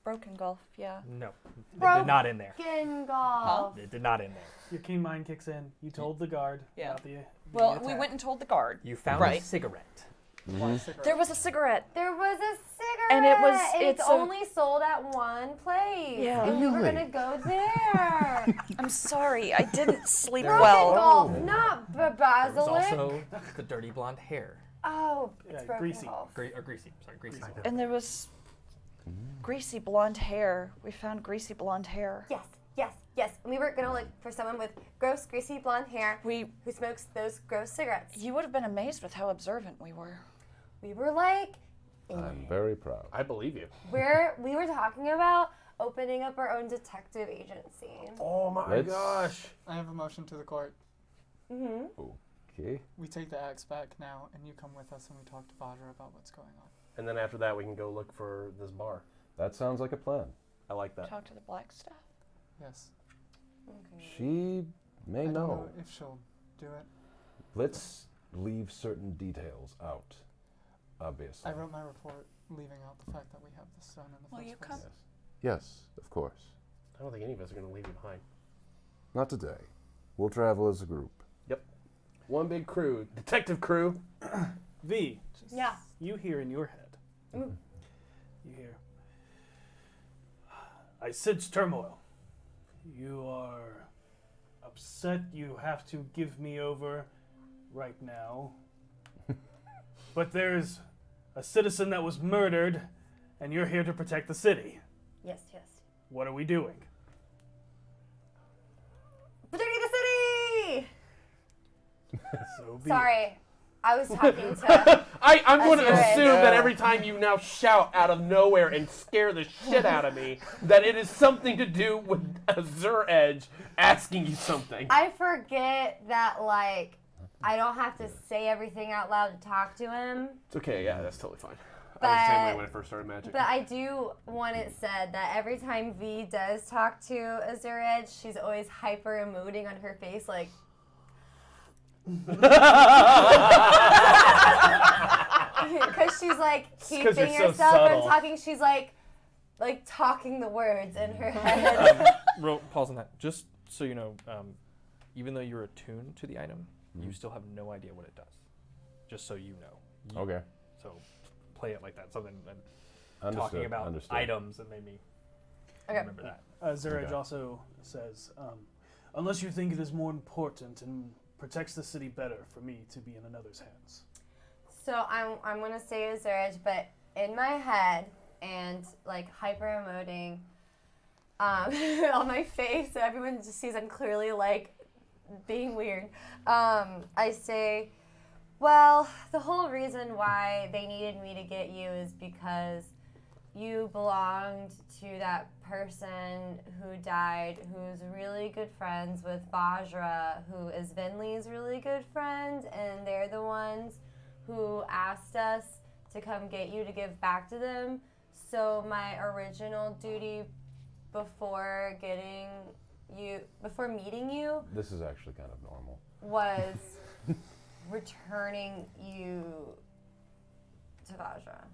S4: Broken golf, yeah.
S8: No, it did not in there.
S5: Broken golf.
S8: It did not in there.
S2: Your keen mind kicks in. You told the guard
S4: Yeah.
S2: about the
S4: Well,
S2: attack.
S4: we went and told the guard.
S8: You found
S4: Right.
S8: a cigarette.
S4: There was a cigarette.
S5: There was a cigarette.
S4: And it was-
S5: and it's
S4: it's a-
S5: only sold at one place.
S4: Yeah.
S5: And we were
S10: Really?
S5: gonna go there.
S4: I'm sorry, I didn't sleep
S5: Broken
S4: well.
S5: golf, not
S8: There was
S5: basilic.
S8: also the dirty blonde hair.
S5: Oh, it's
S2: Yeah,
S5: broken
S2: greasy.
S5: golf.
S8: Greasy. Sorry, greasy.
S4: And there was greasy blonde hair. We found greasy blonde hair.
S5: Yes, yes, yes. And we were gonna look for someone with gross, greasy blonde hair
S4: We,
S5: who smokes those gross cigarettes.
S4: you would have been amazed with how observant we were.
S5: We were like,
S10: I'm very proud.
S9: I believe you.
S5: we were talking about opening up our own detective agency.
S9: Oh my
S10: Let's-
S9: gosh.
S6: I have a motion to the court.
S5: Mm-hmm.
S10: Okay.
S6: We take the axe back now, and you come with us, and we talk to Vajra about what's going on.
S9: And then after that, we can go look for this bar.
S10: That sounds like a plan.
S9: I like that.
S4: Talk to the black staff.
S6: Yes.
S10: She may
S6: I don't
S10: know.
S6: know if she'll do it.
S10: Let's leave certain details out. Obviously.
S6: I wrote my report leaving out the fact that we have the stone in the
S4: Will
S6: first
S4: you
S6: place.
S4: come?
S10: Yes, of course.
S9: I don't think any of us are going to leave you behind.
S10: Not today. We'll travel as a group.
S9: One big crew, detective crew.
S2: V,
S5: Yeah.
S2: you hear in your head.
S5: Mm.
S2: You hear. I sense turmoil. You are upset you have to give me over right now. But there's a citizen that was murdered, and you're here to protect the city.
S5: Yes, yes.
S2: What are we doing?
S5: Protecting the city!
S2: So be it.
S5: Sorry, I was talking to.
S9: I'm going to
S5: That's
S9: assume
S5: right.
S9: that every time you now shout out of nowhere and scare the shit out of me, that it is something to do with Azure Edge asking you something.
S5: I forget that, like, I don't have to say everything out loud to talk to him.
S9: It's okay, yeah, that's totally fine. I was the same way
S5: But-
S9: when I first started Magic.
S5: But I do want it said that every time V does talk to Azure Edge, she's always hyper emoting on her face, like. Because she's like
S9: 'cause you're
S5: keeping
S9: so
S5: herself
S9: subtle.
S5: from talking. She's like talking the words in her head.
S8: Real pause on that. Just so you know, even though you're attuned to the item,
S10: Mm-hmm.
S8: you still have no idea what it does. Just so you know.
S10: Okay.
S8: So play it like that. Something
S10: Understood.
S8: talking about
S10: Understood.
S8: items that made me
S5: Okay.
S8: remember that.
S2: Zurich
S10: Okay.
S2: also says, unless you think it is more important and protects the city better for me to be in another's hands.
S5: So I'm gonna say Azure Edge, but in my head and like hyper emoting on my face, so everyone just sees I'm clearly like being weird. I say, well, the whole reason why they needed me to get you is because you belonged to that person who died, who's really good friends with Vajra, who is Vinley's really good friend, and they're the ones who asked us to come get you to give back to them. So my original duty before meeting you
S10: This is actually kind of normal.
S5: was returning you to Vajra.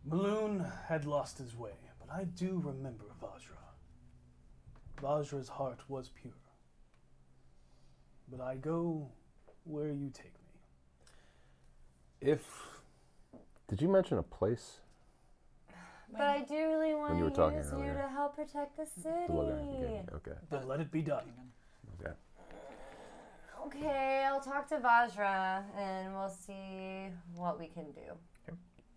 S2: Maloon had lost his way, but I do remember Vajra. Vajra's heart was pure. But I go where you take me.
S10: Did you mention a place?
S5: But I do really want
S10: you were
S5: to
S10: talking
S5: use you
S10: earlier.
S5: to help protect the
S10: The logo you gave
S5: city.
S10: me. Okay.
S2: Then let it be done.
S10: Okay.
S5: Okay, I'll talk to Vajra and we'll see what we can do.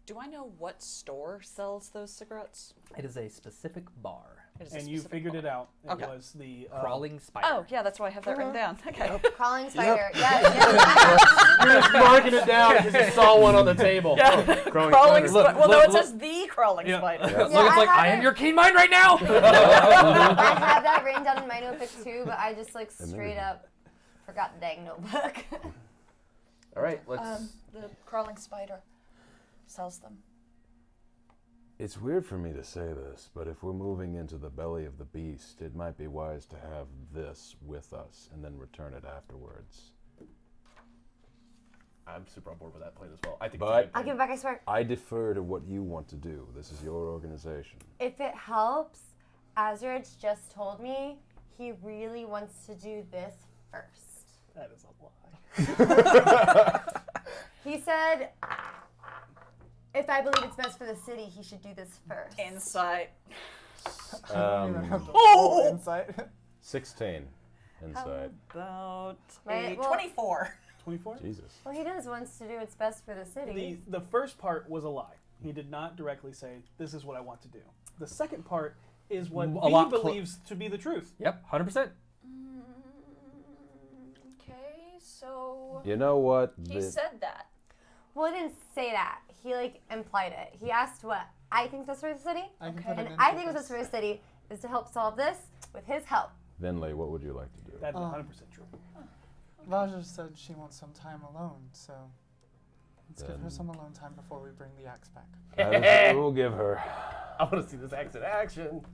S4: Do I know what store sells those cigarettes?
S8: It is a specific bar.
S4: It is a
S2: And you
S4: specific
S2: figured
S4: one.
S2: it out. It
S4: Okay.
S2: was the
S8: Crawling spider.
S4: Oh, yeah, that's why I have that written down. Okay.
S5: Crawling spider. Yes.
S9: You're just marking it down because you saw one on the table.
S4: Yeah.
S9: Crawling
S4: Crawling
S9: spider.
S4: spider. Well, no,
S8: look,
S4: it says the crawling spider.
S10: Yeah.
S8: Look, it's like,
S5: I
S8: I
S5: have
S8: am
S5: it.
S8: your keen mind right now!
S5: I have that written down in my notebook too, but I just like straight up forgot the dang notebook.
S9: All right, let's.
S4: The crawling spider sells them.
S10: It's weird for me to say this, but if we're moving into the belly of the beast, it might be wise to have this with us and then return it afterwards.
S9: I'm super on board with that plan as well. I think.
S10: But
S5: I'll give it back, I swear.
S10: I defer to what you want to do. This is your organization.
S5: If it helps, Azurage just told me he really wants to do this first.
S6: That is a lie.
S5: He said, if I believe it's best for the city, he should do this first.
S4: Insight.
S6: I don't even have the full insight.
S10: 16 inside.
S4: About
S5: Right,
S4: a
S5: well-
S4: 24.
S2: 24?
S10: Jesus.
S5: Well, he does wants to do what's best for the city.
S2: The first part was a lie. He did not directly say, this is what I want to do. The second part is what
S8: A
S2: he
S8: lot
S2: believes to be the truth.
S8: Yep, 100%.
S4: Okay, so
S10: You know what?
S4: he said that.
S5: Well, he didn't say that. He implied it. He asked what I think best for the city,
S6: I can
S4: Okay.
S6: put it
S5: and
S6: in
S5: I think what's
S6: focus.
S5: best for the city is to help solve this with his help.
S10: Vinley, what would you like to do?
S2: That's 100% true.
S6: Raja said she wants some time alone, so let's give her
S10: Then-
S6: some alone time before we bring the axe back.
S10: That is what we'll give her.
S9: I want to see this axe in action.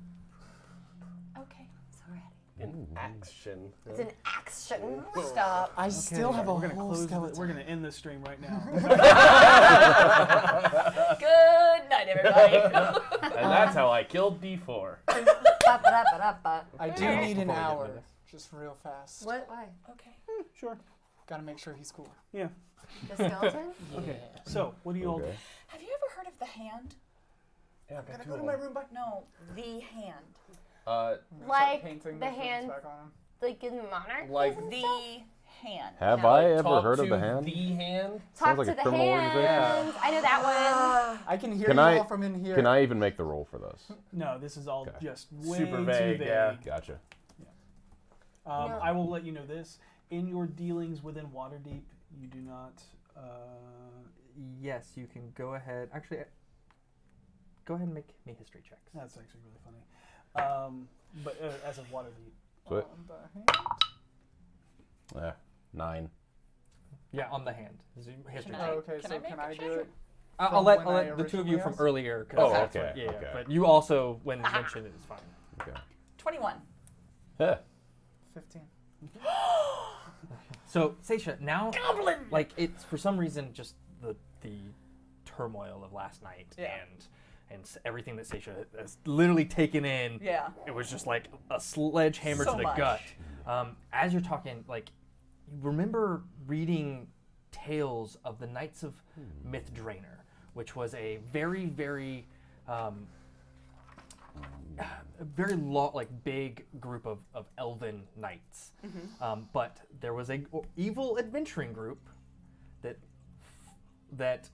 S4: Okay.
S5: So ready.
S9: In action.
S5: It's an action.
S4: Stop.
S6: I still have a
S2: we're gonna
S6: whole
S2: close.
S6: skeleton.
S2: We're gonna end this stream right now.
S4: Good night, everybody.
S9: And that's how I killed D4.
S5: Ba-ba-da-ba-da-ba.
S6: I do
S5: Alright.
S6: need an
S8: Before we get
S6: hour,
S8: into this.
S6: just real fast.
S5: What? Why?
S4: Okay.
S2: Sure.
S6: Gotta make sure he's cool.
S2: Yeah.
S5: The skeleton?
S2: Okay. So, what do you all do?
S10: Okay.
S4: Have you ever heard of the hand?
S9: Yeah, I've
S6: Can
S9: got
S6: I
S9: two
S6: go
S9: of
S6: to my
S9: them.
S6: room back?
S4: No, the hand.
S6: I'm gonna start
S5: Like
S6: painting
S5: the
S6: those rooms
S5: hand-
S6: back on him.
S5: Like in Monarch?
S9: Like
S4: The hand.
S10: Have
S5: No.
S10: I ever
S9: Talk
S10: heard of
S9: to
S10: the hand?
S9: The hand.
S5: Talk
S10: Sounds like
S5: to
S10: a
S5: the
S10: criminal
S5: hand.
S10: organization.
S5: I know that one.
S6: I can hear
S10: Can
S6: you
S10: I-
S6: all from in here.
S10: Can I even make the roll for this?
S2: No, this is all
S10: Okay.
S2: just way
S9: Super
S2: too
S9: vague, yeah.
S10: Gotcha.
S5: No.
S2: I will let you know this. In your dealings within Waterdeep, you do not.
S8: Yes, you can go ahead. Actually, go ahead and make me history checks.
S2: That's actually really funny. But as of Waterdeep.
S10: Sweet.
S6: On the hand.
S10: 9.
S8: Yeah, on the hand. History
S4: Can
S8: check.
S4: I-
S6: Oh, okay,
S4: can
S6: so
S4: I make
S6: can
S4: a
S6: I do
S4: treasure?
S6: it?
S8: I'll
S6: from
S8: let,
S6: when
S8: I'll
S6: I
S8: let the two of
S6: originally
S8: you from
S6: asked?
S8: earlier. 'Cause
S10: Oh,
S8: that's
S10: okay,
S8: what- yeah,
S10: okay.
S8: but you also, when mentioned, it is fine.
S10: Okay.
S4: 21.
S10: Heh.
S6: 15.
S8: So, Saesha, now, like, it's for some reason just the turmoil of last night
S4: Yeah.
S8: and everything that Saesha has literally taken in.
S4: Yeah.
S8: It was just like a sledgehammer
S4: So
S8: to the
S4: much.
S8: gut. As you're talking, like, you remember reading tales of the Knights of Myth Drainer, which was a very, very, big group of elven knights. But there was a evil adventuring group that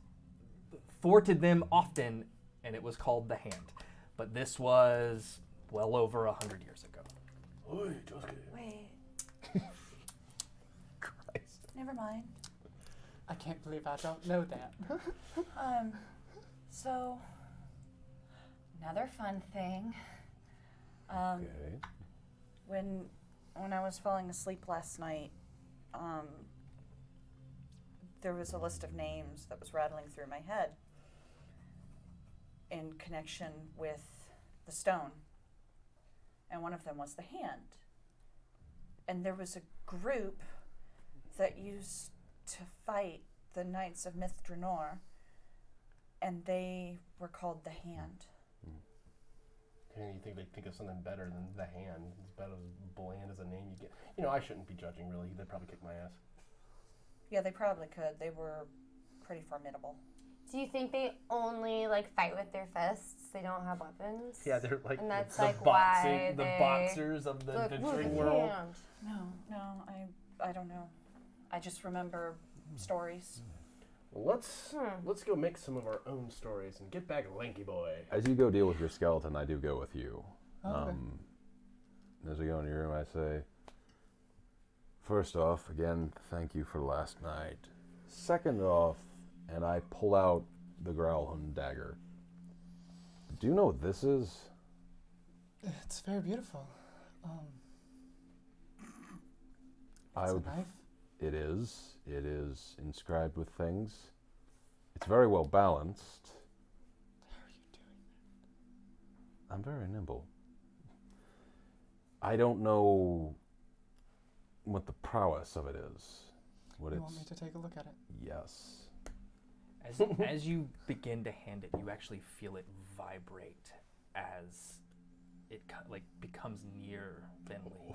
S8: thwarted them often, and it was called the Hand. But this was well over 100 years ago.
S4: Wait. Never mind.
S6: I can't believe I don't know that.
S4: So another fun thing.
S10: Okay.
S4: When I was falling asleep last night, there was a list of names that was rattling through my head in connection with the stone. And one of them was the Hand. And there was a group that used to fight the Knights of Myth Draenor, and they were called the Hand.
S9: Yeah, you think they'd think of something better than the hand? It's about as bland as a name you get. You know, I shouldn't be judging, really. They'd probably kick my ass.
S4: Yeah, they probably could. They were pretty formidable.
S5: Do you think they only fight with their fists? They don't have weapons?
S9: Yeah, they're like
S5: And that's,
S9: the
S5: why
S9: the
S5: they
S9: boxers of the
S5: Look,
S9: adventuring
S5: look,
S9: world.
S5: hand.
S4: No, I don't know. I just remember stories.
S9: Well, let's go make some of our own stories and get back Lanky Boi.
S10: As you go deal with your skeleton, I do go with you.
S6: Okay.
S10: As we go in your room, I say, first off, again, thank you for last night. Second off, and I pull out the Growlhund dagger. Do you know what this is?
S6: It's very beautiful.
S10: I
S6: It's a
S10: would-
S6: knife.
S10: It is. It is inscribed with things. It's very well balanced.
S6: How are you doing
S10: I'm very nimble. I don't know what the prowess of it is.
S6: You want me to take a look at it?
S10: Yes.
S8: As you begin to hand it, you actually feel it vibrate as it becomes near Finley,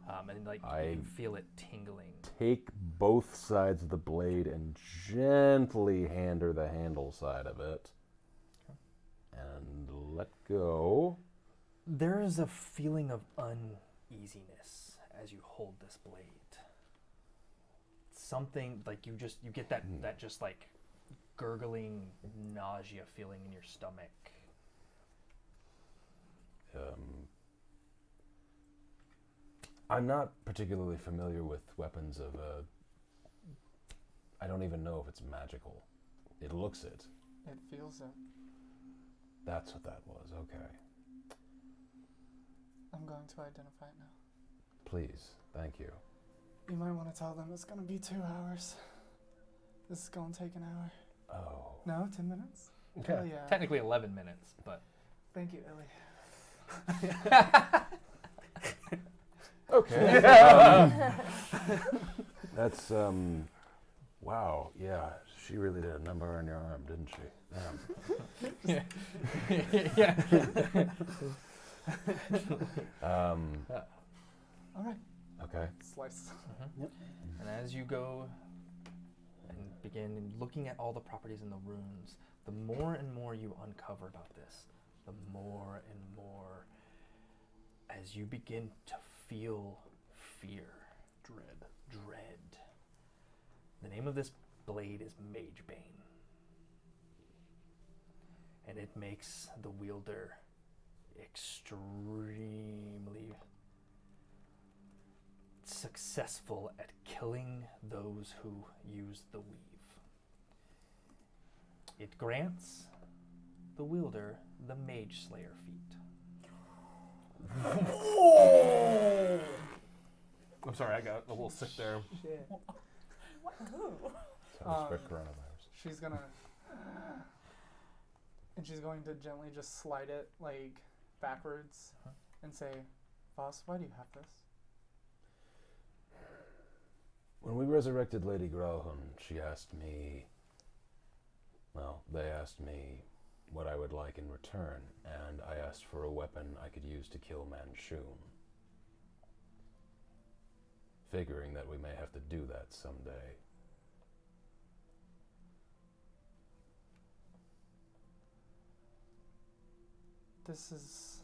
S8: and you feel it tingling.
S10: Take both sides of the blade and gently hand her the handle side of it, and let go.
S8: There is a feeling of uneasiness as you hold this blade. Something like you get that just like gurgling nausea feeling in your stomach.
S10: I'm not particularly familiar with weapons of I don't even know if it's magical. It looks it.
S6: It feels it.
S10: That's what that was, okay.
S6: I'm going to identify it now.
S10: Please, thank you.
S6: You might want to tell them it's going to be 2 hours. This is going to take an hour.
S10: Oh.
S6: No, 10 minutes?
S8: Yeah.
S6: Hell yeah.
S8: Technically 11 minutes, but...
S6: Thank you, Illy.
S10: Okay. That's, wow, yeah. She really did a number on your arm, didn't she?
S8: Yeah.
S6: All right.
S10: Okay.
S6: Slice.
S2: Yep.
S8: And as you go and begin looking at all the properties in the runes, the more and more you uncover about this, the more and more as you begin to feel fear, dread. The name of this blade is Magebane. And it makes the wielder extremely successful at killing those who use the weave. It grants the wielder the Mage Slayer feat.
S9: I'm sorry, I got a little sick there.
S6: Shit.
S4: What? Who?
S10: So I spread coronavirus.
S6: She's gonna... And she's going to gently just slide it, like, backwards and say, Vaas, why do you have this?
S10: When we resurrected Lady Grauhun, she asked me... Well, they asked me what I would like in return, and I asked for a weapon I could use to kill Manchun. Figuring that we may have to do that someday.
S6: This is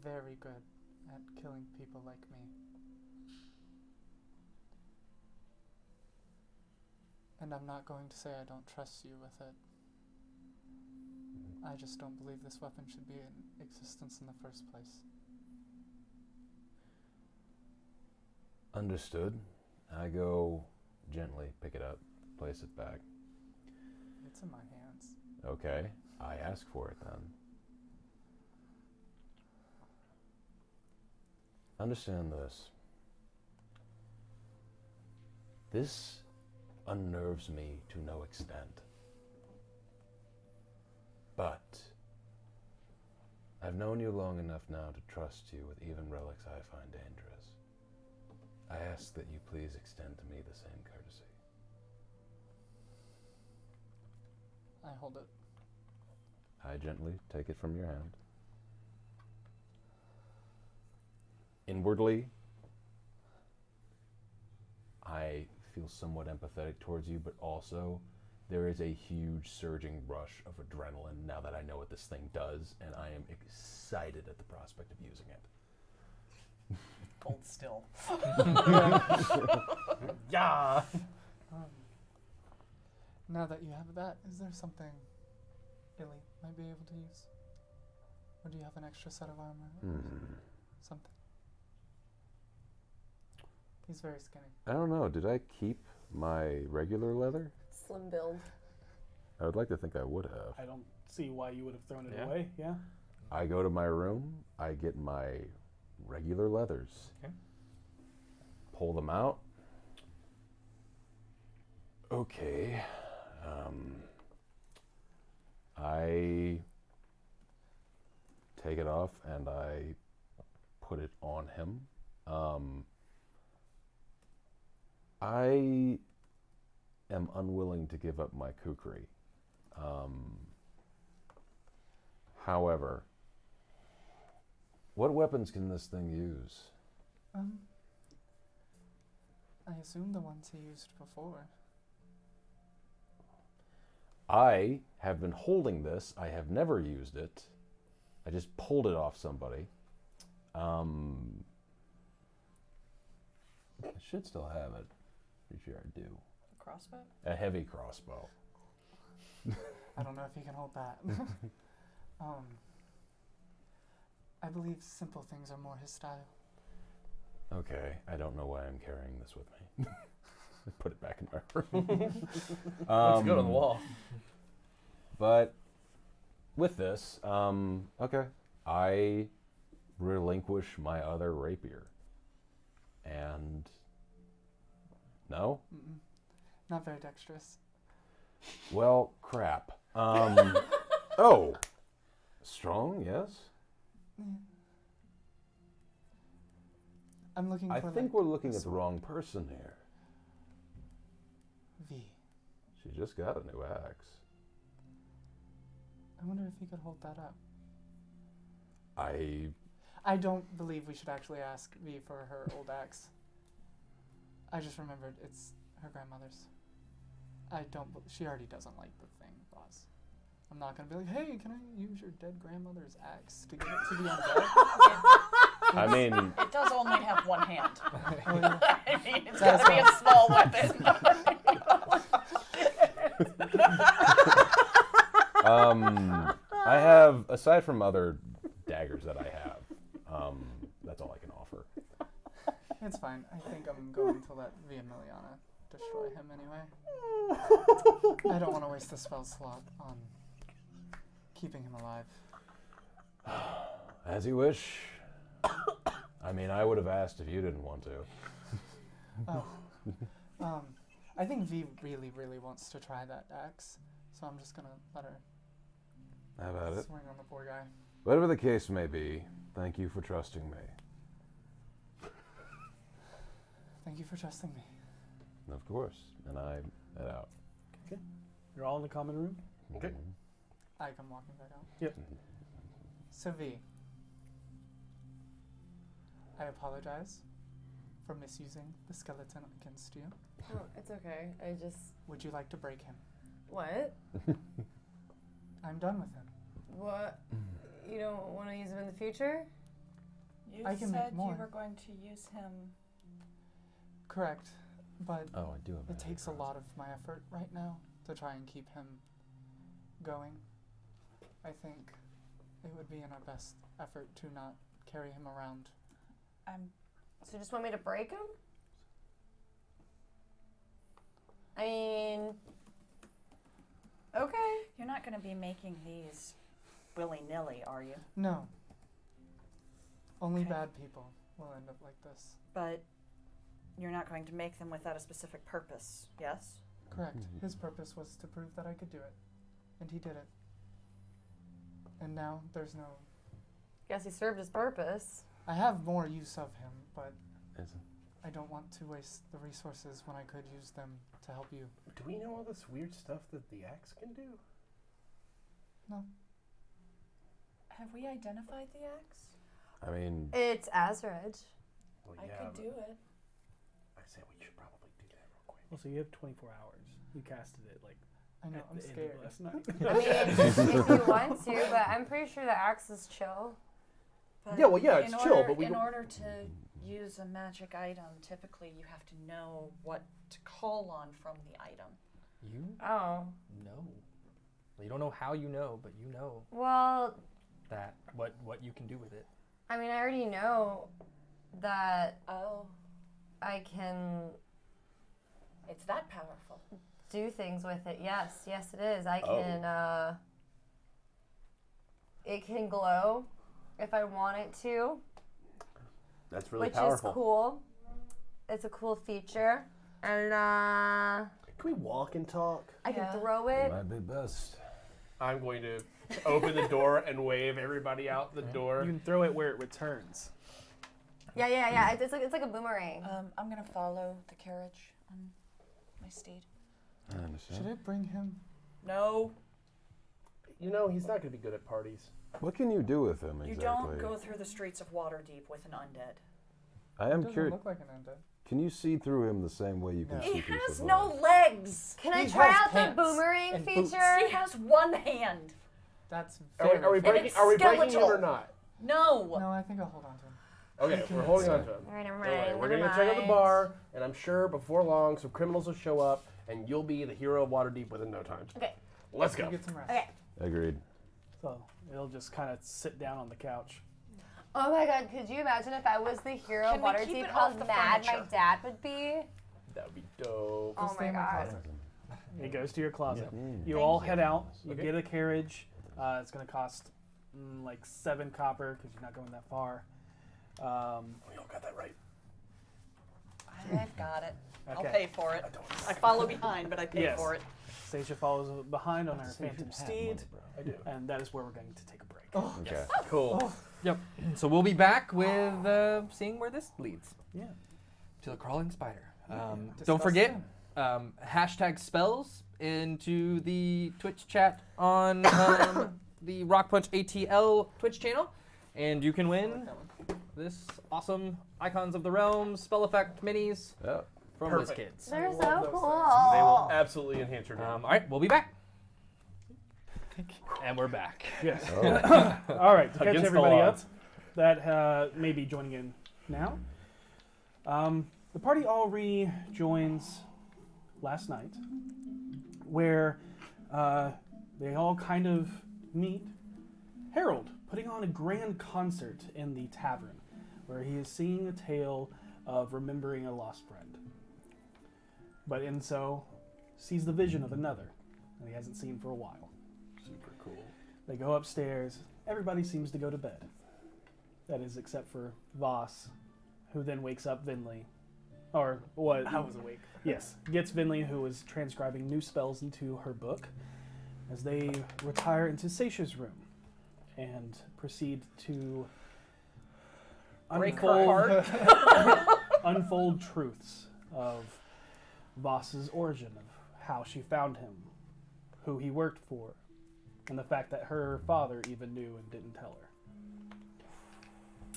S6: very good at killing people like me. And I'm not going to say I don't trust you with it. I just don't believe this weapon should be in existence in the first place.
S10: Understood. I go gently pick it up, place it back.
S6: It's in my hands.
S10: Okay, I ask for it then. Understand this. This unnerves me to no extent. But I've known you long enough now to trust you with even relics I find dangerous. I ask that you please extend to me the same courtesy.
S6: I hold it.
S10: I gently take it from your hand. Inwardly, I feel somewhat empathetic towards you, but also there is a huge surging rush of adrenaline now that I know what this thing does, and I am excited at the prospect of using it.
S1: Hold still.
S8: Yeah.
S6: Now that you have that, is there something Illy might be able to use? Or do you have an extra set of armor? Something. He's very skinny.
S10: I don't know. Did I keep my regular leather?
S5: Slim build.
S10: I would like to think I would have.
S2: I don't see why you would have thrown it
S8: Yeah.
S2: away. Yeah.
S10: I go to my room. I get my regular leathers.
S8: Okay.
S10: Pull them out. Okay. I take it off and I put it on him. I am unwilling to give up my kukri. However, what weapons can this thing use?
S6: I assume the ones he used before.
S10: I have been holding this. I have never used it. I just pulled it off somebody. I should still have it. Pretty sure I do.
S4: A crossbow?
S10: A heavy crossbow.
S6: I don't know if he can hold that. I believe simple things are more his style.
S10: Okay, I don't know why I'm carrying this with me. Put it back in my room.
S7: Let's go to the wall.
S10: But with this, okay, I relinquish my other rapier. And no?
S6: Mm-mm. Not very dexterous.
S10: Well, crap. Oh, strong, yes.
S6: Yeah. I'm looking
S10: I
S6: for.
S10: think
S6: like,
S10: we're looking at the wrong person here.
S6: V.
S10: She just got a new axe.
S6: I wonder if he could hold that up.
S10: I
S6: don't believe we should actually ask V for her old axe. I just remembered it's her grandmother's. She already doesn't like the thing, Vaas. I'm not gonna be like, hey, can I use your dead grandmother's axe to give it to the undead?
S10: I mean,
S4: It does only have one hand.
S6: Oh, yeah.
S4: I mean, it's got to be a small weapon.
S10: I have, aside from other daggers that I have, that's all I can offer.
S6: It's fine. I think I'm going to let V and Miliana destroy him anyway. I don't want to waste the spell slot on keeping him alive.
S10: As you wish. I mean, I would have asked if you didn't want to.
S6: Oh. I think V really, really wants to try that axe, so I'm just gonna let her
S10: Have at it.
S6: swing on the poor guy.
S10: Whatever the case may be, thank you for trusting me.
S6: Thank you for trusting me.
S10: Of course. And I head out.
S2: Okay. You're all in the common room?
S9: Okay.
S6: I come walking back out.
S2: Yep.
S6: So V, I apologize for misusing the skeleton against you.
S5: Oh, it's okay. I just.
S6: Would you like to break him?
S5: What?
S6: I'm done with him.
S5: What? You don't want to use him in the future?
S4: You
S6: I can make
S4: said
S6: more.
S4: you were going to use him.
S6: Correct, but
S10: Oh, I do have
S6: it takes a lot of my effort right now to try and keep him going. I think it would be in our best effort to not carry him around.
S5: So you just want me to break him? I mean, okay.
S4: You're not going to be making these willy-nilly, are you?
S6: No. Only
S4: Okay.
S6: bad people will end up like this.
S4: But you're not going to make them without a specific purpose, yes?
S6: Correct. His purpose was to prove that I could do it. And he did it. And now there's no...
S5: Guess he served his purpose.
S6: I have more use of him, but
S10: Isn't.
S6: I don't want to waste the resources when I could use them to help you.
S9: Do we know all this weird stuff that the axe can do?
S6: No.
S4: Have we identified the axe?
S10: I mean,
S5: It's Azraj.
S9: Well,
S4: I
S9: yeah,
S4: could
S9: but
S4: do it.
S9: I say we should probably do that real quick.
S2: Well, so you have 24 hours. You casted it like
S6: I know,
S2: at
S6: I'm
S2: the end
S6: scared.
S2: of last night.
S5: I mean, if you want to, but I'm pretty sure the axe is chill.
S4: But
S9: Yeah, well, yeah, it's
S4: in
S9: chill,
S4: order-
S9: but we
S4: in
S9: don't-
S4: order to use a magic item, typically you have to know what to call on from the item.
S8: You
S5: Oh.
S8: know. You don't know how you know, but you know
S5: Well,
S8: that what you can do with it.
S5: I mean, I already know that
S4: Oh,
S5: I can
S4: it's that powerful.
S5: do things with it. Yes, yes, it is. I
S10: Oh.
S5: can, it can glow if I want it to,
S9: That's really
S5: which
S9: powerful.
S5: is cool. It's a cool feature. And,
S9: Can we walk and talk?
S5: I
S4: Yeah.
S5: can throw
S10: it
S5: it.
S10: might be best.
S7: I'm going to open the door and wave everybody out the door.
S2: You can throw it where it returns.
S5: Yeah. It's like a boomerang.
S4: I'm gonna follow the carriage on my steed.
S10: I understand.
S6: Should I bring him?
S4: No,
S9: You know, he's not going to be good at parties.
S10: What can you do with him exactly?
S4: you don't go through the streets of Waterdeep with an undead.
S10: I am
S6: Doesn't
S10: curious.
S6: look like an undead.
S10: Can you see through him the same way you can
S4: He
S10: see through
S4: has
S10: survivors?
S4: no legs.
S5: Can I
S6: He
S5: try
S6: has
S5: out the
S6: pants
S5: boomerang
S6: and
S5: feature?
S6: boots.
S4: He has one hand.
S6: That's
S9: Are
S6: very.
S9: we, are we
S4: And
S9: breaking?
S4: it's
S9: Are we breaking him
S4: skeletal.
S9: or not?
S4: No.
S6: No, I think I'll hold on to him.
S9: Okay, we're holding on to him.
S5: All right, never
S9: Don't worry,
S5: mind.
S9: we're
S5: never
S9: gonna check out the
S5: mind.
S9: bar, and I'm sure before long some criminals will show up, and you'll be the hero of Waterdeep within no time.
S5: Okay.
S9: Let's
S6: Go
S9: go.
S6: get some rest.
S5: Okay.
S10: Agreed.
S2: So it'll just kind of sit down on the couch.
S5: Oh my god, could you imagine if I was the hero
S4: Can
S5: of
S4: we keep
S5: Waterdeep,
S4: it
S5: how
S4: off the
S5: mad my
S4: furniture?
S5: dad would be?
S9: That would be dope.
S5: Oh
S6: Stay
S5: my
S6: in my
S5: god.
S6: closet.
S2: It goes to your closet. You
S4: Thank
S2: all
S4: you.
S2: head out. You
S9: Okay.
S2: get a carriage. It's going to cost like 7 copper because you're not going that far.
S9: We all got that right.
S4: I've got it. I'll
S2: Okay.
S4: pay for it. I follow behind, but I pay
S2: Yes.
S4: for it.
S2: Saesha follows behind on her phantom steed,
S9: I do.
S2: and that is where we're going to take a break.
S10: Okay.
S9: Cool.
S8: Yep. So we'll be back with seeing where this leads.
S2: Yeah.
S8: To the crawling spider. Don't
S6: Discuss
S8: forget,
S6: them.
S8: hashtag spells into the Twitch chat on the RockPunch ATL Twitch channel, and you can win this awesome Icons of the Realm spell effect minis
S10: Yeah.
S8: from
S9: Perfect.
S8: WizKids.
S5: They're
S6: love
S5: so
S6: those
S5: cool.
S9: They will absolutely enhance your game.
S8: All right, we'll be back. And we're back.
S2: Yes.
S10: Oh.
S2: All right, to catch
S9: Against the
S2: everybody up
S9: odds.
S2: that may be joining in now, the party all rejoins last night, where they all kind of meet Harold putting on a grand concert in the tavern, where he is singing a tale of remembering a lost friend. But in so, sees the vision of another that he hasn't seen for a while.
S9: Super cool.
S2: They go upstairs. Everybody seems to go to bed. That is, except for Vaas, who then wakes up Vinley. Or what?
S6: I was awake.
S2: Yes, gets Vinley, who is transcribing new spells into her book, as they retire into Saesha's room and proceed to
S4: Break her
S2: unfold truths of Voss's origin, of how she found him, who he worked for, and the fact that her father even knew and didn't tell her.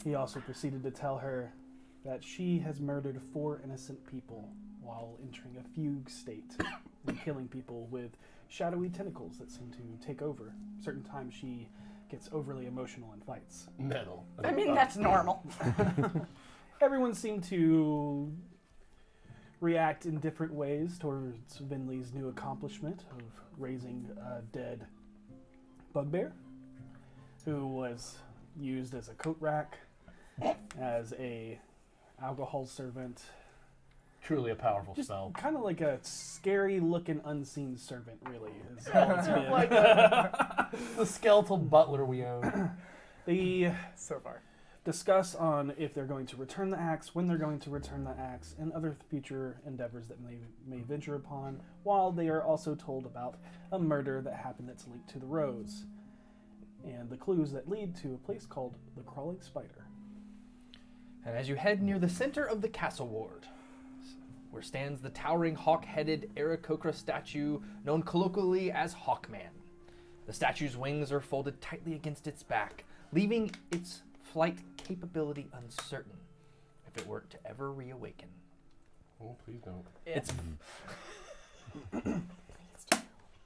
S2: He also proceeded to tell her that she has murdered 4 innocent people while entering a fugue state and killing people with shadowy tentacles that seem to take over. Certain times she gets overly emotional in fights.
S9: Metal.
S4: I mean, that's normal.
S2: Everyone seemed to react in different ways towards Vinley's new accomplishment of raising a dead bugbear, who was used as a coat rack, as a alcohol servant,
S9: Truly a powerful
S2: just
S9: spell.
S2: kind of like a scary looking unseen servant, really, is all it's been.
S9: Like the skeletal butler we own.
S2: They
S6: So far.
S2: discuss on if they're going to return the axe, when they're going to return the axe, and other future endeavors that may venture upon, while they are also told about a murder that happened that's linked to the Rose, and the clues that lead to a place called the Crawling Spider.
S8: And as you head near the center of the castle ward, where stands the towering hawk-headed Aarakocra statue known colloquially as Hawkman. The statue's wings are folded tightly against its back, leaving its flight capability uncertain if it were to ever reawaken.
S9: Oh, please don't.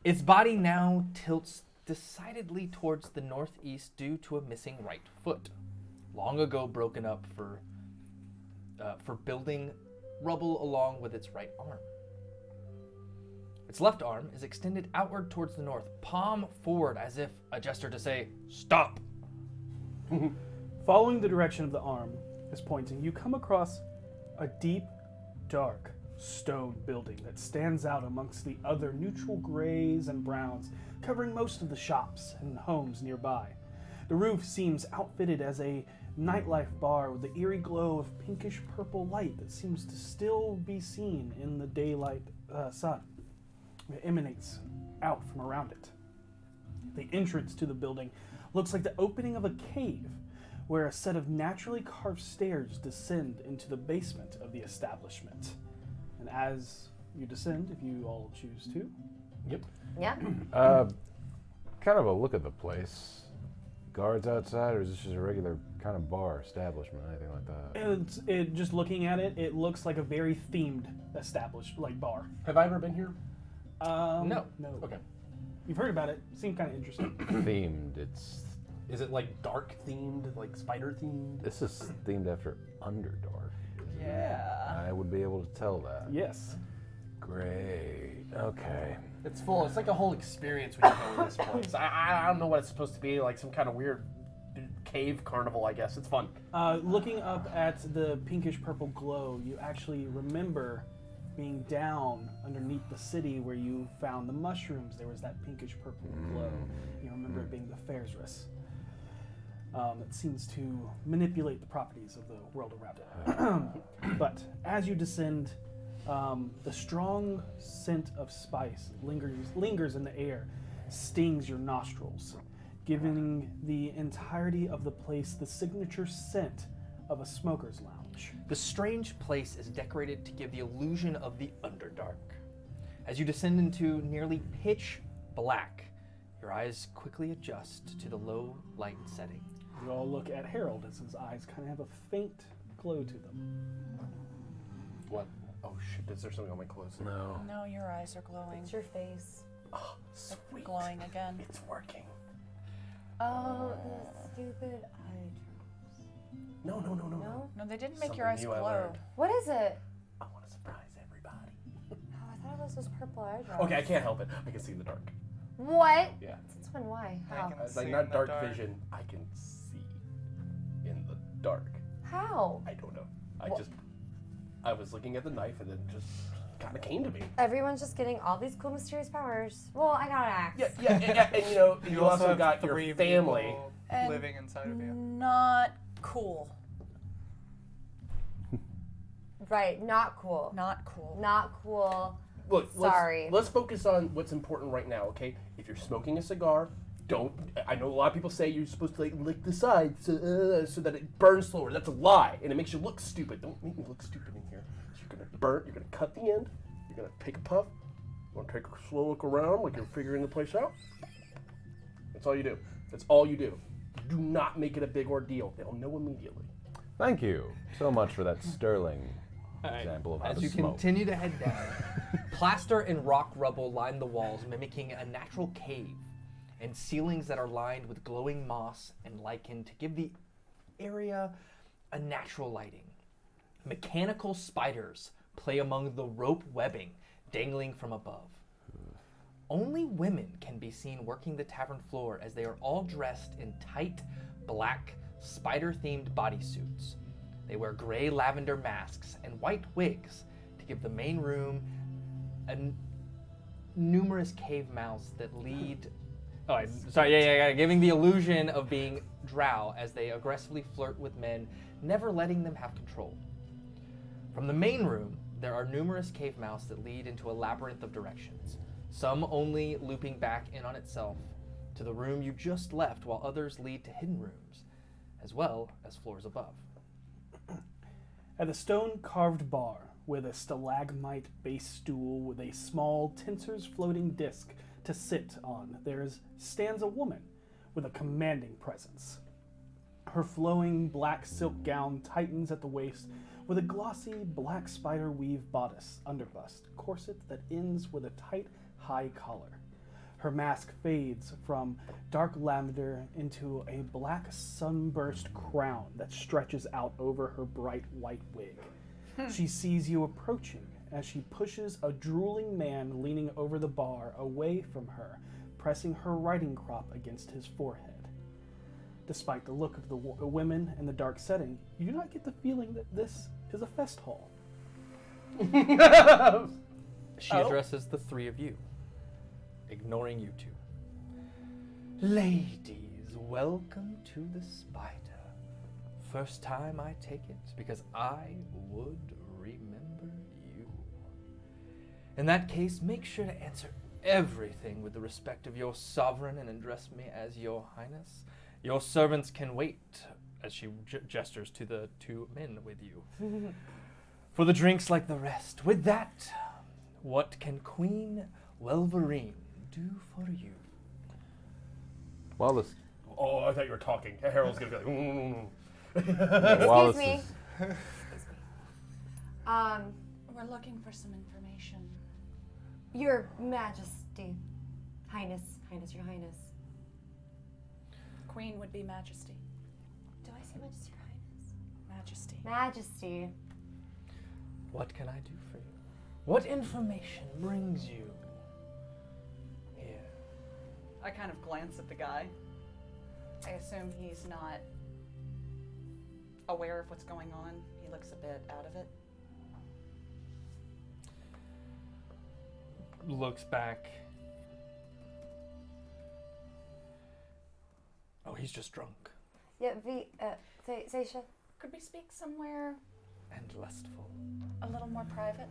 S8: Its body now tilts decidedly towards the northeast due to a missing right foot, long ago broken up for building rubble along with its right arm. Its left arm is extended outward towards the north, palm forward as if a gesture to say, "Stop!"
S2: Following the direction of the arm is pointing, you come across a deep, dark stone building that stands out amongst the other neutral grays and browns, covering most of the shops and homes nearby. The roof seems outfitted as a nightlife bar with the eerie glow of pinkish purple light that seems to still be seen in the daylight sun. It emanates out from around it. The entrance to the building looks like the opening of a cave, where a set of naturally carved stairs descend into the basement of the establishment. And as you descend, if you all choose to,
S5: Yeah.
S10: Kind of a look at the place. Guards outside, or is this just a regular kind of bar establishment, anything like that?
S2: just looking at it, it looks like a very themed established like bar.
S9: Have I ever been here?
S2: No.
S9: Okay.
S2: You've heard about it. Seemed kind of interesting.
S10: Themed. It's.
S9: Is it like dark themed, like spider themed?
S10: This is themed after Underdark.
S4: Yeah.
S10: I would be able to tell that.
S2: Yes.
S10: Great. Okay.
S9: It's full. It's like a whole experience when you go in this place. I don't know what it's supposed to be. Like some kind of weird cave carnival, I guess. It's fun.
S2: Looking up at the pinkish purple glow, you actually remember being down underneath the city where you found the mushrooms. There was that pinkish purple glow. You remember it being the Fairsress. It seems to manipulate the properties of the world around it. But as you descend, the strong scent of spice lingers in the air, stings your nostrils, giving the entirety of the place the signature scent of a smoker's lounge.
S8: The strange place is decorated to give the illusion of the Underdark. As you descend into nearly pitch black, your eyes quickly adjust to the low light setting.
S2: You all look at Harold as his eyes kind of have a faint glow to them.
S9: What? Oh shit! Is there something on my clothes?
S10: No.
S4: No, your eyes are glowing.
S5: It's your face.
S9: Oh,
S4: They're
S9: sweet.
S4: glowing again.
S9: It's working.
S5: Oh, the stupid eye drops.
S9: No.
S5: No?
S4: No, they didn't make
S9: Something
S4: your eyes
S9: new I
S4: glow.
S9: learned.
S5: What is it?
S9: I want to surprise everybody.
S5: Oh, I thought it was those purple eye drops.
S9: Okay, I can't help it. I can see in the dark.
S5: What?
S9: Yeah.
S5: Since when? Why?
S6: I
S5: How?
S6: can
S9: It's
S6: see
S9: like
S6: in
S9: not
S6: the
S9: dark
S6: dark.
S9: vision. I can see in the dark.
S5: How?
S9: I don't know.
S5: What?
S9: I was looking at the knife and it just kind of came to me.
S5: Everyone's just getting all these cool mysterious powers. Well, I got an axe.
S9: And you know, you also
S6: have
S9: got your
S6: 3
S9: family.
S6: people
S4: And
S6: living inside of you.
S4: Not cool.
S5: Right, not cool.
S4: Not cool.
S5: Not cool.
S9: Look,
S5: Sorry.
S9: let's focus on what's important right now, okay? If you're smoking a cigar, don't. I know a lot of people say you're supposed to like lick the sides so that it burns slower. That's a lie, and it makes you look stupid. Don't make me look stupid in here. So you're gonna burn. You're gonna cut the end. You're gonna take a puff. You wanna take a slow look around like you're figuring the place out. That's all you do. That's all you do. Do not make it a big ordeal. They'll know immediately.
S10: Thank you so much for that sterling example of how
S8: As
S10: to
S8: you
S10: smoke.
S8: continue to head down, plaster and rock rubble line the walls, mimicking a natural cave, and ceilings that are lined with glowing moss and lichen to give the area a natural lighting. Mechanical spiders play among the rope webbing dangling from above. Only women can be seen working the tavern floor as they are all dressed in tight, black, spider-themed bodysuits. They wear gray lavender masks and white wigs to give the main room numerous cave mouths that lead... giving the illusion of being drow as they aggressively flirt with men, never letting them have control. From the main room, there are numerous cave mouths that lead into a labyrinth of directions, some only looping back in on itself to the room you just left, while others lead to hidden rooms, as well as floors above.
S2: At the stone-carved bar, with a stalagmite base stool with a small tinser's floating disc to sit on, stands a woman with a commanding presence. Her flowing black silk gown tightens at the waist with a glossy black spider weave bodice underbust corset that ends with a tight high collar. Her mask fades from dark lavender into a black sunburst crown that stretches out over her bright white wig. She sees you approaching as she pushes a drooling man leaning over the bar away from her, pressing her riding crop against his forehead. Despite the look of the women in the dark setting, you do not get the feeling that this is a fest hall.
S8: She addresses the three of you, ignoring you two. Ladies, welcome to the Spider. First time I take it, because I would remember you. In that case, make sure to answer everything with the respect of your sovereign and address me as your highness. Your servants can wait, as she gestures to the two men with you. for the drinks like the rest. With that, what can Queen Wolverine do for you?
S10: While this,
S7: Oh, I thought you were talking. Harold's gonna be like,
S10: while
S5: Excuse me.
S10: this is,
S4: We're looking for some information.
S5: Your Majesty, Highness, Your Highness.
S4: Queen would be Majesty.
S5: Do I say Majesty or Highness?
S4: Majesty.
S5: Majesty.
S8: What can I do for you? What information brings you here?
S4: I kind of glance at the guy. I assume he's not aware of what's going on. He looks a bit out of it.
S8: Looks back. Oh, he's just drunk
S5: Yeah, Saesha.
S4: Could we speak somewhere
S8: and lustful.
S4: a little more private?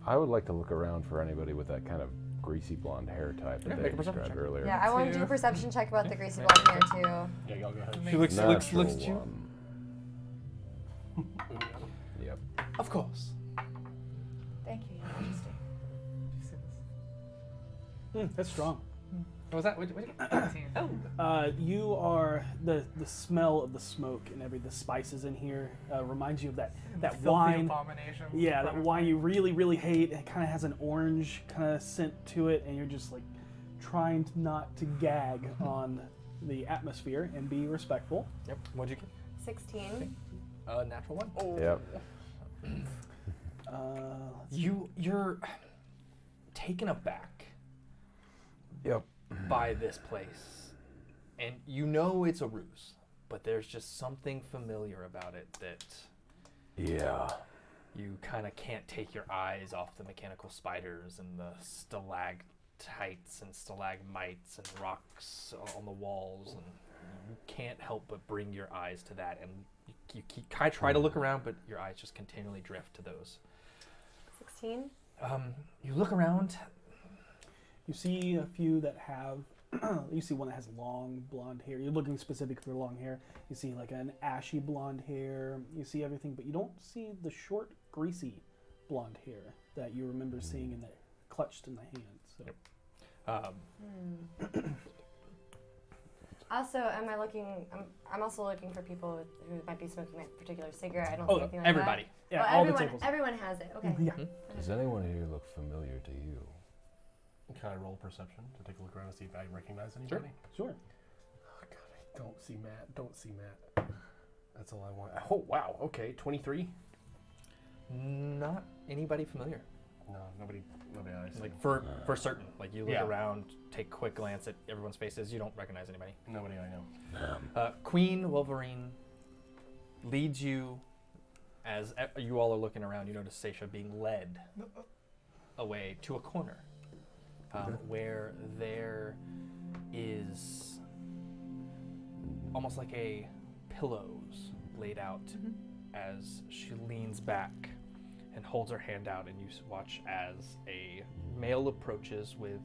S10: I would like to look around for anybody with that kind of greasy blonde hair type that
S8: Yeah,
S10: they
S8: make a perception
S10: described
S8: check.
S10: earlier.
S5: Yeah, I want to do a perception check about the greasy blonde hair too.
S9: Yeah, y'all go ahead.
S8: He looks
S10: Natural
S8: at you.
S10: one. Yep.
S8: Of course.
S4: Thank you, Your Majesty.
S2: That's strong.
S8: What was that? What
S2: You are the smell of the smoke and the spices in here reminds you of that
S6: Filthy
S2: wine.
S6: abomination.
S2: Yeah, that wine you really, really hate. It kind of has an orange kind of scent to it, and you're just like trying not to gag on the atmosphere and be respectful.
S8: Yep. What'd you get?
S5: 16.
S8: Natural one. Oh.
S10: Yep.
S8: You're taken aback.
S10: Yep.
S8: By this place, and you know it's a ruse, but there's just something familiar about it that
S10: Yeah.
S8: you kind of can't take your eyes off the mechanical spiders and the stalactites and stalagmites and rocks on the walls, and you can't help but bring your eyes to that, and you kind of try to look around, but your eyes just continually drift to those.
S5: 16.
S8: You look around.
S2: You see a few that have. You see one that has long blonde hair. You're looking specific for long hair. You see like an ashy blonde hair. You see everything, but you don't see the short, greasy blonde hair that you remember seeing in there, clutched in the hand. So.
S5: Also, am I looking? I'm also looking for people who might be smoking a particular cigarette. I don't see anything like
S8: everybody.
S5: that.
S2: Yeah,
S5: Oh,
S2: all
S5: everyone,
S2: the tables.
S5: everyone has it. Okay.
S2: Yeah.
S10: Does anyone here look familiar to you?
S9: Can I roll perception to take a look around and see if I recognize anybody?
S2: Sure.
S9: Oh god, I don't see Matt. Don't see Matt. That's all I want. Oh wow. Okay, 23.
S8: Not anybody familiar.
S9: No, nobody I see.
S8: Like for certain. Like you look
S9: Yeah.
S8: around, take a quick glance at everyone's faces. You don't recognize anybody.
S9: Nobody I know.
S8: Queen Wolverine leads you as you all are looking around. You notice Saesha being led away to a corner where there is almost like a pillows laid out as she leans back and holds her hand out, and you watch as a male approaches with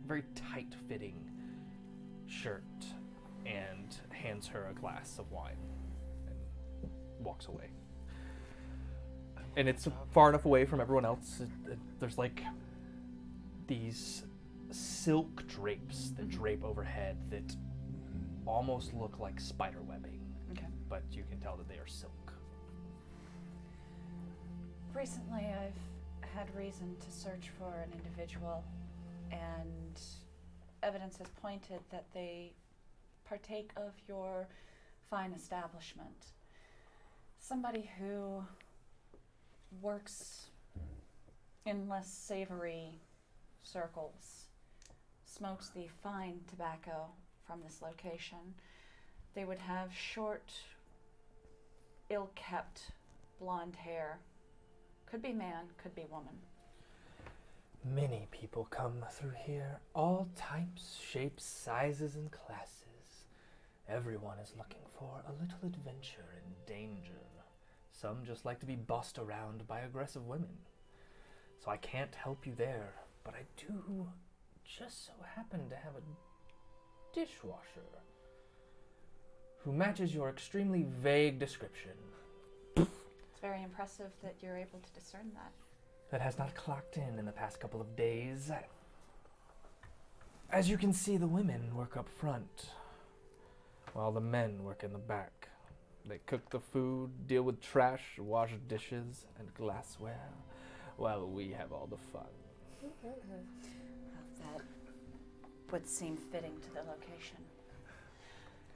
S8: very tight-fitting shirt and hands her a glass of wine and walks away. And it's far enough away from everyone else. There's like these silk drapes that drape overhead that almost look like spider webbing.
S4: Okay.
S8: But you can tell that they are silk.
S4: Recently, I've had reason to search for an individual, and evidence has pointed that they partake of your fine establishment. Somebody who works in less savory circles, smokes the fine tobacco from this location. They would have short, ill-kept blonde hair. Could be man, could be woman.
S8: Many people come through here, all types, shapes, sizes, and classes. Everyone is looking for a little adventure and danger. Some just like to be bossed around by aggressive women. So I can't help you there, but I do just so happen to have a dishwasher who matches your extremely vague description.
S5: It's
S4: very impressive that you're able to discern that.
S1: That has not clocked in the past couple of days. As you can see, the women work up front, while the men work in the back. They cook the food, deal with trash, wash dishes, and glassware, while we have all the fun.
S4: That would seem fitting to the location.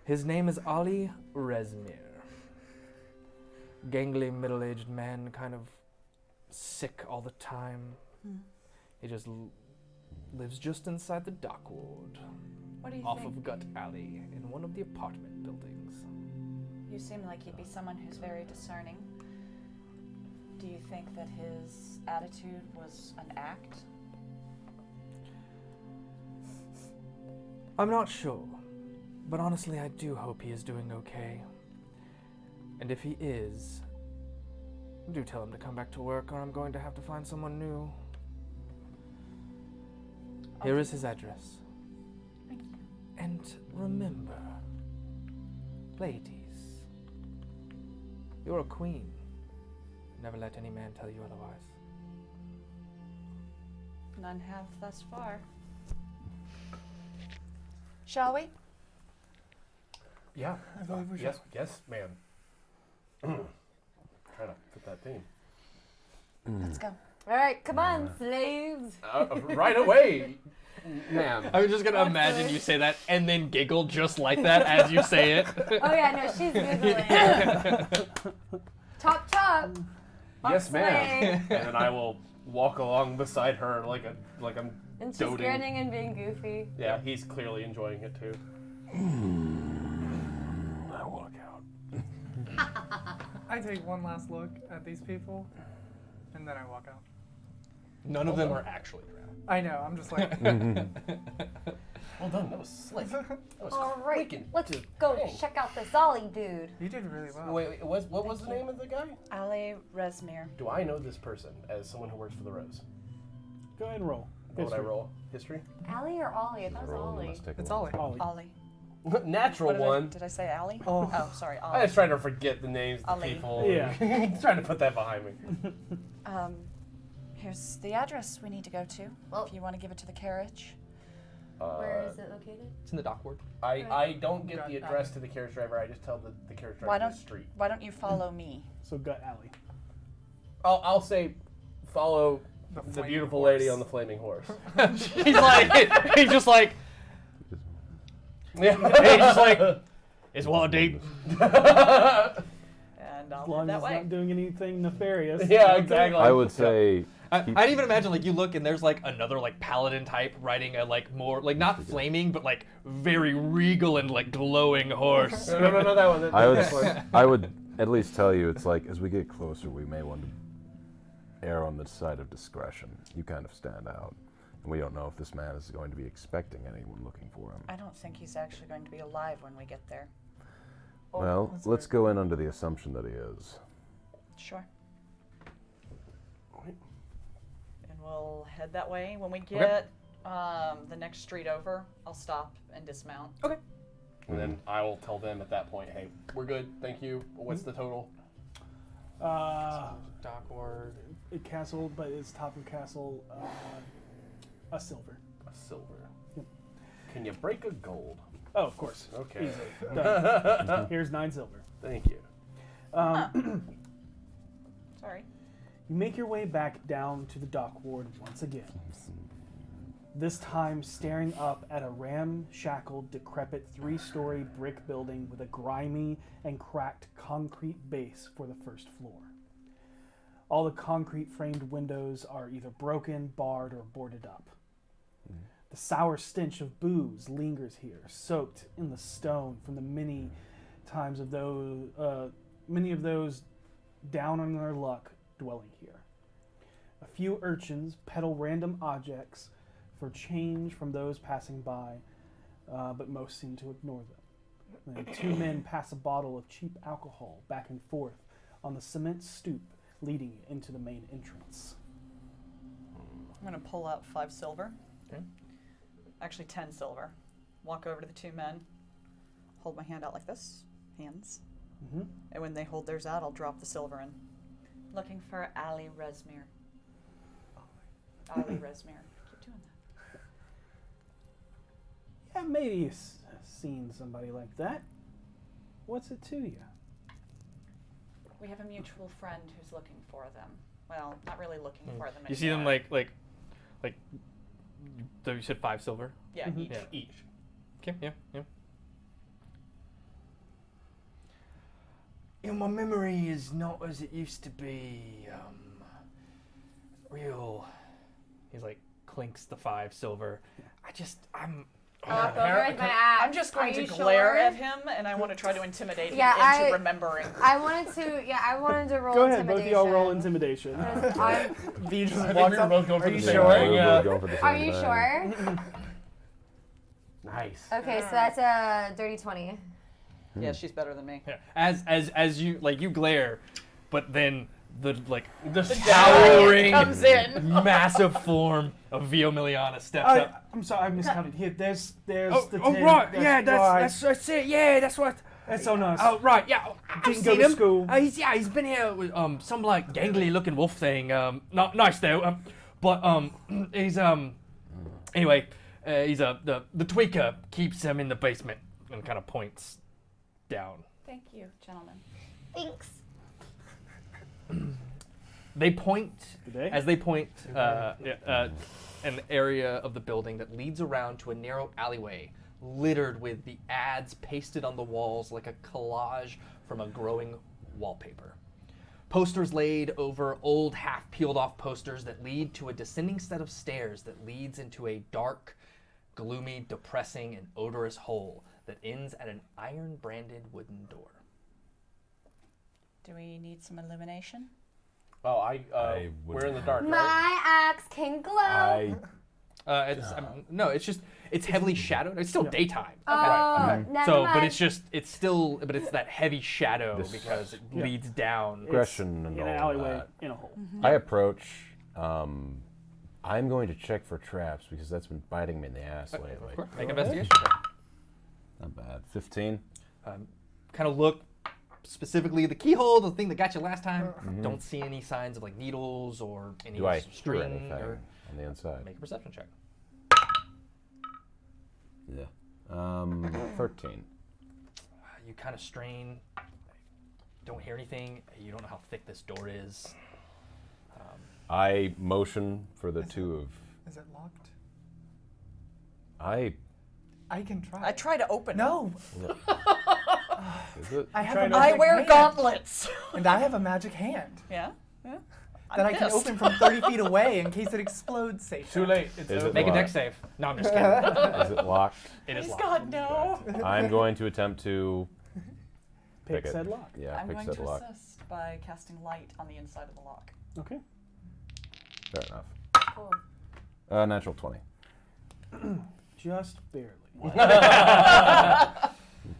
S1: His name is Ali Rezmir. Gangly, middle-aged man, kind of sick all the time. He just lives just inside the dock ward.
S4: What do you
S1: off
S4: think?
S1: of Gut Alley in one of the apartment buildings.
S4: You seem like he'd be someone who's very discerning. Do you think that his attitude was an act?
S1: I'm not sure, but honestly I do hope he is doing okay. And if he is, do tell him to come back to work or I'm going to have to find someone new. Here is his address.
S4: Thank you.
S1: And remember, ladies, you're a queen. Never let any man tell you otherwise.
S4: None have thus far. Shall we?
S7: Yeah.
S6: I believe we should.
S7: Yes, ma'am. Trying to fit that theme.
S4: Let's go.
S5: All right, come on, slaves.
S7: Right away, ma'am.
S8: I was just gonna imagine you say that and then giggle just like that as you say it.
S5: Oh yeah, no, she's giggling. Chop chop.
S7: Yes, ma'am.
S5: Slave.
S7: And then I will walk along beside her like I'm
S5: And she's
S7: doting.
S5: grinning and being goofy.
S7: Yeah, he's clearly enjoying it too.
S10: I walk out.
S6: I take one last look at these people, and then I walk out.
S8: None of them are actually drowned.
S6: I know. I'm just like.
S7: Well done. That was slick. That was
S5: All right,
S7: quick and
S5: let's
S7: just
S5: go
S7: bang.
S5: check out this Ollie dude.
S6: You did really well.
S7: Wait, what was the name of the guy?
S4: Ali Rezmir.
S7: Do I know this person as someone who works for the Rose?
S2: Go ahead and roll.
S7: What would I
S2: History.
S7: roll? History?
S5: Allie or Ollie? That was
S10: Roll,
S5: Ollie.
S10: let's take a
S6: It's
S10: look.
S6: Ollie.
S2: Ollie.
S4: Ollie.
S7: Natural
S4: What
S7: one.
S4: did I say Ali?
S6: Oh.
S4: Sorry,
S7: I
S4: Ollie.
S7: was trying to forget the names of the
S4: Ali.
S7: people.
S2: Yeah.
S7: Trying to put that behind me.
S4: Here's the address we need to go to.
S5: Well-
S4: If you want to give it to the carriage.
S5: Where is it located?
S8: It's in the dock ward.
S7: I don't get the address to the carriage driver. I just tell the carriage driver the street.
S4: Why don't you follow me?
S2: So Gut Alley.
S7: I'll say follow the
S6: flaming
S7: beautiful
S6: horse.
S7: lady on the flaming horse.
S8: He's just like,
S7: Yeah.
S8: he's just like, it's Waterdeep.
S4: And I'll
S2: As
S4: head
S2: long as
S4: that
S2: it's
S4: way.
S2: not doing anything nefarious.
S7: Yeah, exactly.
S10: I would say
S8: I'd even imagine like you look and there's like another like paladin type riding a like more like not flaming but like very regal and like glowing horse.
S7: No, that one.
S10: I would at least tell you it's like as we get closer we may want to err on the side of discretion. You kind of stand out. And we don't know if this man is going to be expecting anyone looking for him.
S4: I don't think he's actually going to be alive when we get there.
S10: Well, let's go in under the assumption that he is.
S4: Sure. And we'll head that way. When we get the next street over, I'll stop and dismount.
S8: Okay.
S7: And then I will tell them at that point, hey, we're good, thank you. What's the total?
S8: Dock ward.
S2: Castle, but it's top of castle, a silver.
S7: A silver.
S2: Yep.
S7: Can you break a gold?
S2: Oh, of course.
S7: Okay.
S2: Easily. Done. Here's 9 silver.
S7: Thank you.
S4: Sorry.
S2: You make your way back down to the dock ward once again. This time staring up at a ramshackle, decrepit 3-story brick building with a grimy and cracked concrete base for the first floor. All the concrete framed windows are either broken, barred, or boarded up. The sour stench of booze lingers here, soaked in the stone from the many of those down on their luck dwelling here. A few urchins peddle random objects for change from those passing by, but most seem to ignore them. And 2 men pass a bottle of cheap alcohol back and forth on the cement stoop leading into the main entrance.
S4: I'm going to pull out 5 silver.
S8: Okay.
S4: Actually, 10 silver. Walk over to the 2 men. Hold my hand out like this. Hands.
S2: Mm-hmm.
S4: And when they hold theirs out, I'll drop the silver in. Looking for Ali Resmir. Ali Resmir. Keep doing that.
S2: Yeah, maybe you've seen somebody like that. What's it to you?
S4: We have a mutual friend who's looking for them. Well, not really looking for them anymore.
S8: You see them you said 5 silver?
S4: Yeah, each.
S8: Yeah.
S7: Each.
S8: Okay, yeah.
S1: My memory is not as it used to be. Real.
S8: He's like clinks the 5 silver. I'm
S5: I'll go over with my axe.
S4: I'm just going
S5: Are
S4: to
S5: you
S4: glare
S5: sure?
S4: at him, and I want to try to intimidate
S5: Yeah,
S4: him into remembering.
S5: I wanted to roll
S2: Go ahead,
S5: intimidation.
S2: both of y'all roll intimidation.
S6: V just
S7: I think
S6: walks
S7: we were
S6: up.
S7: both going for
S6: Are
S7: the
S6: you
S7: same
S6: sure?
S7: thing.
S10: We're going for the
S5: Are
S10: same
S5: you
S10: thing.
S5: sure?
S9: Nice.
S5: Okay, so that's a dirty 20.
S4: Yeah, she's better than me.
S8: Yeah. As you you glare, but then the
S4: towering comes in.
S8: massive form of Vio Miliana steps up.
S2: I'm sorry, I miscounted. Here, there's the
S1: Oh
S2: 10.
S1: right,
S2: That's
S1: yeah,
S2: right.
S1: that's it. Yeah, that's what.
S2: That's so nice.
S1: Oh right, yeah. I've
S2: Didn't go
S1: seen
S2: to
S1: him.
S2: school.
S1: He's been here with some like gangly looking wolf thing. Not nice though. But he's anyway. He's the tweaker keeps him in the basement and kind of points down.
S4: Thank you, gentlemen.
S5: Thanks.
S8: They point
S2: Good day.
S8: as they point an area of the building that leads around to a narrow alleyway littered with the ads pasted on the walls like a collage from a growing wallpaper. Posters laid over old half-peeled off posters that lead to a descending set of stairs that leads into a dark, gloomy, depressing, and odorous hole that ends at an iron-branded wooden door.
S4: Do we need some illumination?
S9: Oh,
S3: would
S9: we're in the dark, right?
S5: My axe can glow.
S8: It's heavily shadowed. It's still daytime.
S5: Oh, never
S8: So,
S5: mind.
S8: but it's that heavy shadow
S3: This-
S8: because it leads down.
S10: Aggression and
S2: in
S10: all
S2: an
S10: of
S2: alleyway
S10: that.
S2: in a hole.
S10: I approach. I'm going to check for traps because that's been biting me in the ass lately.
S8: Make an investigation.
S10: Not bad. 15.
S8: Kind of look specifically at the keyhole, the thing that got you last time. Don't see any signs of like needles or any
S10: Do I hear
S8: string
S10: anything
S8: or
S10: on the inside?
S8: make a perception check.
S10: Yeah. 13.
S8: You kind of strain. Don't hear anything. You don't know how thick this door is.
S10: I motion for the two of.
S6: Is it locked?
S10: I.
S6: I can try.
S4: I try to open it.
S6: No,
S10: Is it?
S6: I have
S2: Try
S6: a
S2: to-
S6: magic
S4: I wear
S6: hand,
S4: gauntlets.
S6: and I have a magic hand
S4: Yeah? Yeah.
S6: that I can
S4: pissed.
S6: open from 30 feet away in case it explodes. Saesha.
S7: Too late. It's
S10: Is
S7: over.
S10: it
S8: Make a deck
S10: locked?
S8: save. No, I'm just kidding.
S10: Is it locked?
S8: It is
S4: Please
S8: locked.
S4: God, no.
S10: I'm going to attempt to.
S2: Pick
S10: it.
S2: said lock.
S10: Yeah,
S4: I'm
S10: pick
S4: going
S10: said
S4: to
S10: lock.
S4: assist by casting light on the inside of the lock.
S2: Okay.
S10: Fair enough.
S5: Cool.
S10: Natural 20.
S2: Just barely.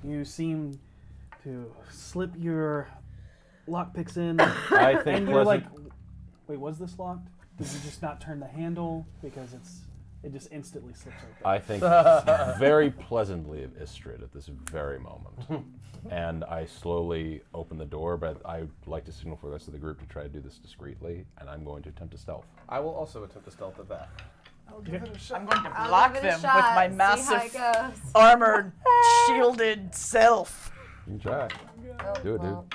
S2: You seem to slip your lockpicks in,
S10: I think
S2: and you're like,
S10: pleasant-
S2: "Wait, was this locked? Did you just not turn the handle because it just instantly slips open?"
S10: I think very pleasantly of Istrid at this very moment. And I slowly open the door, but I would like to signal for the rest of the group to try to do this discreetly, and I'm going to attempt a stealth.
S9: I will also attempt to stealth at that.
S6: I'll give it a shot.
S4: I'm going to
S5: I'll
S4: block
S5: give it a
S4: them with
S5: shot,
S4: my
S5: see
S4: massive
S5: how it goes.
S4: armored, shielded self.
S10: You can try.
S5: Oh,
S10: Do it,
S5: well.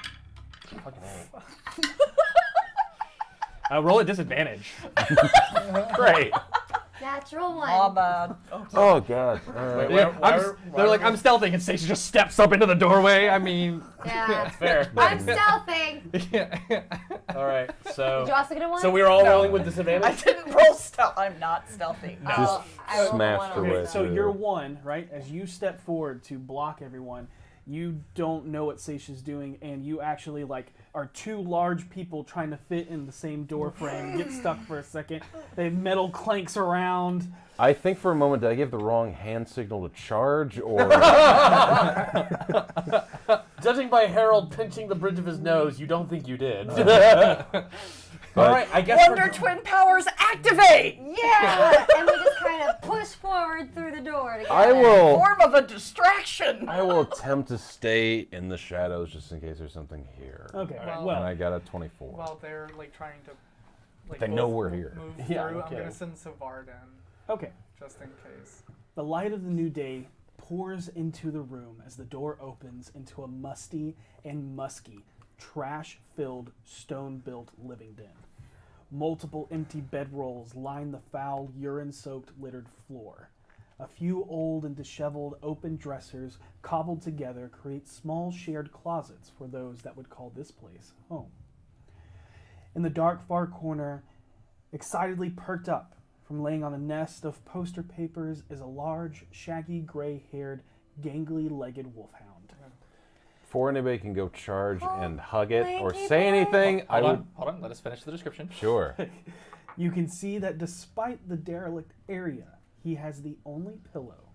S8: Roll at disadvantage.
S10: Great.
S5: Natural one.
S4: Oh, bad.
S10: Oh, God. All right.
S7: Wait,
S8: They're like, I'm stealthing, and Saesha just steps up into the doorway. I mean,
S5: Yeah.
S7: Fair.
S5: I'm stealthing.
S8: yeah.
S7: All right.
S5: Did
S7: So
S5: you also get a one?
S7: so we were all
S4: No.
S7: rolling with
S4: I
S7: disadvantage.
S4: didn't roll stealth. I'm not stealthy.
S10: Just
S5: I rolled a
S10: smashed
S5: one
S10: her
S5: on
S10: way
S5: this.
S2: So
S10: through.
S2: you're one, right? As you step forward to block everyone, you don't know what Saesha's doing, and you actually like are two large people trying to fit in the same door frame. Get stuck for a second. They metal clanks around.
S10: I think for a moment, did I give the wrong hand signal to charge, or
S7: Judging by Harold pinching the bridge of his nose, you don't think you did.
S3: But-
S7: All right, I guess
S4: Wonder Twin powers activate!
S5: Yeah, and we just kind of push forward through the door together.
S3: I will.
S4: Form of a distraction.
S3: I will attempt to stay in the shadows just in case there's something here.
S2: Okay,
S6: Well-
S2: well,
S3: And I got a 24.
S6: While they're like trying to, like,
S3: They know
S6: both
S3: we're here.
S6: Move
S9: Yeah,
S6: through.
S9: okay.
S6: I'm gonna send Savard in
S2: okay.
S6: just in case.
S2: The light of the new day pours into the room as the door opens into a musty and musky, trash-filled, stone-built living den. Multiple empty bedrolls line the foul, urine-soaked, littered floor. A few old and disheveled open dressers cobbled together create small shared closets for those that would call this place home. In the dark far corner, excitedly perked up from laying on a nest of poster papers, is a large, shaggy, gray-haired, gangly-legged wolfhound.
S3: Before anybody can go charge and hug it or
S5: Lanky
S3: say
S5: Boi.
S3: anything, I would.
S8: Hold on. Let us finish the description.
S3: Sure.
S2: You can see that despite the derelict area, he has the only pillow,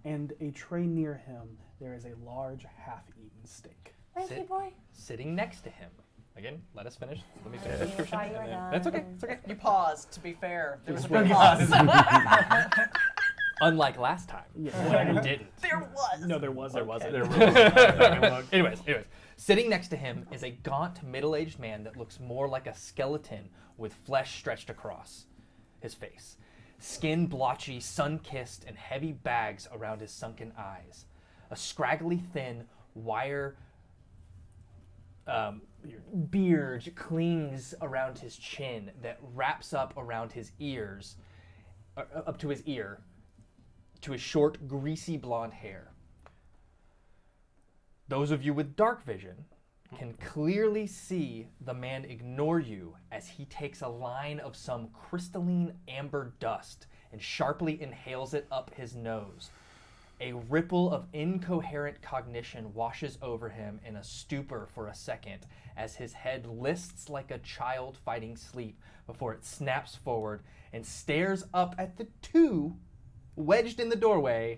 S2: and a tray near him there is a large half-eaten steak.
S5: Lanky
S8: Sit.
S5: boy.
S8: Sitting next to him. Again, let us finish. Let me finish the
S5: I
S8: description.
S5: thought you were
S8: and then-
S5: done.
S8: That's okay. It's okay.
S4: You paused, to be fair. There was a
S2: Just
S4: pause.
S8: Unlike last time,
S2: Yeah.
S8: when I didn't.
S4: There was.
S2: No, there was.
S8: There
S2: Okay.
S8: wasn't. Anyways, sitting next to him is a gaunt, middle-aged man that looks more like a skeleton with flesh stretched across his face. Skin blotchy, sun-kissed, and heavy bags around his sunken eyes. A scraggly, thin, wire beard clings around his chin that wraps up around his ears, up to his ear, to his short, greasy blonde hair. Those of you with dark vision can clearly see the man ignore you as he takes a line of some crystalline amber dust and sharply inhales it up his nose. A ripple of incoherent cognition washes over him in a stupor for a second as his head lists like a child fighting sleep before it snaps forward and stares up at the two wedged in the doorway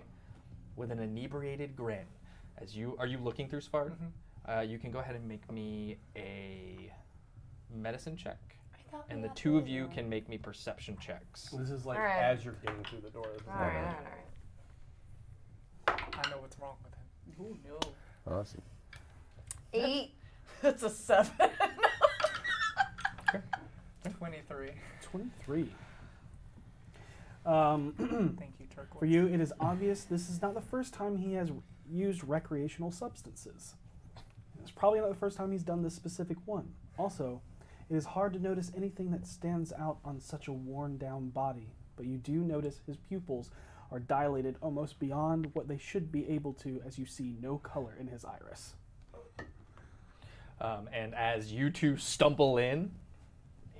S8: with an inebriated grin. Are you looking through Svard? You can go ahead and make me a medicine check, and the two of you can make me perception checks.
S9: This is like
S5: All right.
S9: as you're getting through the door. This is
S5: All right, all right, all right.
S6: I know what's wrong with him.
S4: Ooh, no.
S3: Awesome.
S5: 8.
S4: It's a 7.
S6: 23.
S2: 23.
S6: Thank you, Turquoise.
S2: For you, it is obvious this is not the first time he has used recreational substances. It's probably not the first time he's done this specific one. Also, it is hard to notice anything that stands out on such a worn-down body, but you do notice his pupils are dilated almost beyond what they should be able to, as you see no color in his iris.
S8: And as you two stumble in,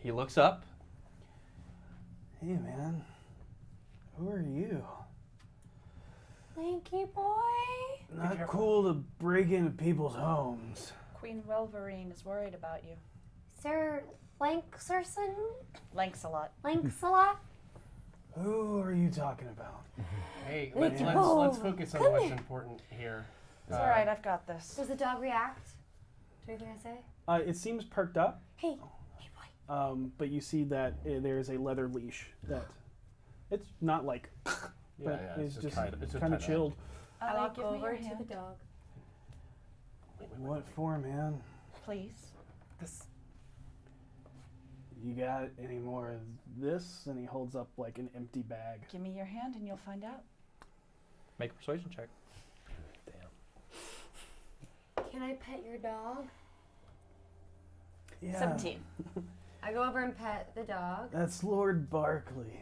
S8: he looks up.
S2: Hey, man. Who are you?
S5: Lanky boy.
S2: Not cool to break into people's homes.
S4: Queen Welverine is worried about you.
S5: Sir Lankserson?
S4: Lancelot.
S5: Lancelot?
S2: Who are you talking about?
S9: Hey,
S5: Let's
S9: let's
S5: go.
S9: focus on
S5: Come
S9: what's
S5: here.
S9: important here.
S4: It's all right, I've got this.
S5: Does the dog react to anything I say?
S2: It seems perked up,
S5: Hey, hey boy.
S2: but you see that there is a leather leash that it's not like, but it's just
S9: tied
S2: kind of
S9: up.
S2: chilled.
S5: I
S4: Allie,
S5: walk
S4: give me
S5: over
S4: your
S5: to
S4: hand.
S5: the dog.
S2: What for, man?
S4: Please.
S6: This.
S2: You got any more of this? And he holds up like an empty bag.
S4: Give me your hand and you'll find out.
S8: Make a persuasion check.
S5: Can I pet your dog?
S2: Yeah,
S4: 17.
S5: I go over and pet the dog,
S2: that's Lord Barkley,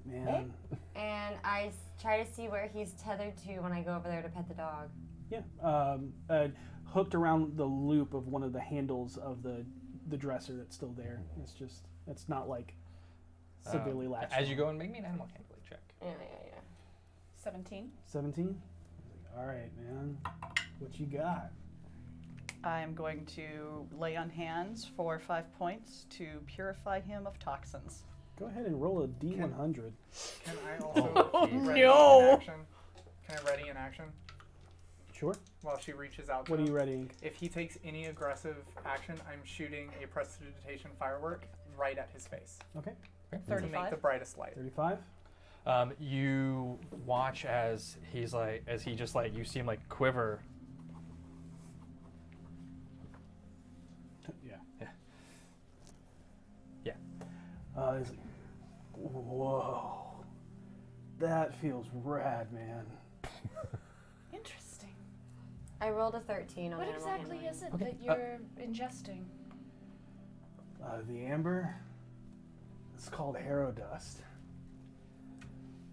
S2: man.
S5: and I try to see where he's tethered to when I go over there to pet the dog.
S2: Yeah, hooked around the loop of one of the handles of the dresser that's still there. It's not like severely latched.
S8: As you
S2: on.
S8: go and make me an animal handling check.
S5: Yeah.
S4: 17.
S2: 17. All right, man. What you got?
S4: I'm going to lay on hands for 5 points to purify him of toxins.
S2: Go ahead and roll a D100.
S6: Can I also ready
S4: no.
S6: in action? Can I ready in action?
S2: Sure.
S6: While she reaches out to
S2: What are
S6: him.
S2: you readying?
S6: If he takes any aggressive action, I'm shooting a prestidigitation firework right at his face.
S2: Okay.
S6: To make the
S4: 35.
S6: brightest light.
S2: 35.
S8: You watch as he just like, you see him like quiver.
S2: Yeah.
S8: Yeah.
S2: He's like, whoa. That feels rad, man.
S4: Interesting.
S5: I rolled a 13 on
S4: What
S5: animal
S4: exactly
S5: handling.
S4: is it that you're ingesting?
S2: The amber, it's called harrow dust.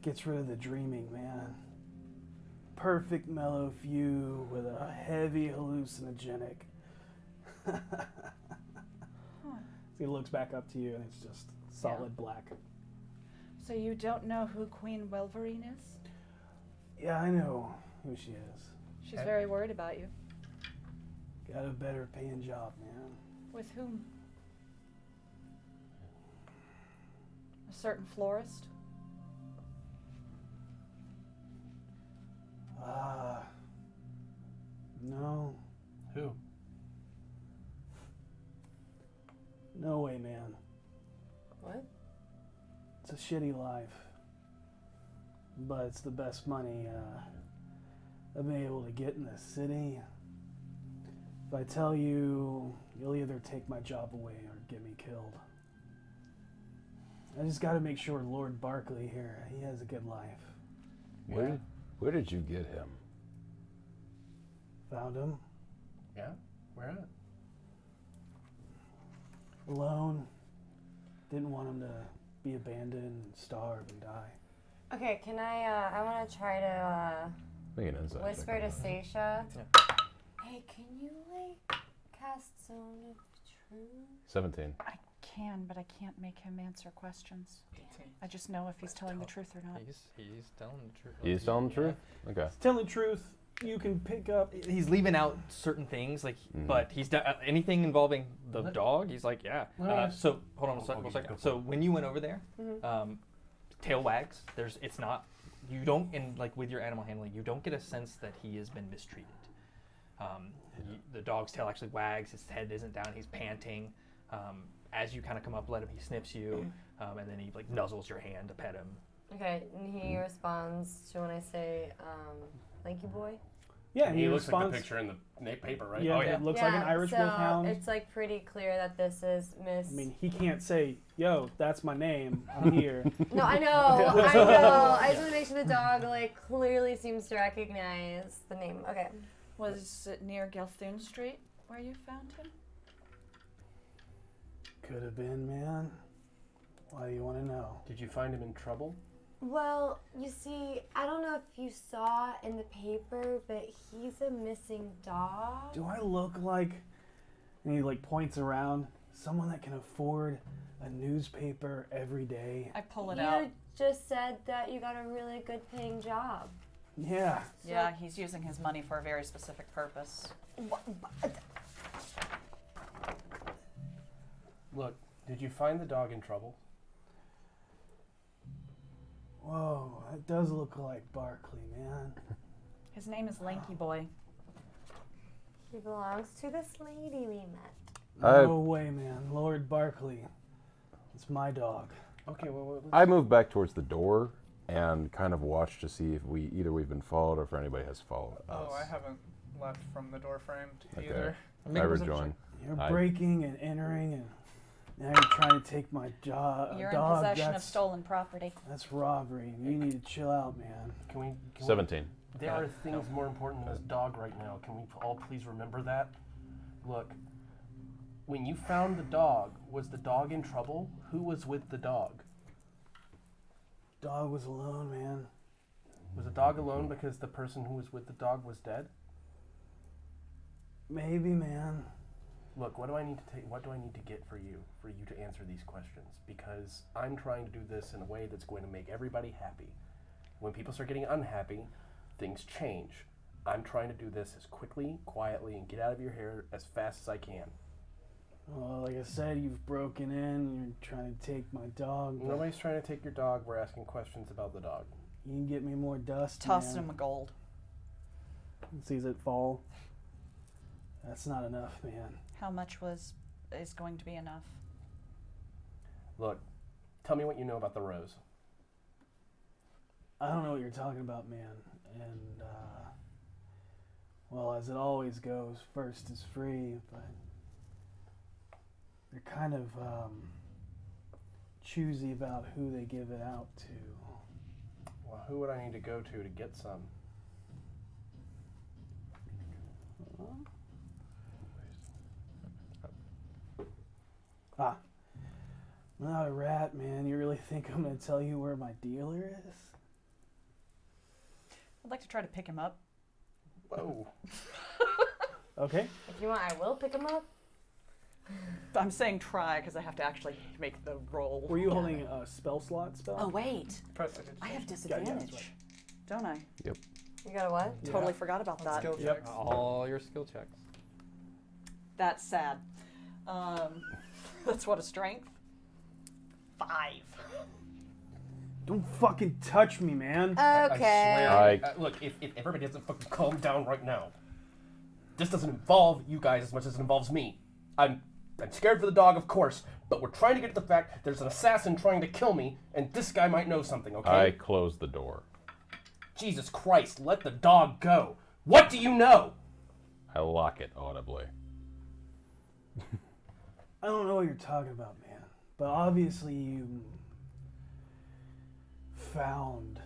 S2: Gets rid of the dreaming, man. Perfect mellow view with a heavy hallucinogenic. He looks back up to you and it's just solid black.
S4: So you don't know who Queen Welverine is?
S2: Yeah, I know who she is.
S4: She's very worried about you.
S2: Got a better paying job, man.
S4: With whom? A certain florist?
S2: No.
S9: Who?
S2: No way, man.
S5: What?
S2: It's a shitty life. But it's the best money I've been able to get in this city. If I tell you, you'll either take my job away or get me killed. I just gotta make sure Lord Barkley here, he has a good life.
S10: Where did you get him?
S2: Found him.
S9: Yeah? Where at?
S2: Alone. Didn't want him to be abandoned, starve, and die.
S5: Okay, can I want to try to
S10: Make an insight check
S5: whisper
S10: on
S5: to
S10: that.
S5: Saesha. Hey, can you, like, cast Zone of Truth?
S10: 17.
S4: I can, but I can't make him answer questions. I just know if he's telling the truth or not.
S8: He's telling the truth.
S10: He's telling the truth? Okay.
S2: Tell the truth, you can pick up.
S8: He's leaving out certain things, like, but he's done anything involving the dog. He's like, yeah. So hold on one second. So when you went over there, tail wags. It's not. You don't with your animal handling. You don't get a sense that he has been mistreated. The dog's tail actually wags. His head isn't down. He's panting. As you kind of come up, let him. He sniffs you, and then he like nuzzles your hand to pet him.
S5: Okay, and he responds to when I say, Lanky Boi?
S2: Yeah,
S7: He looks like
S2: responds.
S7: the picture in the paper, right?
S2: Yeah, it looks like an Irish wolfhound.
S5: It's like pretty clear that this is Miss.
S2: I mean, he can't say, "Yo, that's my name. I'm here."
S5: No, I know. I just want to make sure the dog like clearly seems to recognize the name. Okay.
S4: Was it near Gelthun Street where you found him?
S2: Could have been, man. Why do you want to know?
S9: Did you find him in trouble?
S5: Well, you see, I don't know if you saw in the paper, but he's a missing dog.
S2: Do I look like? And he like points around. Someone that can afford a newspaper every day.
S4: I pull it out.
S5: You just said that you got a really good paying job.
S2: Yeah.
S4: Yeah, he's using his money for a very specific purpose.
S9: Look, did you find the dog in trouble?
S2: Whoa, that does look like Barkley, man.
S4: His name is Lanky Boi.
S5: He belongs to this lady we met.
S2: No way, man. Lord Barkley. It's my dog.
S9: Okay, well,
S10: I moved back towards the door and kind of watched to see if we've been followed or if anybody has followed us.
S6: Oh, I haven't left from the door frame
S10: Okay.
S6: either.
S10: I rejoin.
S2: You're breaking and entering, and now you're trying to take my dog.
S4: You're in possession of stolen property.
S2: That's robbery. You need to chill out, man.
S9: Can we?
S10: 17.
S9: There are things more important than this dog right now. Can we all please remember that? Look, when you found the dog, was the dog in trouble? Who was with the dog?
S2: Dog was alone, man.
S9: Was the dog alone because the person who was with the dog was dead?
S2: Maybe, man.
S9: Look, what do I need to get for you to answer these questions? Because I'm trying to do this in a way that's going to make everybody happy. When people start getting unhappy, things change. I'm trying to do this as quickly, quietly, and get out of your hair as fast as I can.
S2: Well, like I said, you've broken in. You're trying to take my dog. but
S9: Nobody's trying to take your dog. We're asking questions about the dog.
S2: You can get me more dust,
S4: Toss
S2: man.
S4: him a gold.
S2: and sees it fall. That's not enough, man.
S4: How much is going to be enough?
S9: Look, tell me what you know about the rose.
S2: I don't know what you're talking about, man. And, well, as it always goes, first is free, but they're kind of choosy about who they give it out to.
S9: Well, who would I need to go to get some?
S2: I'm not a rat, man. You really think I'm going to tell you where my dealer is?
S4: I'd like to try to pick him up.
S9: Whoa.
S2: Okay.
S5: If you want, I will pick him up.
S4: I'm saying try because I have to actually make the roll.
S2: Were you holding a spell slot spell?
S4: Oh, wait.
S6: Prestige.
S4: I have
S2: Yeah,
S4: disadvantage.
S2: that's right.
S4: Don't I?
S10: Yep.
S5: You got a what?
S2: Yeah.
S4: Totally forgot about that.
S6: Skill
S2: Yep.
S6: checks.
S11: All your skill checks.
S4: That's sad. That's what a strength. 5.
S2: Don't fucking touch me, man.
S9: I
S5: Okay.
S9: swear. Look, if everybody doesn't fucking calm down right now, this doesn't involve you guys as much as it involves me. I'm scared for the dog, of course, but we're trying to get to the fact there's an assassin trying to kill me, and this guy might know something, okay?
S10: I closed the door.
S9: Jesus Christ, let the dog go. What do you know?
S10: I lock it audibly.
S2: I don't know what you're talking about, man. But obviously you found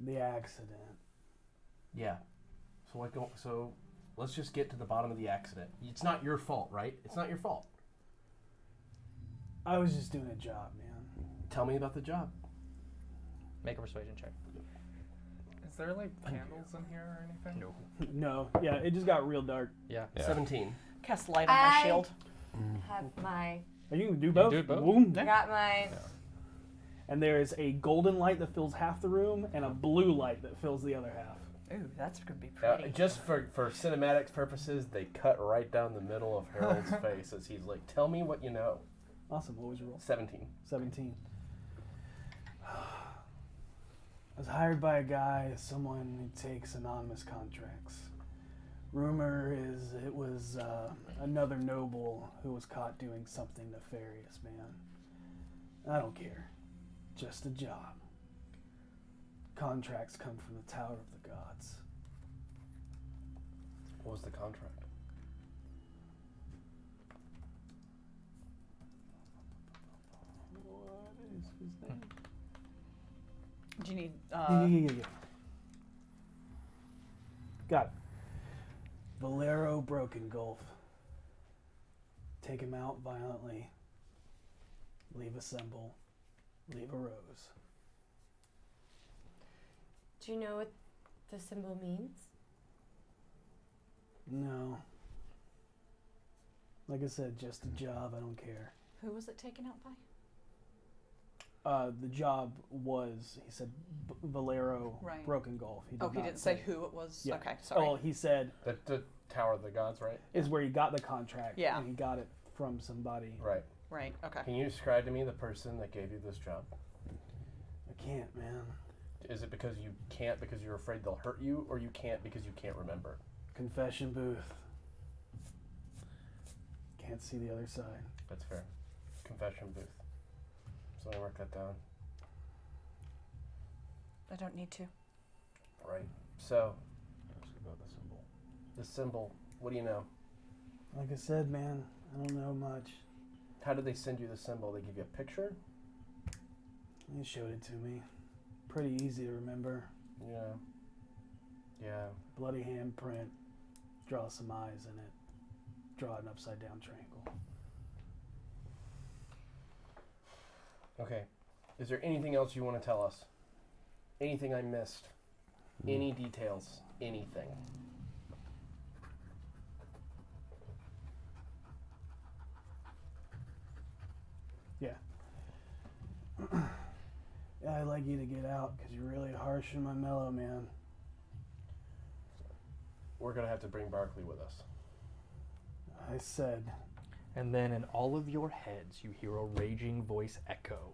S2: the accident.
S9: Yeah. So let's just get to the bottom of the accident. It's not your fault, right? It's not your fault.
S2: I was just doing a job, man.
S9: Tell me about the job.
S11: Make a persuasion check.
S6: Is there like candles in here or anything?
S11: No.
S2: No, yeah, it just got real dark.
S11: Yeah.
S9: 17.
S4: Cast light on my
S5: I-
S4: shield.
S5: Have my.
S2: Are you gonna do both?
S11: do both.
S2: Boom.
S5: I got my.
S2: And there is a golden light that fills half the room and a blue light that fills the other half.
S4: Ooh, that's gonna be pretty.
S9: Just for cinematics purposes, they cut right down the middle of Harold's face as he's like, tell me what you know.
S2: Awesome. What was your roll?
S9: 17.
S2: 17. I was hired by a guy, someone who takes anonymous contracts. Rumor is it was another noble who was caught doing something nefarious, man. I don't care. Just a job. Contracts come from the Tower of the Gods.
S9: What was the contract?
S2: What is his name?
S4: Do you need?
S2: Yeah. Got it. Valero Broken Gulf. Take him out violently. Leave a symbol. Leave a rose.
S5: Do you know what the symbol means?
S2: No. Like I said, just a job. I don't care.
S4: Who was it taken out by?
S2: The job was, he said, Valero
S4: Right.
S2: Broken Gulf. He
S4: Oh, he
S2: not
S4: didn't say who it was.
S2: Yeah.
S4: Okay, sorry.
S2: Oh, he said
S9: The Tower of the Gods, right?
S2: is where he got the contract.
S4: Yeah.
S2: And he got it from somebody.
S9: Right.
S4: Right. Okay.
S9: Can you describe to me the person that gave you this job?
S2: I can't, man.
S9: Is it because you can't because you're afraid they'll hurt you, or you can't because you can't remember?
S2: Confession booth. Can't see the other side.
S9: That's fair. Confession booth. So I mark that down.
S4: I don't need to.
S9: Right. So,
S10: Ask about the symbol.
S9: the symbol, what do you know?
S2: Like I said, man, I don't know much.
S9: How did they send you the symbol? They give you a picture?
S2: He showed it to me. Pretty easy to remember.
S9: Yeah. Yeah.
S2: Bloody handprint. Draw some eyes in it. Draw an upside down triangle.
S9: Okay. Is there anything else you want to tell us? Anything I missed? Any details? Anything?
S2: Yeah. Yeah, I'd like you to get out because you're really harsh and my mellow, man.
S9: We're going to have to bring Barkley with us.
S2: I said,
S8: And then in all of your heads, you hear a raging voice echo.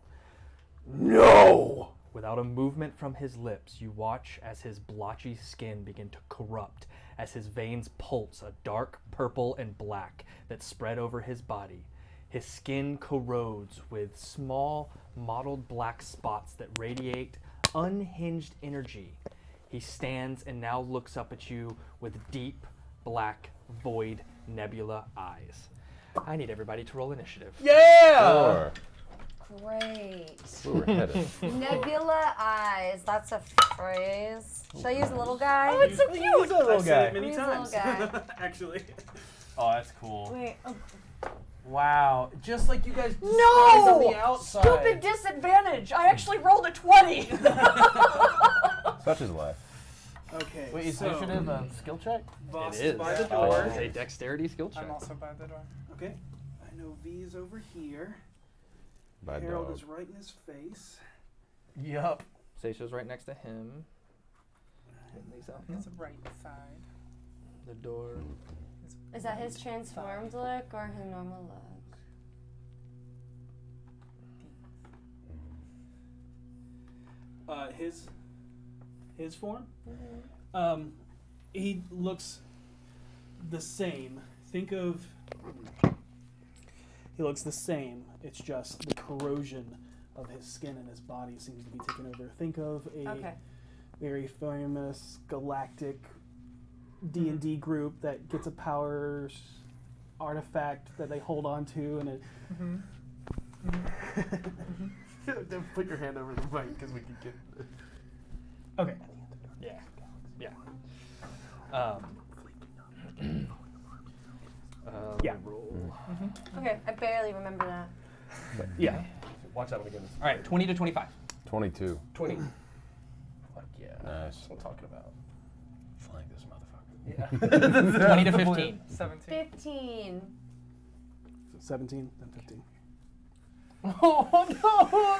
S2: no!
S8: Without a movement from his lips, you watch as his blotchy skin begin to corrupt, as his veins pulse a dark purple and black that spread over his body. His skin corrodes with small, mottled black spots that radiate unhinged energy. He stands and now looks up at you with deep, black, void, nebula eyes. I need everybody to roll initiative.
S3: Sure.
S5: Great.
S3: We were headed.
S5: Nebula eyes. That's a phrase. Should I use a little guy?
S4: Oh, it's so cute.
S2: Use a little
S8: I've
S2: guy.
S8: seen it many
S5: Use a little guy.
S2: Actually.
S8: Oh, that's cool.
S5: Wait. Oh,
S9: Wow, just like you guys described
S4: No!
S9: on the outside.
S4: Stupid disadvantage. I actually rolled a 20.
S3: Such is life.
S2: Okay.
S9: Wait, is
S2: so
S9: initiative a skill check?
S2: Voss
S8: It
S2: is
S8: is.
S2: by the
S8: Oh,
S2: door.
S8: it's a dexterity skill check.
S6: I'm also by the door.
S2: Okay. I know V is over here.
S3: Bad
S2: Harold
S3: dog.
S2: is right in his face.
S9: Yup.
S8: Saesha's right next to him. Hitting these out.
S6: His right side.
S8: The door.
S5: is that his transformed look or his normal look?
S2: His form. He looks the same. Think of. He looks the same. It's just the corrosion of his skin and his body seems to be taken over. Think of a
S5: Okay.
S2: very famous galactic D&D group that gets a power artifact that they hold on to, and it.
S9: Don't put your hand over the mic because we can get.
S2: Okay.
S8: Yeah. Yeah.
S2: Yeah.
S8: Let me roll.
S5: Okay, I barely remember that.
S2: Yeah.
S9: Watch that one again.
S8: All right, 20 to 25.
S3: 22.
S9: 20. Fuck yeah.
S3: Nice.
S9: That's what I'm talking about.
S3: Flank this motherfucker.
S9: Yeah.
S8: 20 to 15.
S6: 17.
S5: 15.
S2: 17, then 15.
S9: Oh no!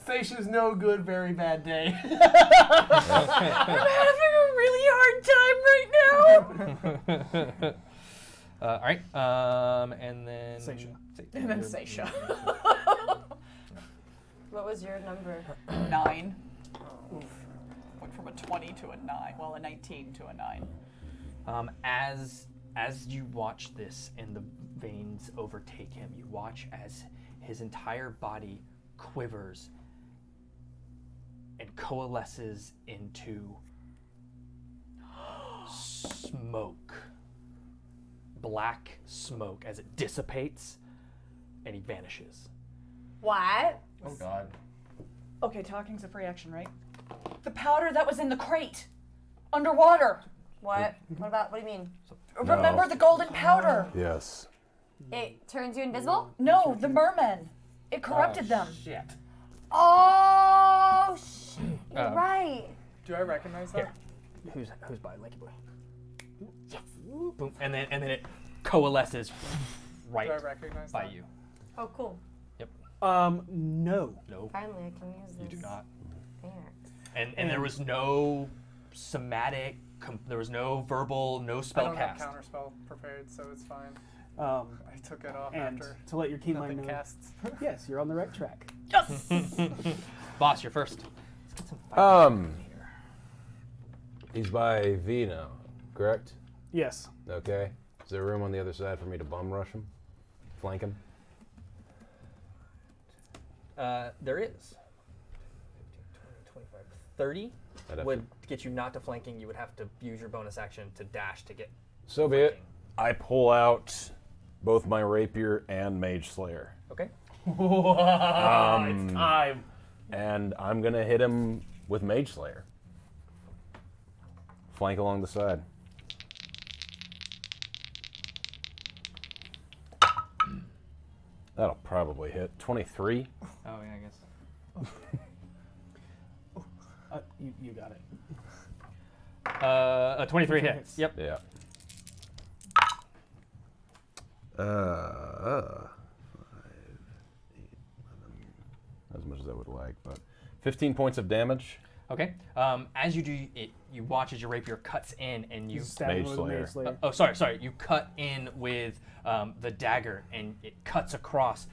S9: Saesha's no good, very bad day.
S4: I'm having a really hard time right now.
S8: All right, and then
S2: Saesha.
S4: And then Saesha.
S5: What was your number?
S4: 9. Oof. Went from a 20 to a 9. Well, a 19 to a 9.
S8: As you watch this and the veins overtake him, you watch as his entire body quivers and coalesces into smoke. Black smoke as it dissipates and he vanishes.
S5: What?
S9: Oh god.
S4: Okay, talking's a free action, right? The powder that was in the crate. Underwater.
S5: What? What do you mean?
S4: Remember the golden powder?
S10: Yes.
S5: It turns you invisible?
S4: No, the mermen. It corrupted them.
S9: Shit.
S5: Oh, shit. You're
S8: Um,
S5: right.
S6: Do I recognize that?
S8: Who's by Lanky Boi? Yes. Boom. And then it coalesces right
S6: Do I recognize
S8: by
S6: that?
S8: you.
S5: Oh, cool.
S2: No.
S8: No,
S5: Finally, I can use this.
S8: you do not.
S5: There.
S8: And there was no somatic, there was no verbal, no
S6: I
S8: spell
S6: don't have
S8: cast.
S6: counterspell prepared, so it's fine.
S2: I
S6: I took it off
S2: and
S6: after
S2: to let your keen mind
S6: nothing
S2: know,
S6: casts.
S2: yes, you're on the right track.
S4: Yes.
S8: Boss, you're first. Let's get some fighting here.
S10: He's by V now, correct?
S2: Yes.
S10: Okay. Is there room on the other side for me to bum rush him? Flank him?
S8: There is. 15, 20, 25, 30
S10: I'd have
S8: would get you not to flanking. You would have to use your bonus action to dash to get.
S10: So be it.
S8: flanking.
S10: I pull out both my rapier and Mage Slayer.
S8: Okay.
S9: It's time.
S10: And I'm going to hit him with Mage Slayer. Flank along the side. That'll probably hit. 23.
S8: Oh yeah, I guess.
S2: You got it.
S8: A 23 hits.
S2: hits.
S8: Yep.
S10: Yeah. 5, 8, 11. As much as I would like, but 15 points of damage.
S8: Okay. As you do it, you watch as your rapier cuts in, and you.
S2: Stab him
S10: Mage
S2: with a
S10: Slayer.
S2: Mage Slayer.
S8: Oh, sorry. You cut in with the dagger, and it cuts across,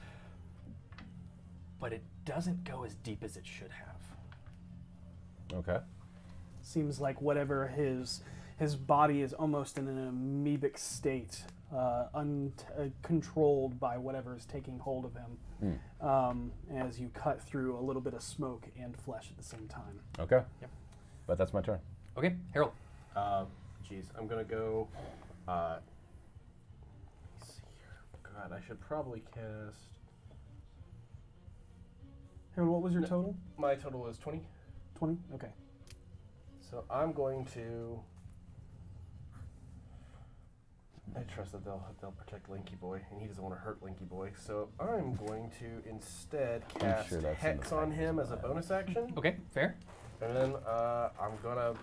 S8: but it doesn't go as deep as it should have.
S3: Okay.
S2: Seems like whatever his body is almost in an amoebic state, uncontrolled by whatever is taking hold of him. As you cut through a little bit of smoke and flesh at the same time.
S3: Okay.
S8: Yep.
S3: But that's my turn.
S8: Okay, Harold.
S9: Jeez, I'm gonna go. Let's see here. God, I should probably cast.
S2: Harold, what was your total?
S9: My total is 20.
S2: 20? Okay.
S9: So I'm going to. I trust that they'll protect Lanky Boi, and he doesn't want to hurt Lanky Boi. So I'm going to instead cast
S3: sure that's in
S9: Hex
S3: the
S9: on
S3: package
S9: him
S3: as
S9: as a
S3: well.
S9: bonus action,
S8: Okay, fair.
S9: and then I'm gonna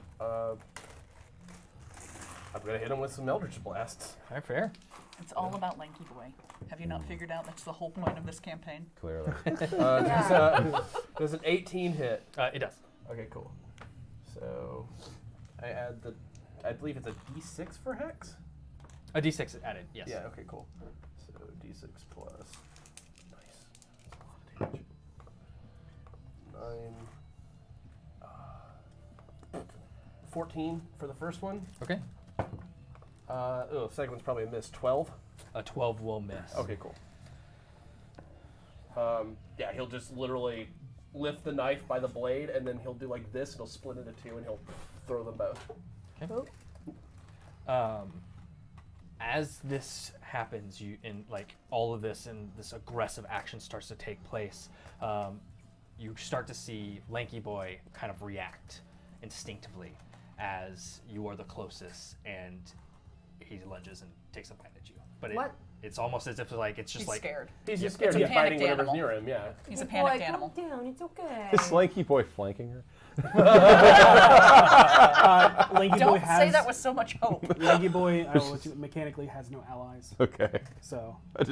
S9: hit him with some Eldritch Blasts.
S8: Fair.
S4: It's all about Lanky Boi. Have you not figured out that's the whole point of this campaign?
S3: Clearly.
S9: Does an 18 hit?
S8: It does.
S9: Okay, cool. So I add I believe it's a D6 for Hex.
S8: A D6 is added, yes.
S9: Yeah, okay, cool. So D6 plus. Nice. That's a lot of damage. 9. 14 for the first one.
S8: Okay.
S9: Second one's probably a miss. 12.
S8: A 12 will miss.
S9: Okay, cool. Yeah, he'll just literally lift the knife by the blade, and then he'll do like this, and he'll split into two, and he'll throw them both.
S8: Okay. As this happens, all of this and this aggressive action starts to take place, you start to see Lanky Boi kind of react instinctively as you are the closest, and he lunges and takes a bite at you. But it's almost as if it's just
S4: He's scared.
S9: He's just
S4: It's
S9: scared
S4: a
S9: of biting
S4: panicked
S9: whatever's
S4: animal.
S9: near him, yeah.
S4: He's a
S5: Boy,
S4: panicked animal.
S5: calm down. It's okay.
S3: Is Lanky Boi flanking her?
S2: Lanky Boi
S4: Don't
S2: has,
S4: say that with so much hope.
S2: Lanky Boi mechanically has no allies.
S3: Okay.
S2: So
S3: I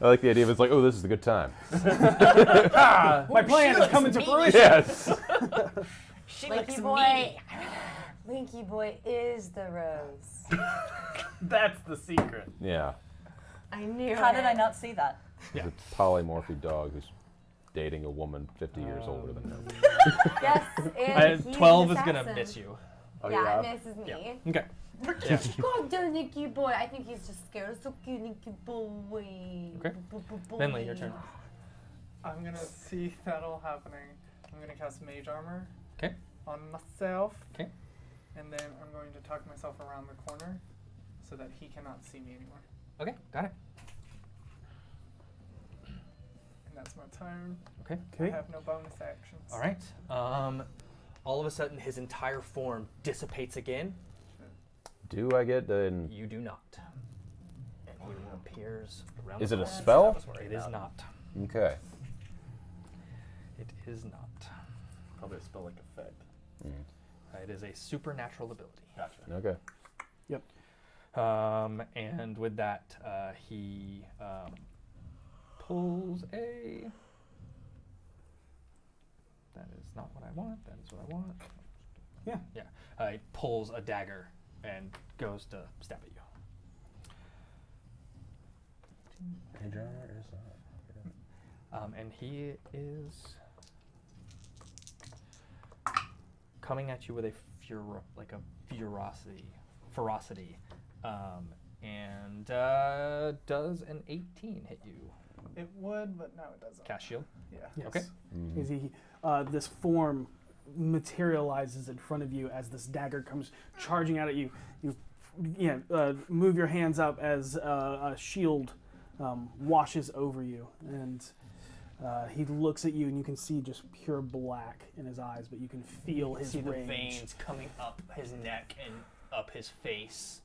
S3: like the idea of it's like, oh, this is a good time.
S2: my plan is coming to
S4: me.
S2: fruition.
S3: Yes.
S4: She
S5: Lanky
S4: looks
S5: Boi.
S4: meaty.
S5: Lanky Boi is the rose.
S9: That's the secret.
S3: Yeah.
S5: I knew
S4: How
S5: it.
S4: did I not see that?
S3: It's a polymorphic dog who's dating a woman 50 years older than him.
S5: Yes, and he's
S8: 12
S5: an
S8: is going to
S5: assassin.
S8: miss you.
S5: Yeah, it misses me.
S8: Yeah. Okay.
S5: God damn, Lanky Boi. I think he's just scared. So cute, Lanky Boi.
S8: Okay. Bentley, your turn.
S6: I'm gonna see that all happening. I'm gonna cast Mage Armor
S8: Okay.
S6: on myself.
S8: Okay.
S6: And then I'm going to tuck myself around the corner so that he cannot see me anymore.
S8: Okay, got it.
S6: And that's my turn.
S8: Okay.
S6: I have no bonus actions.
S8: All right. All of a sudden, his entire form dissipates again.
S3: Do I get an...
S8: You do not. And he appears around
S3: Is
S8: the
S3: it a
S8: corner.
S3: spell?
S8: It is not.
S3: Okay.
S8: It is not.
S9: Probably a spell like effect.
S8: It is a supernatural ability.
S9: Gotcha.
S3: Okay.
S2: Yep.
S8: And with that, he pulls a... That is not what I want. That is what I want.
S2: Yeah.
S8: Yeah. He pulls a dagger and goes to stab at you. And he is coming at you with a ferocity, and does an 18 hit you?
S6: It would, but no, it doesn't.
S8: Cast shield.
S6: Yeah.
S2: Yes.
S8: Okay.
S2: Is he? This form materializes in front of you as this dagger comes charging out at you. You move your hands up as a shield washes over you, and he looks at you, and you can see just pure black in his eyes, but you can feel his
S8: see the
S2: rage.
S8: veins coming up his neck and up his face,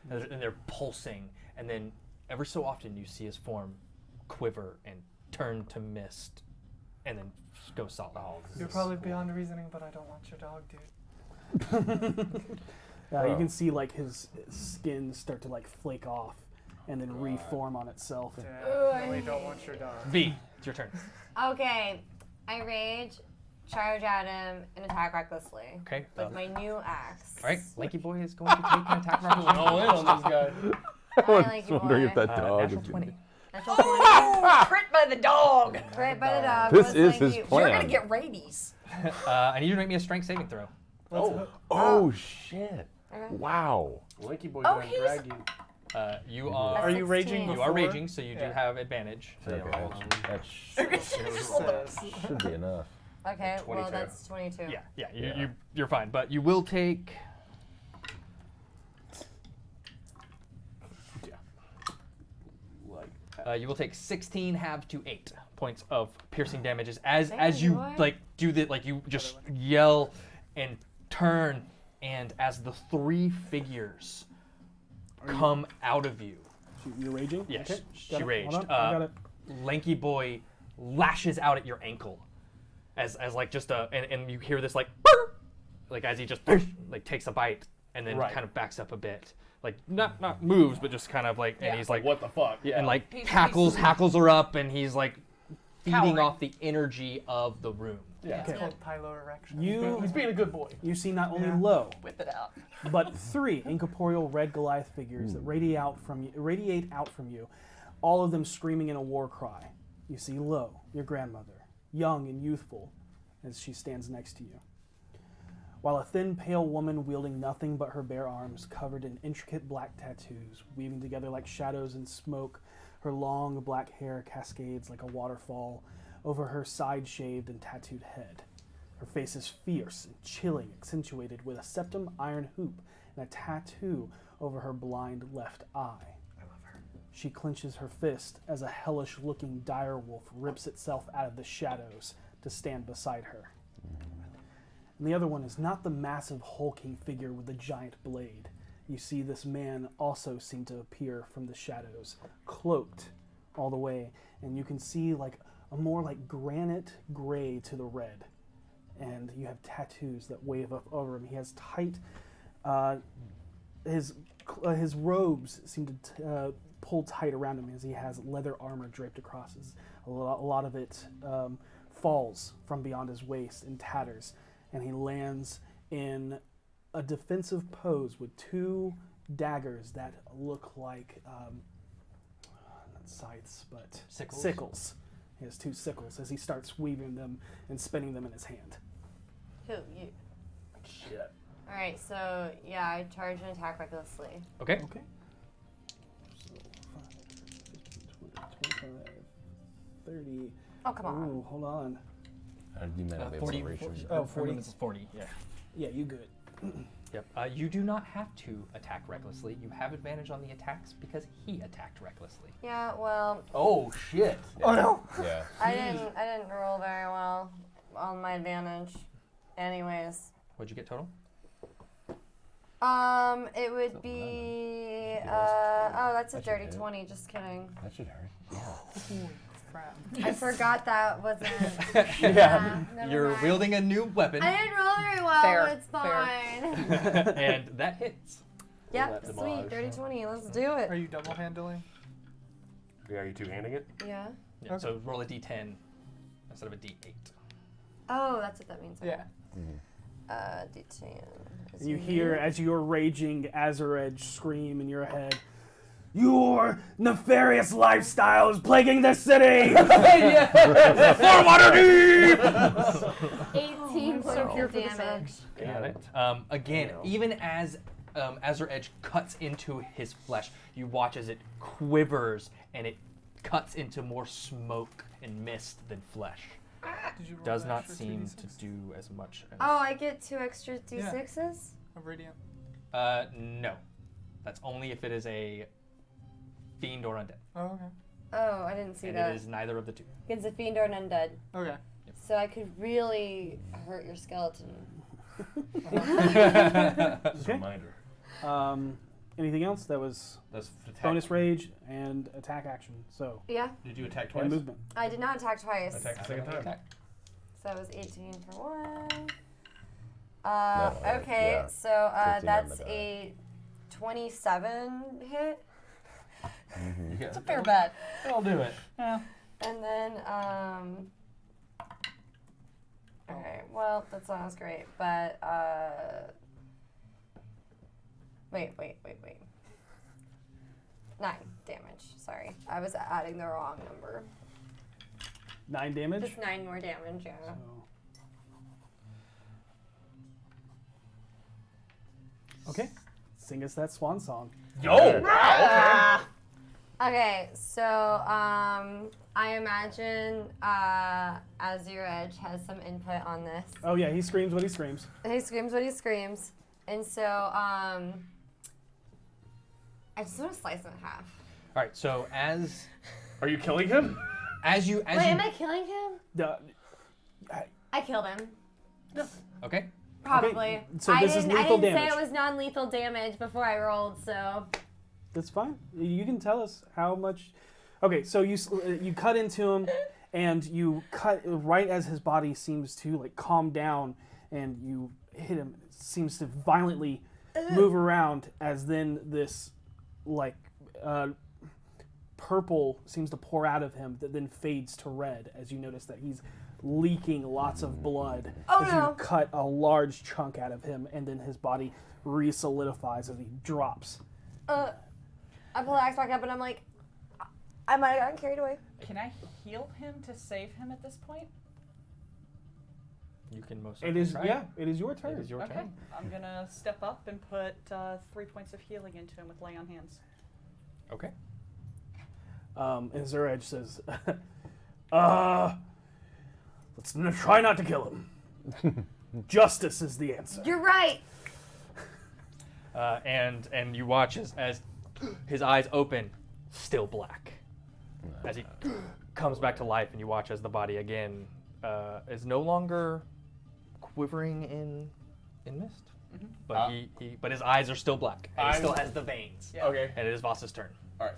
S8: and they're pulsing. And then every so often you see his form quiver and turn to mist, and then go solid.
S6: You're probably beyond reasoning, but I don't want your dog, dude.
S2: You can see like his skin start to like flake off and then reform on itself.
S6: Definitely don't want your dog.
S8: V, it's your turn.
S5: Okay, I rage, charge at him, and attack recklessly.
S8: Okay.
S5: With my new axe.
S8: All right, Lanky Boi is going to take an attack recklessly.
S9: All in on this guy.
S3: I was
S5: Lanky
S3: wondering
S5: Boi.
S3: if that dog
S8: Natural
S3: is
S8: 20.
S5: Natural 20.
S4: Crit by the dog.
S5: Right by the dog.
S3: This
S5: What's
S3: is his
S5: Lanky?
S3: plan.
S4: You're gonna get rabies.
S11: I need you to make me a strength saving throw.
S3: Oh shit!
S5: Okay.
S3: Wow.
S9: Lanky Boi
S4: Oh,
S9: gonna
S4: he's-
S9: drag you.
S11: You are.
S6: Are you raging?
S11: You
S6: before?
S11: are raging, so you do
S6: Yeah.
S11: have advantage.
S3: Okay, that should be enough.
S5: Okay, well
S9: 22.
S5: that's 22.
S11: Yeah, you're fine, but you will take. You will take 16 halved to 8 points of piercing damages as you
S5: boy.
S11: like do the like you just yell and turn, and as the 3 figures come out of you.
S2: You're raging?
S11: Yes,
S2: Okay.
S11: she
S2: Got it.
S11: raged.
S2: Hold on. I got it.
S11: Lanky Boi lashes out at your ankle, as like just and you hear this like, "Burr!" like as he just like takes a bite and then
S8: Right.
S11: kind of backs up a bit, like not moves, but just kind of like, and he's like,
S7: What the fuck?
S11: yeah, and like
S4: He's-
S11: hackles her up, and he's like feeding
S4: Cowering.
S11: off the energy of the room.
S7: Yeah.
S6: It's called Pylo erection.
S2: You
S7: He's being a good boy.
S2: you see not only
S6: Yeah.
S2: Lo,
S4: Whip it out.
S2: but 3 incorporeal red Goliath figures that radiate out from you, all of them screaming in a war cry. You see Lo, your grandmother, young and youthful, as she stands next to you, while a thin, pale woman wielding nothing but her bare arms, covered in intricate black tattoos, weaving together like shadows and smoke. Her long black hair cascades like a waterfall over her side-shaved and tattooed head. Her face is fierce and chilling, accentuated with a septum iron hoop and a tattoo over her blind left eye. I love her. She clenches her fist as a hellish-looking dire wolf rips itself out of the shadows to stand beside her. And the other one is not the massive hulking figure with the giant blade. You see this man also seem to appear from the shadows, cloaked all the way, and you can see like a more like granite gray to the red. And you have tattoos that wave up over him. He has tight, his robes seem to pull tight around him as he has leather armor draped across his. A lot of it falls from beyond his waist in tatters, and he lands in a defensive pose with 2 daggers that look like not scythes but sickles. He has 2 sickles as he starts weaving them and spinning them in his hand.
S5: Who, you?
S9: Shit.
S5: Alright, so yeah, I charge and attack recklessly.
S11: Okay.
S2: Okay. So 5, 10, 15, 20, 25, 30.
S5: Oh, come on.
S2: Ooh, hold on.
S3: You might not be able
S11: 40.
S3: to reach him.
S2: Oh, 40.
S11: It's 40. Yeah.
S2: Yeah, you good.
S11: Yep. You do not have to attack recklessly. You have advantage on the attacks because he attacked recklessly.
S5: Yeah, well,
S9: Oh shit.
S6: Oh no!
S3: Yeah.
S5: I didn't roll very well on my advantage. Anyways.
S11: What'd you get total?
S5: It would be that's a dirty 20, just kidding.
S3: That should hurt.
S6: Holy crap.
S5: I forgot that wasn't
S11: Yeah.
S5: never
S11: You're
S5: mind.
S11: wielding a new weapon,
S5: I didn't roll very well,
S4: Fair,
S5: but it's
S4: fair.
S5: fine.
S11: and that hits.
S5: Yep,
S9: That
S5: sweet,
S9: damage.
S5: dirty 20, let's do
S6: Are
S5: it.
S6: you double handling?
S9: Are you two-handing it?
S5: Yeah.
S11: Yeah,
S6: Okay.
S11: So roll a d10 instead of a d8.
S5: Oh, that's what that means. Okay.
S6: Yeah.
S5: D10.
S2: You hear as you're raging Azaredge scream in your head, "Your nefarious lifestyle is plaguing the city!" For Waterdeep!
S5: 18 points
S6: here
S5: of
S6: for the
S5: damage.
S11: Got it. Again, even as Azur Edge cuts into his flesh, you watch as it quivers and it cuts into more smoke and mist than flesh.
S6: Did you roll
S11: Does
S6: an
S11: not
S6: extra
S11: seem
S6: 2d6?
S11: to do as much as.
S5: Oh, I get 2 extra D6s?
S6: Of radiant.
S11: No. That's only if it is a fiend or undead.
S6: Oh, okay.
S5: Oh, I didn't see
S11: And
S5: that.
S11: it is neither of the two.
S5: It's a fiend or an undead.
S6: Okay.
S5: So I could really hurt your skeleton.
S9: Just a reminder.
S2: Anything else? That was
S11: That's attack.
S2: bonus rage and attack action. So,
S5: Yeah,
S9: Did you attack
S2: and
S9: twice?
S2: movement.
S5: I did not attack twice.
S9: Attack the second time.
S11: Attack.
S5: So that was 18 for 1.
S3: yeah.
S5: Okay, so
S3: 15 on the
S5: that's
S3: die.
S5: a 27 hit.
S4: It's a fair bet.
S11: I'll do it.
S4: Yeah.
S5: And then, okay, well, that sounds great, but, wait. 9 damage, sorry. I was adding the wrong number.
S2: 9 damage.
S5: Just 9 more damage, yeah.
S2: So, Okay. Sing us that swan song.
S8: Yo!
S5: Okay, so I imagine Azure Edge has some input on this.
S2: Oh yeah, he screams what he screams.
S5: He screams what he screams, and so I just want to slice him in half.
S11: All right. So as
S7: Are you killing him?
S11: as you
S5: Wait, am I killing him? I killed him.
S11: okay.
S5: Probably.
S2: so
S5: I
S2: this is
S5: didn't,
S2: lethal
S5: I didn't
S2: damage.
S5: say it was non-lethal damage before I rolled, so.
S2: That's fine. You can tell us how much. Okay, so you cut into him, and you cut right as his body seems to like calm down, and you hit him. It seems to violently move around as then this like purple seems to pour out of him that then fades to red as you notice that he's leaking lots of blood as you cut a large chunk out of him, and then his body re-solidifies as he drops.
S5: I pull the axe back up and I'm like, I might have gotten carried away.
S4: Can I heal him to save him at this point?
S11: You can most.
S2: It is
S11: try.
S2: yeah. It is your turn.
S11: It is your
S4: Okay.
S11: turn.
S4: I'm gonna step up and put 3 points of healing into him with lay on hands.
S11: Okay.
S2: And Azure Edge says, let's try not to kill him. Justice is the answer.
S5: You're right.
S11: And you watch as his eyes open, still black, as he comes back to life, and you watch as the body again is no longer quivering in mist, but but his eyes are still black, and he still has the veins.
S4: Yeah.
S7: Okay.
S11: And it is Vaas's turn.
S7: All right.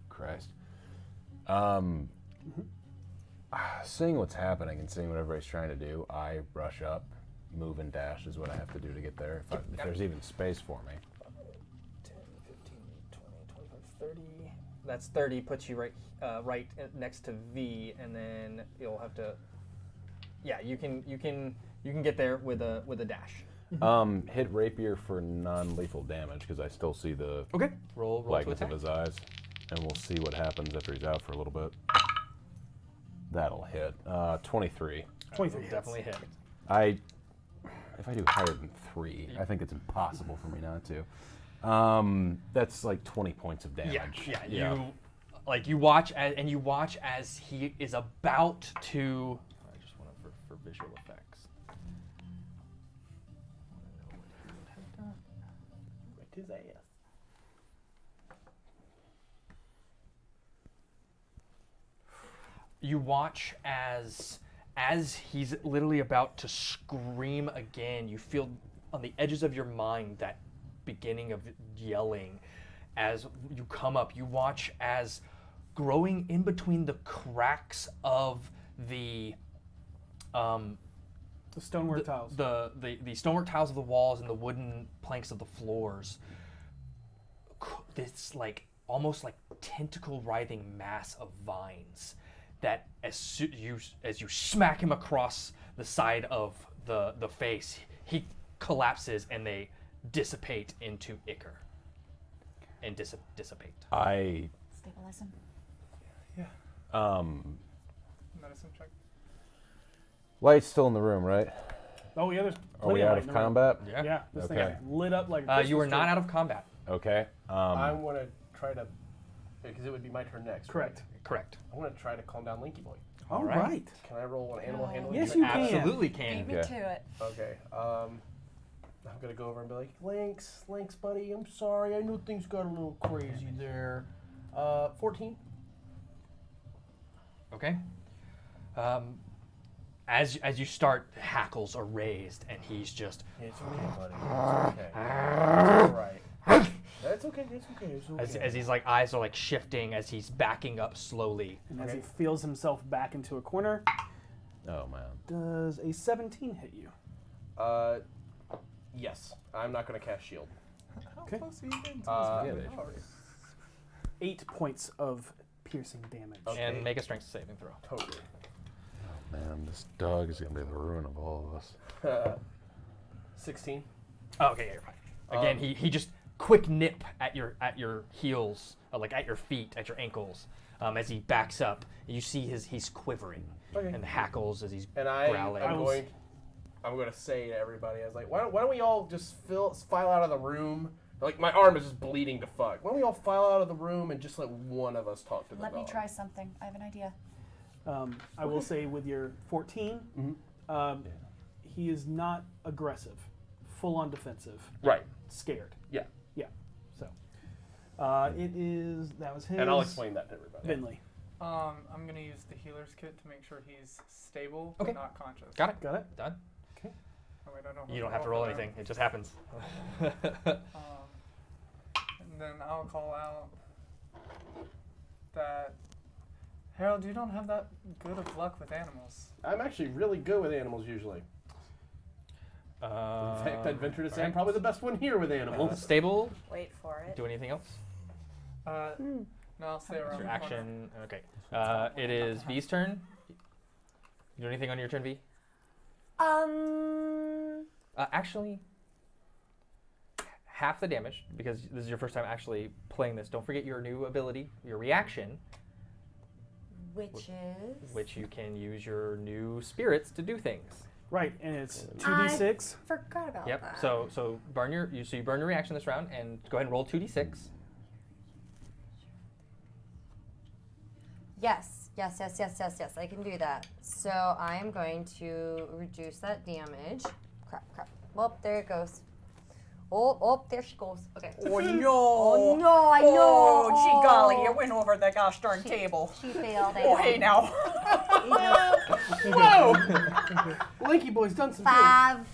S10: Christ. Seeing what's happening and seeing what everybody's trying to do, I rush up, move and dash is what I have to do to get there, if there's even space for me.
S11: 10, 15, 20, 25, 30. That's 30. Puts you right next to V, and then you'll have to. Yeah, you can get there with a dash.
S10: Hit rapier for non-lethal damage because I still see the
S11: Okay. Roll to
S10: blackness
S11: attack.
S10: of his eyes, and we'll see what happens after he's out for a little bit. That'll hit. 23.
S2: 23 hits.
S11: Definitely hit.
S10: If I do higher than 3, I think it's impossible for me not to. That's like 20 points of damage.
S11: Yeah. You watch as he is about to. I just want it for visual effects.
S2: Whipped his ass.
S11: You watch as he's literally about to scream again. You feel on the edges of your mind that beginning of yelling. As you come up, you watch as growing in between the cracks of the
S2: stonework tiles.
S11: The stonework tiles of the walls and the wooden planks of the floors. This like almost like tentacle writhing mass of vines that as you smack him across the side of the face, he collapses and they dissipate into ichor and dissipate.
S4: Stabilize him.
S6: Medicine check.
S10: Light's still in the room, right?
S2: Oh yeah, there's
S10: Are we
S2: plenty
S10: out
S2: light
S10: of
S2: in the room.
S10: combat?
S2: Yeah, this thing
S10: Okay.
S2: lit up like.
S11: You are not out of combat.
S10: Okay.
S7: I'm gonna try to, because it would be my turn next.
S2: Correct.
S11: Correct.
S7: I'm gonna try to calm down Lanky Boy.
S2: All right.
S7: Can I roll an animal handling?
S2: Yes,
S7: check?
S2: you can.
S11: Absolutely can.
S4: Beat me to it.
S7: Okay. I'm gonna go over and be like, Lynx, buddy, I'm sorry. I knew things got a little crazy there. 14.
S11: Okay. As you start, hackles are raised, and he's just
S7: It's okay, buddy. It's okay. It's all right. That's okay. It's okay. It's okay.
S11: as he's like eyes are like shifting as he's backing up slowly.
S2: And as he feels himself back into a corner,
S10: Oh man.
S2: does a 17 hit you?
S7: Yes. I'm not gonna cast shield.
S6: How
S2: Okay.
S6: close are you getting to
S7: Yeah,
S6: this
S10: they
S6: fucking power?
S2: 8 points of piercing damage.
S7: Okay.
S11: And make a strength saving throw.
S7: Totally.
S10: Man, this dog is gonna be the ruin of all of us.
S7: 16.
S11: Oh, okay, yeah, you're fine. Again, he just quick nip at your heels, like at your feet, at your ankles, as he backs up. You see he's quivering
S7: Okay.
S11: and hackles as he's
S7: And I
S11: growling.
S7: am going. I'm gonna say to everybody, I was like, why don't we all just file out of the room? Like, my arm is just bleeding to fuck. Why don't we all file out of the room and just let one of us talk to the
S4: Let
S7: dog?
S4: me try something. I have an idea.
S2: I will say with your 14, he is not aggressive, full on defensive.
S7: Right.
S2: Scared.
S7: Yeah.
S2: Yeah. So that was his.
S7: And I'll explain that to everybody.
S2: Vinley.
S6: I'm gonna use the healer's kit to make sure he's stable but not conscious.
S11: Got it.
S2: Got it.
S11: Done.
S2: Okay.
S6: Oh, wait, I don't
S11: You don't have to roll anything. It just happens.
S6: And then I'll call out that Harold, you don't have that good of luck with animals.
S7: I'm actually really good with animals usually. In fact, I'd venture to say I'm probably the best one here with animals.
S11: Stable.
S4: Wait for it.
S11: Do anything else?
S6: No, I'll stay around.
S11: Your
S6: the corner.
S11: action. Okay. It is V's turn. You do anything on your turn, V? Actually, half the damage, because this is your first time actually playing this. Don't forget your new ability, your reaction,
S5: Which is?
S11: which you can use your new spirits to do things.
S2: Right, and it's 2d6.
S5: Forgot about
S11: Yep.
S5: that.
S11: So burn your reaction this round, and go ahead and roll 2d6.
S5: Yes. I can do that. So I am going to reduce that damage. Crap. Well, there it goes. Oh, there she goes. Okay.
S4: Oh no!
S5: Oh no! I know.
S4: Oh, gee golly, you went over the gosh darn table.
S5: She failed.
S4: Oh, hey now.
S7: Whoa! Lanky Boy's done some
S5: 5.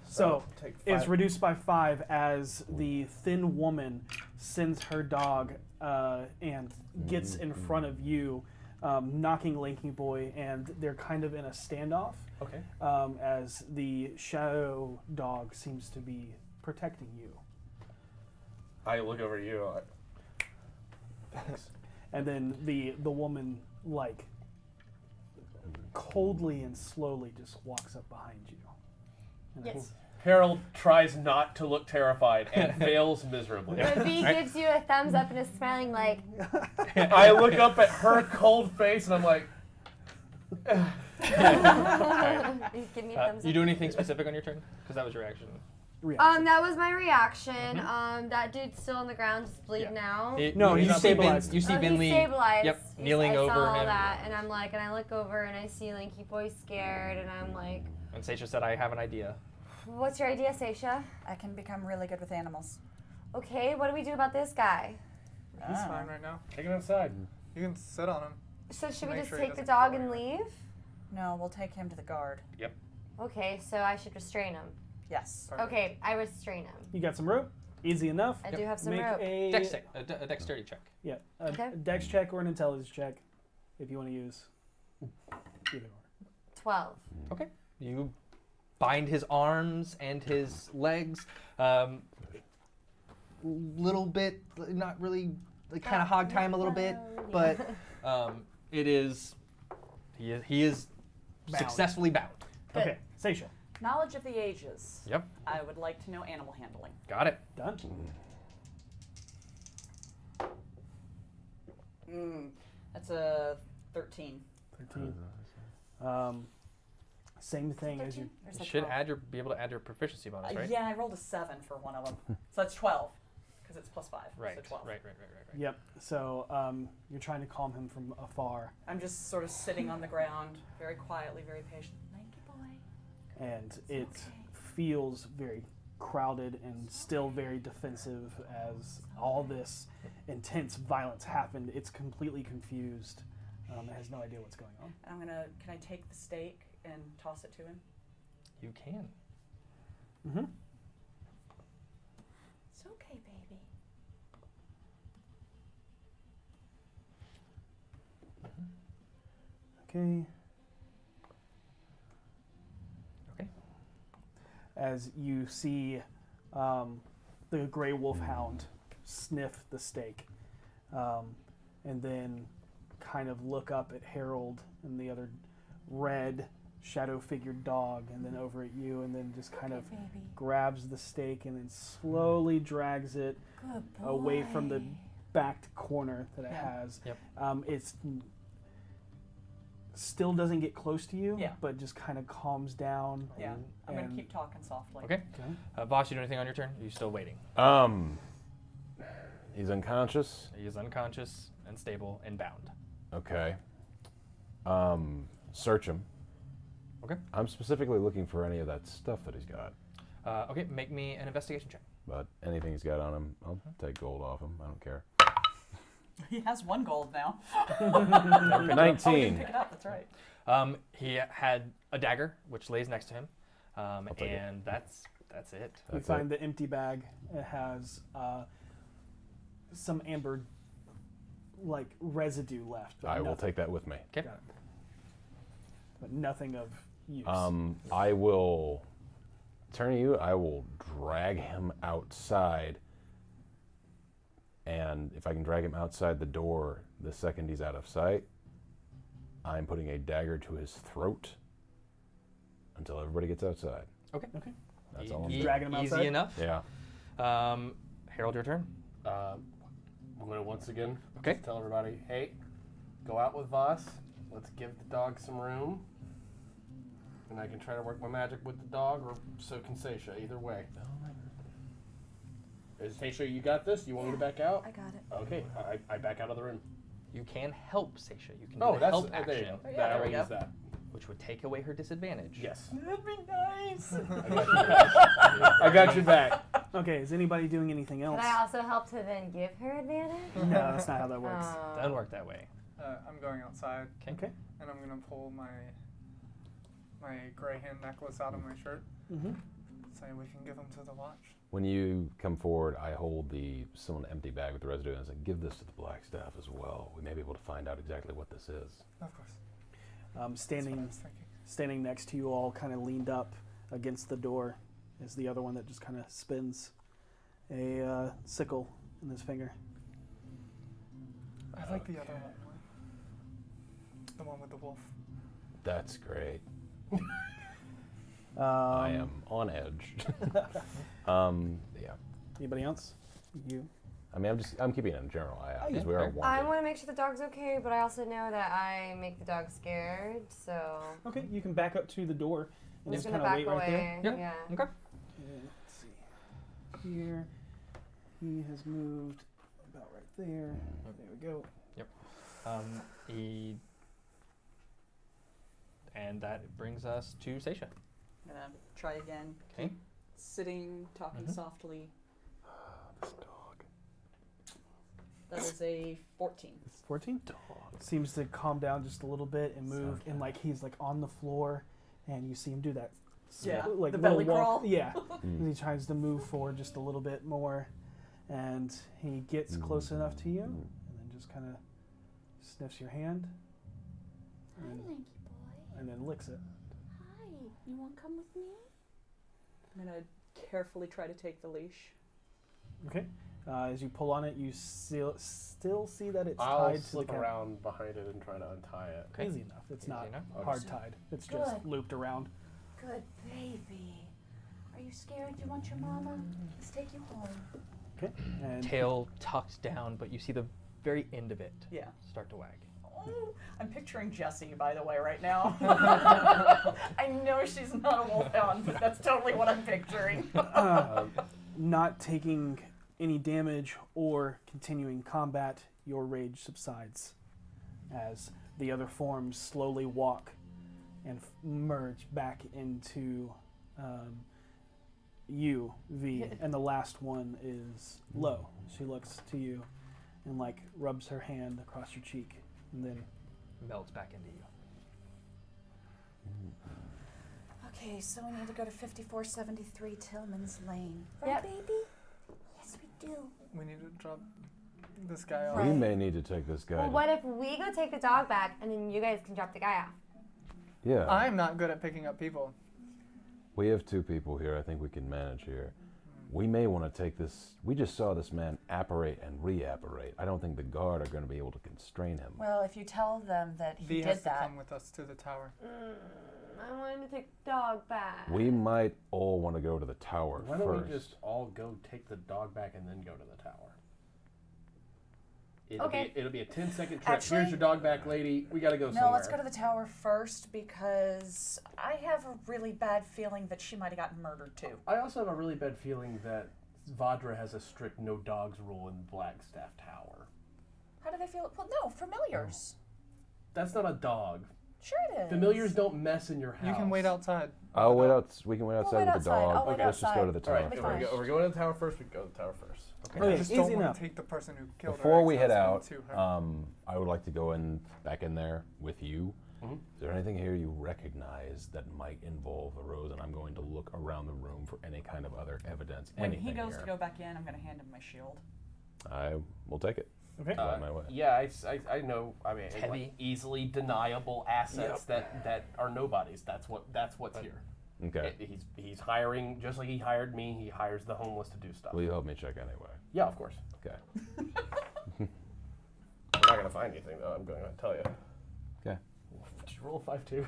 S2: So
S7: Take
S2: it's
S7: 5.
S2: reduced by 5 as the thin woman sends her dog and gets in front of you, knocking Lanky Boy, and they're kind of in a standoff.
S7: Okay.
S2: As the shadow dog seems to be protecting you.
S7: I look over at you.
S2: And then the woman, like, coldly and slowly just walks up behind you. And
S5: Yes.
S7: Harold tries not to look terrified and fails miserably.
S5: But V gives you a thumbs up and is smiling like.
S7: I look up at her cold face and I'm like,
S5: You give me a thumbs
S11: You
S5: up.
S11: do anything specific on your turn? Because that was your action.
S2: reaction.
S5: That was my reaction. That dude's still on the ground, just bleeding out.
S2: No, he's
S11: you see
S2: stabilized.
S11: You see
S5: He's
S11: Vinley.
S5: stabilized.
S11: Yep, kneeling
S5: I
S11: over
S5: saw all
S11: him.
S5: that, and I'm like, and I look over and I see Lanky Boy scared, and I'm like,
S11: And Saesha said, "I have an idea."
S5: what's your idea, Saesha?
S4: I can become really good with animals.
S5: Okay, what do we do about this guy?
S6: He's fine right now.
S7: take him outside.
S6: You can sit on him.
S5: So should we
S6: Make
S5: just
S6: sure he
S5: take the
S6: doesn't
S5: dog
S6: go
S5: and
S6: anywhere.
S5: leave?
S4: No, we'll take him to the guard.
S5: Okay, so I should restrain him.
S4: Yes.
S5: Okay, I restrain him.
S2: You got some rope? Easy enough.
S5: I do have some
S2: Make
S5: rope.
S2: a
S11: Dexterity check.
S2: Yeah,
S5: Okay.
S2: a dex check or an intelligence check, if you want to use either or.
S5: 12.
S11: Okay. You bind his arms and his legs. Little bit, not really, like kind of hog tie him a little bit, but it is. He is
S2: Bound.
S11: successfully bound.
S5: Good.
S2: Okay, Saesha,
S4: Knowledge of the ages.
S11: Yep.
S4: I would like to know animal handling.
S11: Got it.
S2: done.
S4: That's a 13.
S2: 13. Same thing as you.
S4: There's
S11: You
S4: a
S11: should
S4: 12.
S11: be able to add your proficiency bonus, right?
S4: Yeah, I rolled a 7 for one of them. So that's 12, because it's plus 5.
S11: Right.
S4: So 12.
S11: Right.
S2: Yep. So you're trying to calm him from afar,
S4: I'm just sort of sitting on the ground, very quietly, very patient. Lanky Boy.
S2: and it feels very crowded and still very defensive as all this intense violence happened. It's completely confused. It has no idea what's going on.
S4: And can I take the steak and toss it to him?
S11: You can.
S2: Mm-hmm.
S4: It's okay, baby.
S2: Okay.
S11: Okay.
S2: As you see the gray wolfhound sniff the steak, and then kind of look up at Harold and the other red shadow-figured dog, and then over at you, and then just kind of grabs the steak and then slowly drags it away from the backed corner that it has.
S11: Yep.
S2: It's still doesn't get close to you,
S4: Yeah.
S2: but just kind of calms down.
S4: Yeah, I'm going to
S2: and-
S4: keep talking softly.
S11: Okay. Voss, you do anything on your turn? Are you still waiting?
S10: He's unconscious.
S11: He is unconscious and stable and bound.
S10: Okay. Search him.
S11: Okay.
S10: I'm specifically looking for any of that stuff that he's got.
S11: Okay, make me an investigation check.
S10: But anything he's got on him, I'll take gold off him. I don't care.
S4: He has 1 gold now.
S10: 19.
S4: Oh, you didn't pick it up, that's right.
S11: He had a dagger, which lays next to him,
S10: take it.
S11: and that's it.
S2: You find the empty bag. It has some amber, like residue left. But
S10: I will
S2: nothing-
S10: take that with me.
S11: Okay.
S2: Got it. But nothing of use.
S10: I will turn to you. I will drag him outside. And if I can drag him outside the door the second he's out of sight, I'm putting a dagger to his throat until everybody gets outside.
S11: Okay.
S10: That's all I'm doing.
S2: Dragging him outside?
S11: Easy enough.
S10: Yeah.
S11: Harold, your turn.
S9: I'm going to once again
S11: Okay.
S9: just tell everybody, hey, go out with Vaas. Let's give the dog some room. And I can try to work my magic with the dog, or so can Saesha. Either way. Is Saesha, you got this? You want me to back out?
S5: I got it.
S9: Okay, I back out of the room.
S11: You can help Saesha. You can do
S9: Oh,
S11: the
S9: that's
S11: help
S9: there you
S11: action,
S9: go.
S4: Oh, yeah,
S9: That, I
S4: there
S9: will
S4: we
S9: use
S4: go.
S9: that.
S11: which would take away her disadvantage.
S9: Yes.
S4: That'd be nice.
S9: I got your back.
S2: Okay, is anybody doing anything else?
S5: Could I also help to then give her advantage?
S2: No, that's not how that works.
S11: Doesn't work that way.
S6: I'm going outside.
S2: Okay.
S6: And I'm gonna pull my gray hand necklace out of my shirt.
S2: Mm-hmm.
S6: Say we can give them to the watch.
S10: When you come forward, I hold the empty bag with the residue and I say, give this to the black staff as well. We may be able to find out exactly what this is.
S6: Of course. That's what I
S2: Standing
S6: was thinking.
S2: standing next to you all, kind of leaned up against the door, is the other one that just kind of spins a sickle in his finger.
S6: I like the other one more. The one with the wolf.
S10: That's great.
S2: Um,
S10: I am on edge. Yeah.
S2: Anybody else? You?
S10: I mean, I'm keeping it in general. Because we are
S5: I
S10: wanted.
S5: want to make sure the dog's okay, but I also know that I make the dog scared, so
S2: Okay, you can back up to the door and
S5: I'm
S2: just
S5: just gonna
S2: kind of
S5: back
S2: wait right
S5: away.
S2: there.
S11: Yeah.
S5: Yeah.
S11: Okay.
S2: Let's see. Here, he has moved about right there. There we go.
S11: And that brings us to Saesha.
S4: I'm gonna try again.
S11: Okay.
S4: Keep sitting, talking softly.
S10: This dog.
S4: That is a 14.
S2: 14? Seems to calm down just a little bit and move, and like he's like on the floor, and you see him do that.
S4: Yeah,
S2: like
S4: the
S2: little
S4: belly
S2: walk.
S4: crawl.
S2: Yeah, and he tries to move forward just a little bit more, and he gets close enough to you, and then just kind of sniffs your hand,
S12: Hi, Lanky Boy.
S2: and then licks it.
S12: Hi. You want to come with me?
S4: I'm gonna carefully try to take the leash.
S2: Okay. As you pull on it, you still see that it's
S9: I'll
S2: tied to the
S9: slip
S2: cap.
S9: around behind it and try to untie it.
S11: Okay.
S2: Easy enough. It's
S11: Easy
S2: not
S11: enough.
S2: hard tied. It's just
S12: Good.
S2: looped around.
S12: Good baby. Are you scared? You want your mama? Let's take you home.
S2: Okay. And
S11: Tail tucked down, but you see the very end of it
S4: Yeah.
S11: start to wag.
S4: Oh, I'm picturing Jessie, by the way, right now. I know she's not a wolfhound, but that's totally what I'm picturing.
S2: not taking any damage or continuing combat, your rage subsides as the other forms slowly walk and merge back into you, V, and the last one is Lo. She looks to you and like rubs her hand across your cheek and then
S11: Melts back into you.
S12: Okay, so we need to go to 5473 Tillman's Lane. Right,
S5: Yep.
S12: baby? Yes, we do.
S6: We need to drop this guy off.
S10: We may need to take this guy.
S5: Well,
S10: to-
S5: what if we go take the dog back and then you guys can drop the guy off?
S10: Yeah.
S6: I'm not good at picking up people.
S10: We have two people here I think we can manage here. We may want to take this. We just saw this man apparate and reapparate. I don't think the guard are going to be able to constrain him.
S4: Well, if you tell them that he
S6: V
S4: did
S6: has to
S4: that,
S6: come with us to the tower.
S5: I wanted to take the dog back.
S10: We might all want to go to the tower
S9: Why
S10: first.
S9: don't we just all go take the dog back and then go to the tower? It'll be a 10-second trip.
S4: Actually-
S9: Here's your dog back, lady. We gotta go somewhere.
S4: No, let's go to the tower first because I have a really bad feeling that she might have gotten murdered too.
S9: I also have a really bad feeling that Vadra has a strict no dogs rule in Blackstaff Tower.
S4: How do they feel? Well, no, familiars.
S9: That's not a dog.
S4: Sure it is.
S9: Familiars don't mess in your house.
S6: You can wait outside.
S10: I'll wait out. We can wait outside
S4: wait
S10: with the
S4: outside.
S10: dog.
S4: I'll wait
S10: Let's just go to the
S4: outside.
S9: All
S10: tower.
S9: right,
S4: It'll be fine.
S7: We're going to the tower first. We go to the tower first.
S2: Okay,
S6: I just
S2: easy
S6: don't want
S2: enough.
S6: to take the person who killed her.
S10: Before we head out,
S6: ex-husband to her.
S10: I would like to go back in there with you.
S9: Mhm.
S10: Is there anything here you recognize that might involve a rose? And I'm going to look around the room for any kind of other evidence.
S4: When
S10: anything
S4: he goes
S10: here.
S4: to go back in, I'm going to hand him my shield.
S10: I will take it.
S2: Okay.
S10: Go on my way.
S9: Yeah, I know. I mean,
S11: Heavy.
S9: like easily deniable assets that are nobodies. That's what's here.
S10: Okay.
S9: He's hiring just like he hired me. He hires the homeless to do stuff.
S10: Will you help me check anyway?
S9: Yeah, of course.
S10: Okay.
S7: I'm not going to find anything, though. I'm going to tell you.
S10: Okay.
S9: Did you roll a 5-2?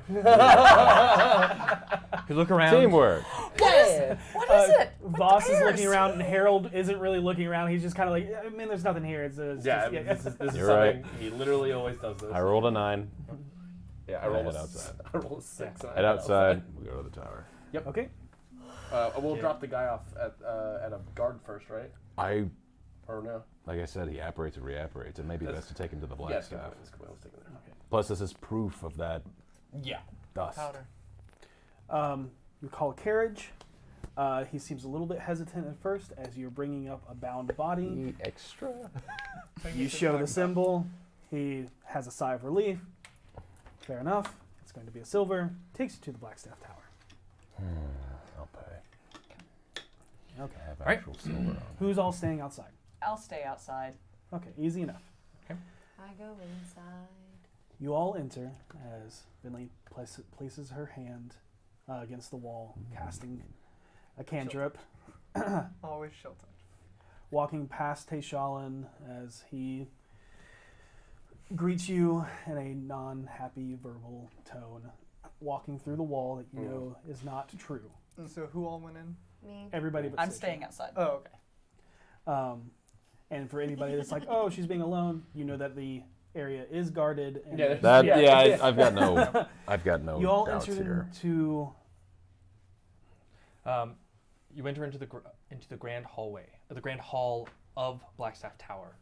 S11: You look around.
S10: Teamwork.
S4: What is it?
S2: Voss is looking
S4: cares?
S2: around, and Harold isn't really looking around. He's just kind of like, I mean, there's nothing here. It's
S9: Yeah,
S2: just,
S9: this is
S10: You're
S9: something
S10: right.
S9: he literally always does this.
S10: I rolled a 9.
S7: Yeah, I
S10: I
S7: rolled
S10: head
S7: a
S10: outside.
S7: I rolled a 6. and I
S10: Head
S7: head
S10: outside. We go to the tower.
S2: Okay.
S9: We'll drop the guy off at a guard first, right? Or no?
S10: Like I said, he apparates and reapparates. It may be best to take him to the black
S9: Yes,
S10: staff.
S9: let's take him there.
S10: Plus, this is proof of that
S9: Yeah.
S10: dust.
S6: Powder.
S2: You call a carriage. He seems a little bit hesitant at first as you're bringing up a bound body.
S10: Extra.
S2: You show the symbol. He has a sigh of relief. Fair enough. It's going to be a silver. Takes you to the Blackstaff Tower.
S10: I'll pay.
S2: Okay.
S10: I have
S11: Right.
S10: actual silver on.
S2: Who's all staying outside?
S4: I'll stay outside.
S2: Okay, easy enough.
S5: I go inside.
S2: You all enter as Finley places her hand against the wall, casting a cantrip.
S6: Always she'll touch.
S2: Walking past Tayshalan as he greets you in a non-happy verbal tone, walking through the wall that you know is not true.
S6: And so who all went in?
S5: Me.
S2: Everybody but
S4: I'm
S2: Saesha.
S4: staying outside.
S6: Oh, okay.
S2: And for anybody that's like, oh, she's being alone, you know that the area is guarded. And
S9: Yeah,
S10: That
S2: Yeah.
S10: I've got no. I've got no
S2: you all
S10: doubts
S2: entered
S10: here.
S2: into
S11: You enter into the grand hallway, the grand hall of Blackstaff Tower,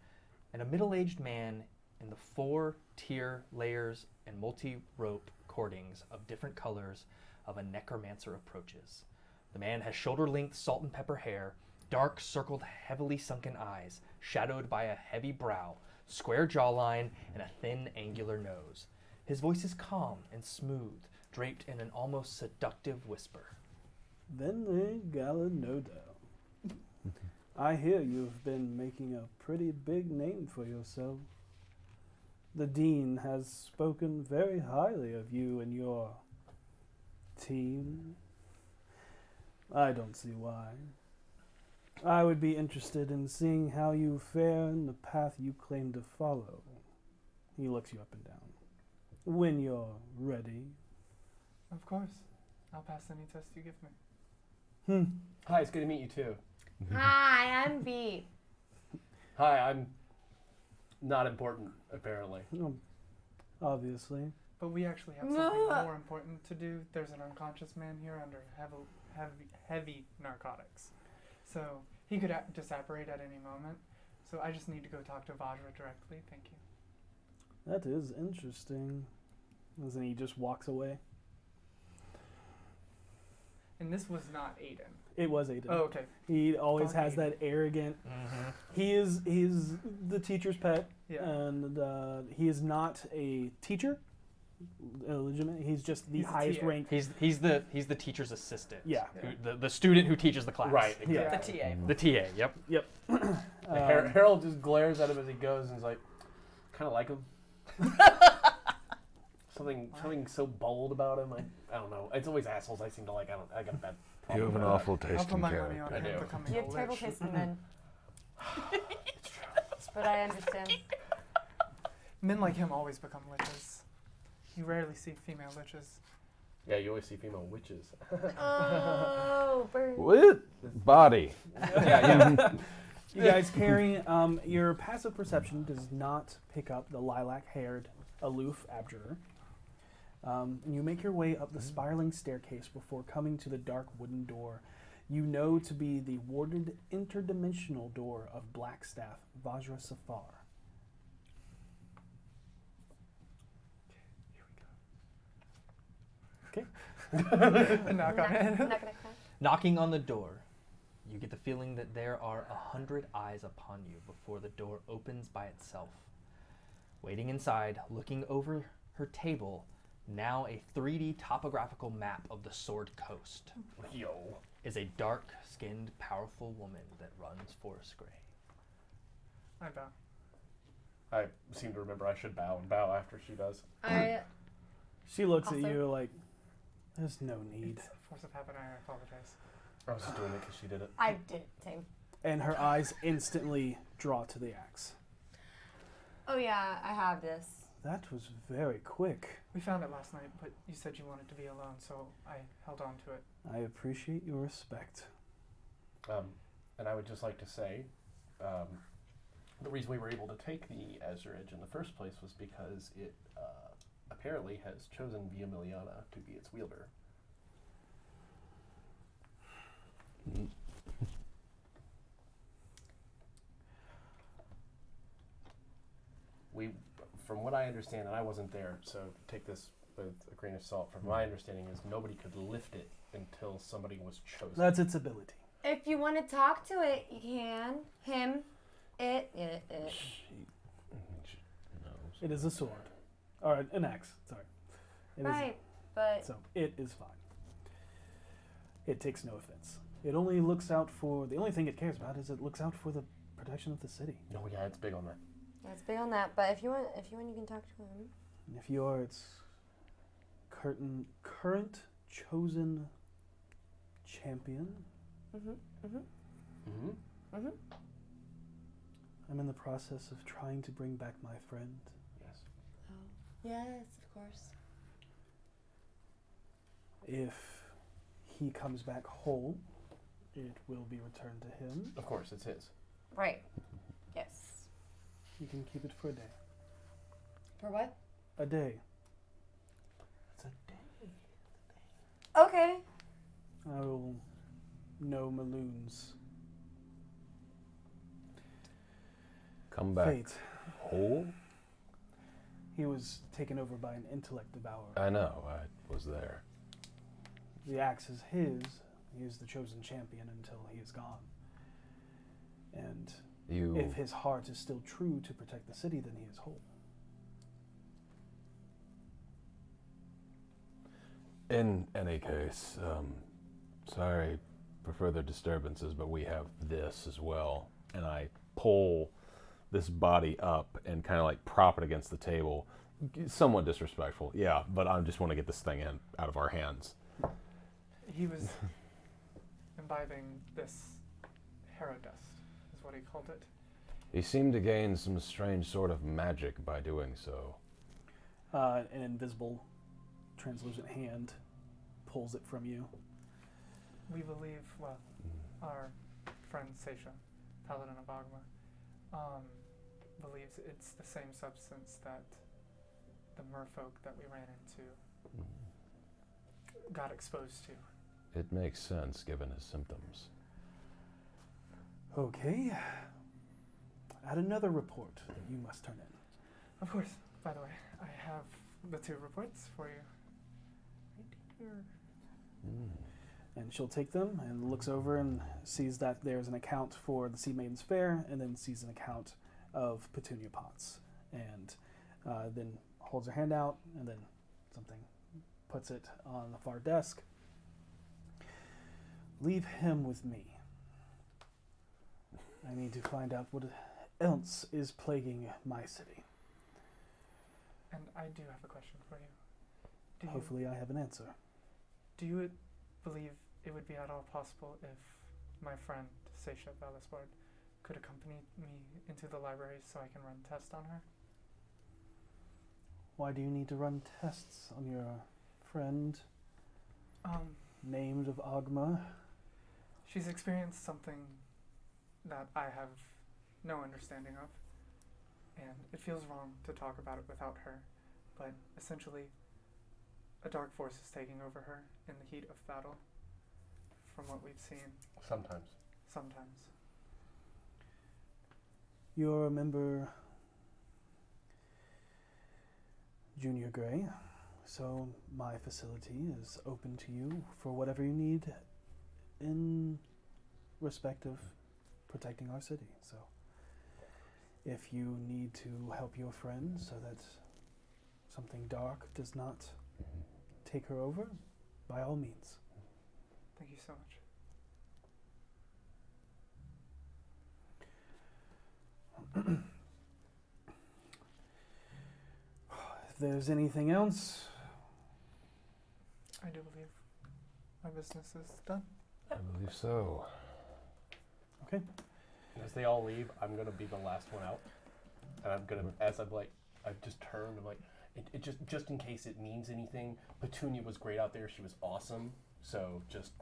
S11: and a middle-aged man in the 4-tier layers and multi-rope cordings of different colors of a necromancer approaches. The man has shoulder-length salt and pepper hair, dark circled, heavily sunken eyes, shadowed by a heavy brow, square jawline, and a thin, angular nose. His voice is calm and smooth, draped in an almost seductive whisper.
S2: Venle Galanodo. I hear you've been making a pretty big name for yourself. The Dean has spoken very highly of you and your team. I don't see why. I would be interested in seeing how you fare in the path you claim to follow. He looks you up and down. When you're ready.
S6: Of course. I'll pass any test you give me.
S9: Hi, it's good to meet you too.
S5: Hi, I'm B.
S9: Hi, I'm not important apparently.
S2: Obviously.
S6: But we actually have something more important to do. There's an unconscious man here under heavy narcotics. So he could disapparate at any moment. So I just need to go talk to Vajra directly. Thank you.
S2: That is interesting. And then he just walks away.
S6: And this was not Aiden.
S2: It was Aiden.
S6: Oh, okay.
S2: He always
S6: Fuck
S2: has
S6: Aiden.
S2: that arrogant. He's the teacher's pet,
S6: Yeah.
S2: and he is not a teacher, illegitimate. He's just the
S6: He's a
S2: highest
S6: TA.
S2: rank.
S11: He's the teacher's assistant.
S2: Yeah.
S11: The student who teaches the class.
S9: Right.
S2: Yeah.
S9: Exactly.
S4: The TA.
S11: The TA. Yep.
S9: Harold just glares at him as he goes and is like, kind of like him. Something so bold about him. I don't know. It's always assholes I seem to like. I got a bad
S10: You
S9: problem
S10: have an
S9: with that.
S10: awful
S6: I'll
S10: taste
S6: put
S10: in
S6: my money
S10: character.
S6: on
S9: I
S6: him
S9: do.
S6: becoming
S5: You
S6: a
S5: have terrible
S6: lich.
S5: taste in men. But I understand.
S6: Men like him always become liches. You rarely see female liches.
S7: Yeah, you always see female witches.
S5: Oh, burn.
S10: What? Body.
S7: yeah.
S2: You guys carry, your passive perception does not pick up the lilac-haired, aloof abjurer. You make your way up the spiraling staircase before coming to the dark wooden door you know to be the warded interdimensional door of Blackstaff, Vajra Safar. Okay.
S6: Knock on it.
S11: Knocking on the door, you get the feeling that there are 100 eyes upon you before the door opens by itself. Waiting inside, looking over her table, now a 3D topographical map of the Sword Coast, is a dark-skinned, powerful woman that runs Forest Grey.
S6: I bow.
S7: I seem to remember I should bow and bow after she does.
S2: She looks
S5: Also-
S2: at you like, there's no need.
S6: It's a force of habit. I apologize.
S7: I was just doing it because she did it.
S5: I did, same.
S2: And her eyes instantly draw to the axe.
S5: Oh yeah, I have this.
S2: That was very quick.
S6: We found it last night, but you said you wanted to be alone, so I held on to it.
S2: I appreciate your respect.
S7: And I would just like to say, the reason we were able to take the Azure Edge in the first place was because it apparently has chosen Via Miliana to be its wielder. From what I understand, and I wasn't there, so take this with a grain of salt. From my understanding, is nobody could lift it until somebody was chosen.
S2: That's its ability.
S5: If you want to talk to it, you can. Him, it.
S2: It is a sword. Or an axe, sorry. It
S5: Right, but
S2: so it is fine. It takes no offense. It only looks out for, the only thing it cares about is it looks out for the protection of the city.
S7: Oh yeah, it's big on that.
S5: yeah, it's big on that. But if you want, you can talk to him.
S2: And if you are its current chosen champion, I'm in the process of trying to bring back my friend.
S7: Yes.
S5: Oh, yes, of course.
S2: If he comes back whole, it will be returned to him.
S7: Of course, it's his.
S5: Right. Yes.
S2: You can keep it for a day.
S5: For what?
S2: A day.
S7: It's a day.
S5: Okay.
S2: I will know Maloon's
S10: Come back
S2: fate.
S10: whole?
S2: He was taken over by an intellect devourer.
S10: I know, I was there.
S2: The axe is his. He is the chosen champion until he is gone. And if his heart is still true to protect the city, then he is whole.
S10: In any case, sorry for further disturbances, but we have this as well. And I pull this body up and kind of like prop it against the table. Somewhat disrespectful, yeah, but I just want to get this thing out of our hands.
S6: He was imbibing this harrow dust, is what he called it.
S10: He seemed to gain some strange sort of magic by doing so.
S2: An invisible, translucent hand pulls it from you.
S6: We believe, well, our friend Saesha, Paladin of Agma, believes it's the same substance that the merfolk that we ran into got exposed to.
S10: It makes sense given his symptoms.
S2: Okay. Add another report that you must turn in.
S6: Of course, by the way, I have the 2 reports for you. Right here.
S2: And she'll take them and looks over and sees that there's an account for the Sea Maiden's Fair, and then sees an account of Petunia Potts. And then holds her hand out, and then something puts it on the far desk. Leave him with me. I need to find out what else is plaguing my city.
S6: And I do have a question for you.
S2: Hopefully I have an answer.
S6: Do you believe it would be at all possible if my friend Saesha Valisward could accompany me into the library so I can run tests on her?
S2: Why do you need to run tests on your friend named of Agma?
S6: She's experienced something that I have no understanding of. And it feels wrong to talk about it without her, but essentially, a dark force is taking over her in the heat of battle, from what we've seen.
S9: Sometimes.
S2: You're a member Junior Gray, so my facility is open to you for whatever you need in respect of protecting our city. So if you need to help your friend so that something dark does not take her over, by all means.
S6: Thank you so much.
S2: If there's anything else,
S6: I do believe my business is done.
S10: I believe so.
S2: okay.
S9: As they all leave, I'm gonna be the last one out, and I'm gonna, as I'm like, I've just turned. I'm like, it just in case it means anything. Petunia was great out there. She was awesome. So just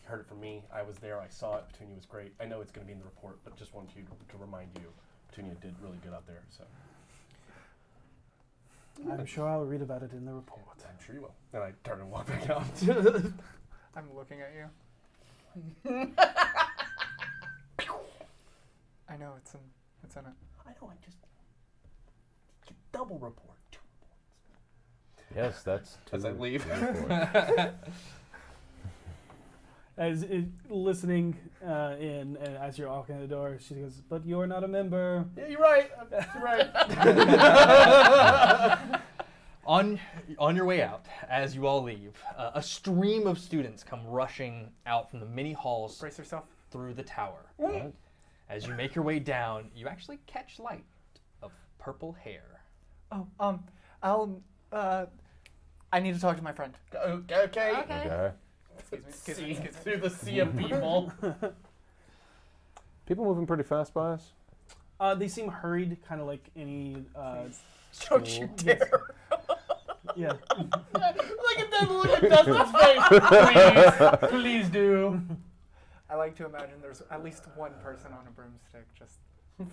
S9: heard it from me. I was there. I saw it. Petunia was great. I know it's gonna be in the report, but just wanted you to remind you, Petunia did really good out there. So
S2: I'm sure I'll read about it in the report.
S9: I'm sure you will. And I turn and walk back out.
S6: I'm looking at you. I know it's in it.
S9: I know. I just double report. 2 reports.
S3: Yes, that's
S9: As I leave.
S2: As listening in, and as you're walking the door, she goes, "But you're not a member."
S9: Yeah, you're right. You're right.
S11: On your way out, as you all leave, a stream of students come rushing out from the many halls
S6: Brace yourself.
S11: through the tower. As you make your way down, you actually catch light of purple hair.
S6: Oh, I need to talk to my friend.
S9: Okay.
S10: Okay.
S6: Excuse me.
S9: Through the sea of people.
S10: People moving pretty fast by us?
S2: They seem hurried, kind of like any.
S9: Don't you dare.
S2: Yeah.
S9: Look at that look at Dustin's face. Please do.
S6: I like to imagine there's at least one person on a broomstick just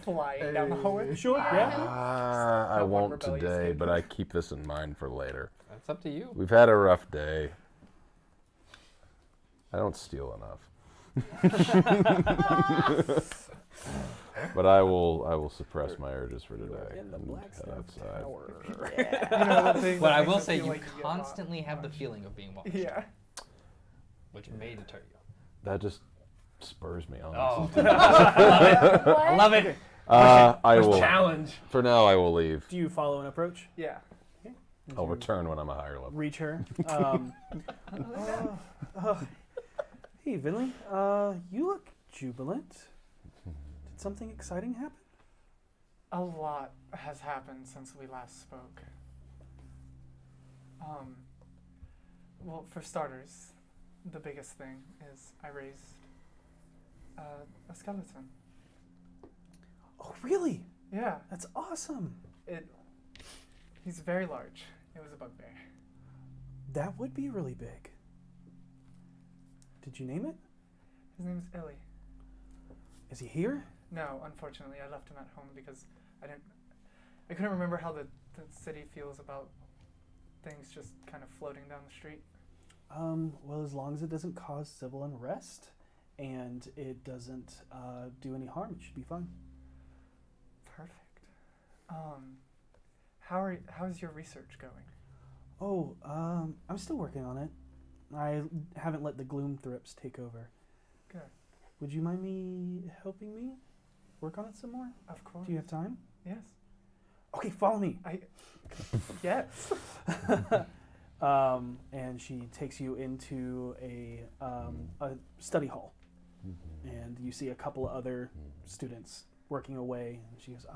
S6: flying down the hallway.
S2: Sure. Yeah.
S10: I
S6: That one
S10: won't
S6: rebellious
S10: today,
S6: kid.
S10: but I keep this in mind for later.
S11: That's up to you.
S10: We've had a rough day. I don't steal enough. But I will suppress my urges for today and head outside.
S6: You know, the thing
S11: But
S6: that
S11: I
S6: makes
S11: will
S6: it
S11: say
S6: feel
S11: you
S6: like get
S11: constantly have the
S6: watched.
S11: feeling of being watched,
S6: Yeah.
S11: which may deter you.
S10: That just spurs me on.
S11: Oh,
S5: What?
S11: I love it.
S10: I will.
S9: Challenge.
S10: For now, I will leave.
S2: Do you follow and approach?
S6: Yeah.
S10: I'll return when I'm a higher level.
S2: Reach her. Hey, Vinley. You look jubilant. Did something exciting happen?
S6: A lot has happened since we last spoke. Well, for starters, the biggest thing is I raised a skeleton.
S2: Oh, really?
S6: Yeah,
S2: That's awesome.
S6: he's very large. It was a bugbear.
S2: That would be really big. Did you name it?
S6: His name's Ilya.
S2: Is he here?
S6: No, unfortunately, I left him at home because I couldn't remember how the city feels about things just kind of floating down the street.
S2: Well, as long as it doesn't cause civil unrest and it doesn't do any harm, it should be fine.
S6: Perfect. How's your research going?
S2: Oh, I'm still working on it. I haven't let the gloom thrips take over.
S6: Good.
S2: Would you mind me helping me work on it some more?
S6: Of course.
S2: Do you have time?
S6: Yes.
S2: Okay, follow me.
S6: Yes.
S2: And she takes you into a study hall, and you see a couple of other students working away. And she goes,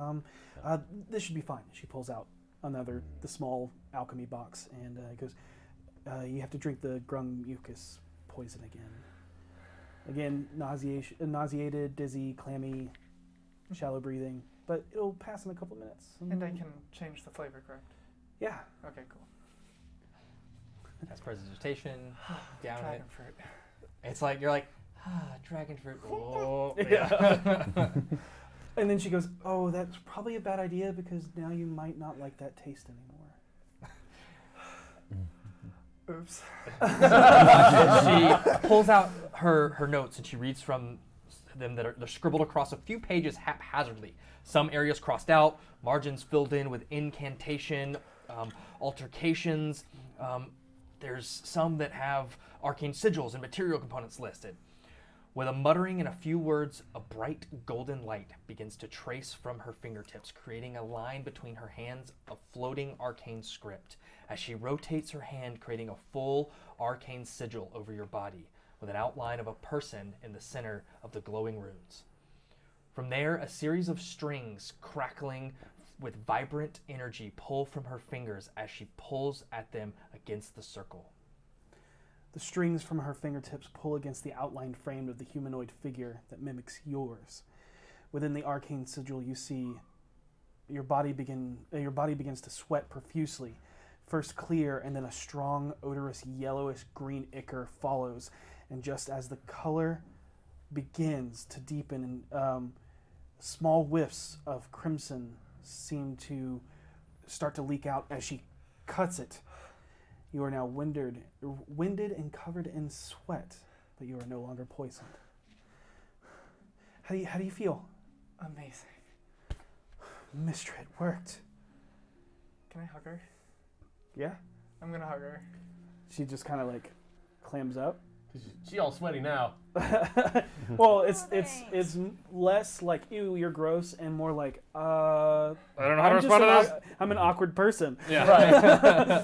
S2: "This should be fine." She pulls out the small alchemy box, and goes, "You have to drink the grung mucus poison again. Again, nauseated, dizzy, clammy, shallow breathing, but it'll pass in a couple minutes."
S6: And I can change the flavor, correct?
S2: Yeah.
S6: Okay, cool.
S11: That's presentation. Down it.
S6: Dragon fruit.
S11: It's like you're like, Dragon fruit. Oh,
S2: Yeah. And then she goes, "Oh, that's probably a bad idea because now you might not like that taste anymore."
S6: Oops.
S11: She pulls out her notes and she reads from them they're scribbled across a few pages haphazardly. Some areas crossed out, margins filled in with incantation, altercations. There's some that have arcane sigils and material components listed. With a muttering and a few words, a bright golden light begins to trace from her fingertips, creating a line between her hands of floating arcane script. As she rotates her hand, creating a full arcane sigil over your body, with an outline of a person in the center of the glowing runes. From there, a series of strings crackling with vibrant energy pull from her fingers as she pulls at them against the circle.
S2: The strings from her fingertips pull against the outlined frame of the humanoid figure that mimics yours. Within the arcane sigil, you see your body begins to sweat profusely. First clear, and then a strong, odorous, yellowish-green ichor follows. And just as the color begins to deepen, small whiffs of crimson seem to start to leak out as she cuts it. You are now winded and covered in sweat, but you are no longer poisoned. How do you feel?
S6: Amazing.
S2: Mistra, it worked.
S6: Can I hug her?
S2: Yeah?
S6: I'm gonna hug her.
S2: She just kind of like clams up.
S9: She all sweaty now.
S2: Well, it's less like, ew, you're gross, and more like,
S11: I don't know how to respond to this.
S2: I'm an awkward person.
S11: Yeah.
S2: Right.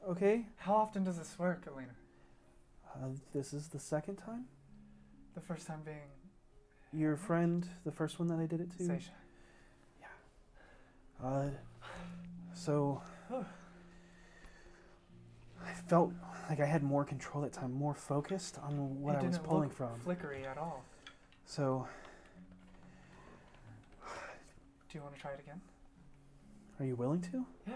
S2: Okay.
S6: How often does this work, Elena?
S2: This is the second time.
S6: The first time being
S2: Your friend, the first one that I did it to?
S6: Saesha.
S2: Yeah. So I felt like I had more control that time, more focused on what I was pulling from.
S6: Flickery at all.
S2: So,
S6: do you want to try it again?
S2: are you willing to?
S6: Yeah.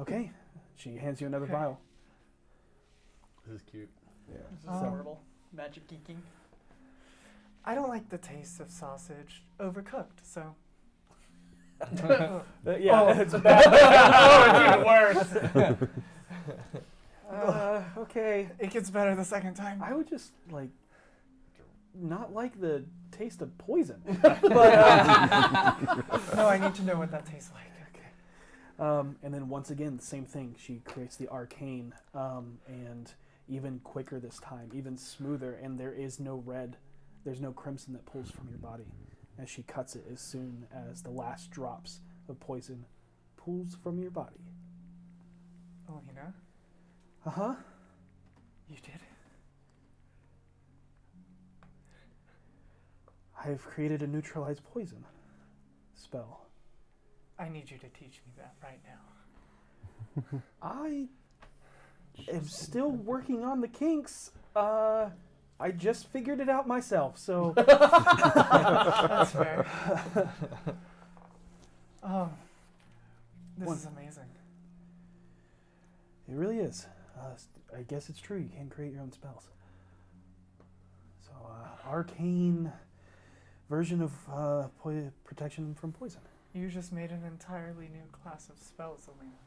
S2: Okay. She hands you another vial.
S9: This is cute.
S10: Yeah.
S6: This is adorable. Magic geeking. I don't like the taste of sausage overcooked, so.
S2: Yeah, it's bad.
S6: Oh, it's even worse.
S2: Okay.
S6: It gets better the second time.
S2: I would just not like the taste of poison.
S6: No, I need to know what that tastes like.
S2: Okay. And then once again, the same thing. She creates the arcane, and even quicker this time, even smoother. And there is no red, there's no crimson that pulls from your body as she cuts it as soon as the last drops of poison pulls from your body.
S6: Elena?
S2: Uh-huh.
S6: You did?
S2: I've created a neutralized poison spell.
S6: I need you to teach me that right now.
S2: I am still working on the kinks. I just figured it out myself, so...
S6: That's fair. This is amazing.
S2: It really is. I guess it's true. You can create your own spells. So, arcane version of protection from poison.
S6: You just made an entirely new class of spells, Elena.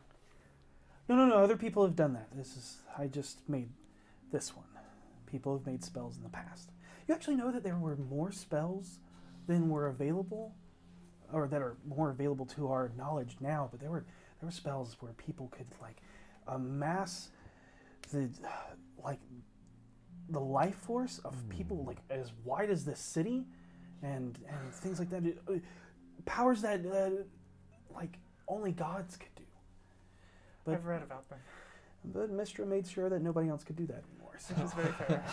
S2: No. Other people have done that. I just made this one. People have made spells in the past. You actually know that there were more spells than were available, or that are more available to our knowledge now. But there were spells where people could amass the life force of people as wide as this city, and things like that. Powers that only gods could do. But
S6: I've read about them.
S2: But Mistra made sure that nobody else could do that anymore. So.
S6: Which is very fair.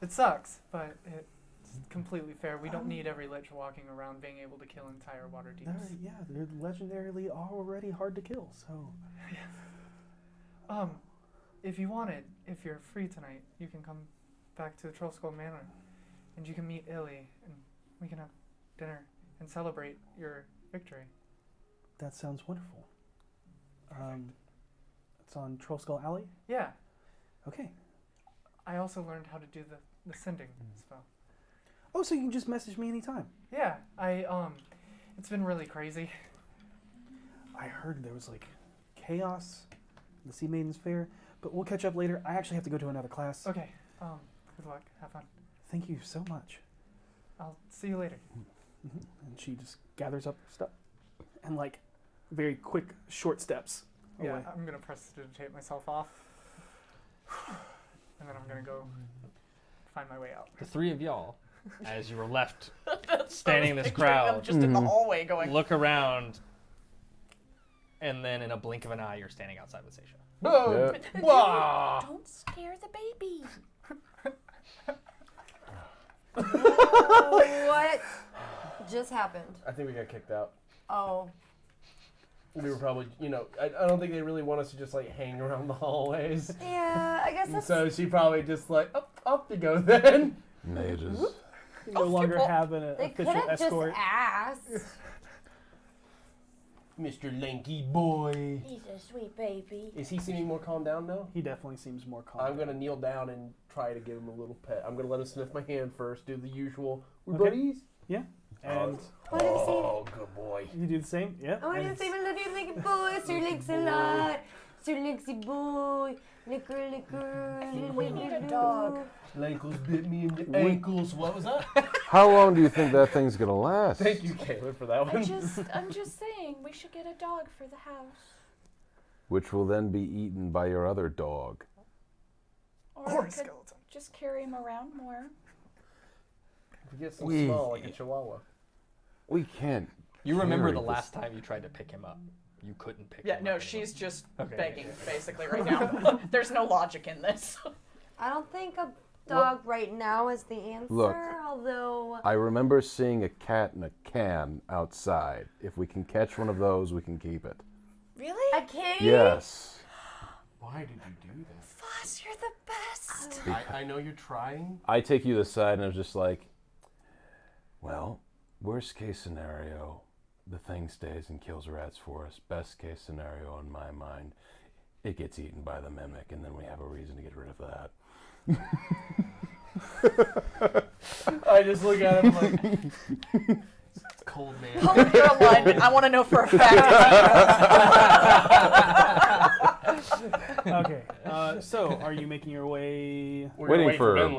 S6: It sucks, but it's completely fair. We don't need every lich walking around being able to kill entire Waterdeeps.
S2: They're legendarily already hard to kill, so...
S6: If you wanted, if you're free tonight, you can come back to the Troll Skull Manor, and you can meet Ilya, and we can have dinner and celebrate your victory.
S2: That sounds wonderful. It's on Troll Skull Alley?
S6: Yeah.
S2: Okay.
S6: I also learned how to do the sending spell.
S2: Oh, so you can just message me anytime.
S6: Yeah, it's been really crazy.
S2: I heard there was like chaos in the Sea Maidens Fair, but we'll catch up later. I actually have to go to another class.
S6: Okay, good luck. Have fun.
S2: Thank you so much.
S6: I'll see you later.
S2: And she just gathers up her stuff and like very quick, short steps
S6: Yeah,
S2: away.
S6: I'm gonna prestidigitate myself off, and then I'm gonna go find my way out.
S11: The three of y'all, as you were left
S4: That's
S11: standing in
S4: what I was
S11: this
S4: picturing them
S11: crowd,
S4: just in the hallway going.
S11: look around, and then in a blink of an eye, you're standing outside with Saesha.
S9: Boom!
S10: Yeah.
S9: Wah!
S12: Don't scare the baby.
S5: What just happened?
S9: I think we got kicked out.
S5: Oh.
S9: We were probably, I don't think they really want us to just like hang around the hallways.
S5: Yeah, I guess
S9: And
S5: that's...
S9: so she probably just like, up to go then.
S10: Mages.
S2: You no longer have an
S5: They could
S2: official
S5: have
S2: escort.
S5: just asked.
S9: Mr. Lanky Boy.
S12: He's a sweet baby.
S9: Is he seeming more calmed down now?
S2: He definitely seems more calm.
S9: I'm going to kneel down and try to give him a little pet. I'm going to let him sniff my hand first, do the usual. We're
S2: Okay.
S9: buddies?
S2: Yeah. And
S5: What did he say?
S9: Oh, good boy.
S2: you do the same? Yeah.
S5: I want to
S2: And
S5: say I love you, Lanky Boy. Sir Links a lot. Sir Linksy Boy. Licker, licker.
S12: We need a dog.
S9: Ankles bit me in the ankles. What was that?
S10: How long do you think that thing's gonna last?
S9: Thank you, Caleb, for that one.
S12: I'm just saying, we should get a dog for the house.
S10: Which will then be eaten by your other dog.
S12: Or
S6: Or
S12: I
S6: a
S12: could
S6: skeleton.
S12: just carry him around more.
S9: If we get some
S10: We-
S9: small, like a chihuahua.
S10: We can't.
S11: You remember
S10: carry
S11: the
S10: this-
S11: last time you tried to pick him up. You couldn't pick
S4: Yeah,
S11: him
S4: no,
S11: up.
S4: she's just
S11: Okay.
S4: begging basically right now. There's no logic in this.
S5: I don't think a dog right now is the answer,
S10: Look.
S5: although...
S10: I remember seeing a cat in a can outside. If we can catch one of those, we can keep it.
S4: Really?
S5: A kitty?
S10: Yes.
S9: Why did you do this?
S4: Vaas, you're the best.
S9: I know you're trying.
S10: I take you to the side and I was just like, well, worst case scenario, the thing stays and kills rats for us. Best case scenario in my mind, it gets eaten by the mimic and then we have a reason to get rid of that.
S9: I just look at him like, cold man.
S4: Hold your line. I want to know for a fact.
S2: Okay. So, are you making your way?
S9: We're gonna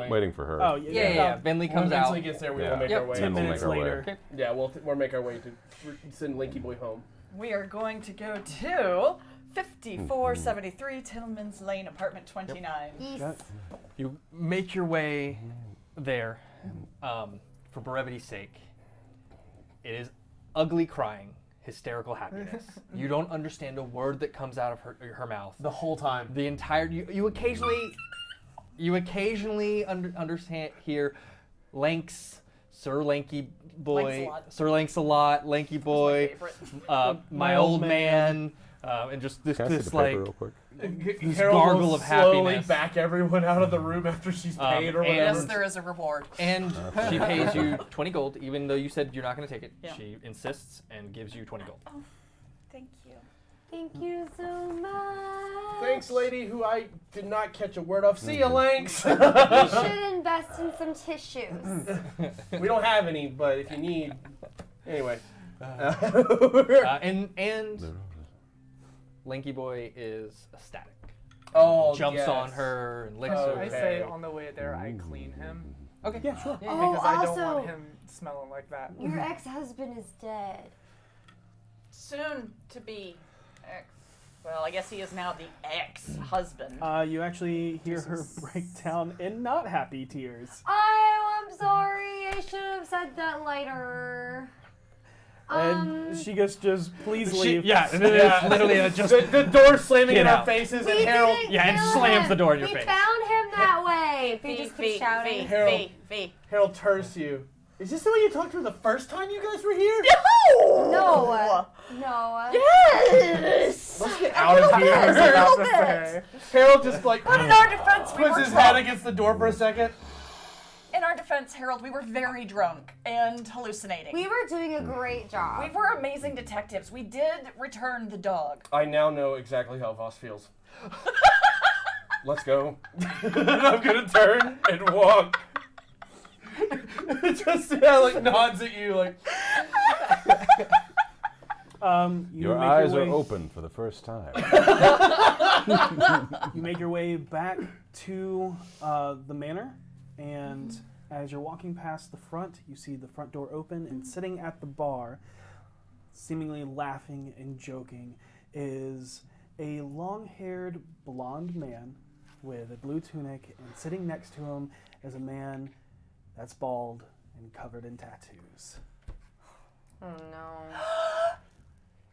S10: Waiting for her.
S2: Oh,
S11: Yeah. Bentley
S9: When
S11: comes out.
S9: Bentley gets there, we
S10: Yeah.
S9: will make
S11: Yep.
S9: our way.
S2: 10
S10: we'll
S2: minutes
S10: make our way.
S2: later.
S11: Okay.
S9: Yeah, we'll make our way to send Lanky Boy home.
S4: We are going to go to 5473 Tillman's Lane, apartment 29.
S2: Got it.
S11: You make your way there. For brevity's sake, it is ugly crying, hysterical happiness. You don't understand a word that comes out of her mouth.
S9: The whole time.
S11: The entire you occasionally understand hear Lanks, Sir Lanky Boy,
S4: Lancelot.
S11: Sir Lancelot, Lanky Boy,
S4: Favorite.
S11: my old man, and just this
S10: Can I see
S11: this
S10: the
S11: like
S10: paper real quick?
S11: this
S9: Harold
S11: gargle
S9: will
S11: of
S9: slowly
S11: happiness.
S9: back everyone out of the room after she's paid or
S11: and-
S9: whatever.
S4: Yes, there is a reward.
S11: And she pays you 20 gold, even though you said you're not going to take it.
S4: Yeah.
S11: She insists and gives you 20 gold.
S12: Thank you.
S5: Thank you so much.
S9: Thanks, lady, who I did not catch a word of. See ya, Lanks.
S5: You should invest in some tissues.
S9: We don't have any, but if you need, anyway.
S11: And Lanky Boy is ecstatic.
S9: Oh,
S11: Jumps
S9: yes.
S11: on her and licks
S9: Oh,
S11: her.
S6: I
S9: okay.
S6: say on the way there, I clean him.
S11: Okay.
S2: Yeah, sure.
S5: Oh,
S6: Because I don't
S5: also-
S6: want him smelling like that.
S5: Your ex-husband is dead.
S4: Soon to be ex. Well, I guess he is now the ex-husband.
S2: You actually hear her break down in not happy tears.
S5: I'm sorry. I should have said that later.
S2: And she goes, just please leave.
S11: And then it's literally just
S9: the door slamming
S11: Get
S9: in our
S11: out.
S9: faces,
S5: We
S9: and Harold.
S5: didn't
S11: Yeah, and
S5: kill
S11: slams
S5: him.
S11: the door in your
S5: we
S11: face.
S5: found him that way. He just keeps shouting.
S9: Harold.
S4: V.
S9: Harold turns to you. Is this the way you talked to her the first time you guys were here?
S5: No. No.
S4: Yes!
S9: Let's get out of here.
S6: I was about to say.
S9: Harold just like
S4: But in our defense, we
S9: puts
S4: were
S9: his head
S4: drunk.
S9: against the door for a second.
S4: In our defense, Harold, we were very drunk and hallucinating.
S5: We were doing a great job.
S4: We were amazing detectives. We did return the dog.
S9: I now know exactly how Vaas feels.
S7: let's go. And I'm gonna turn and walk. Just like nods at you like.
S10: Your eyes are open for the first time.
S2: You make your way back to the manor, and as you're walking past the front, you see the front door open, and sitting at the bar, seemingly laughing and joking, is a long-haired blonde man with a blue tunic, and sitting next to him is a man that's bald and covered in tattoos.
S5: Oh no.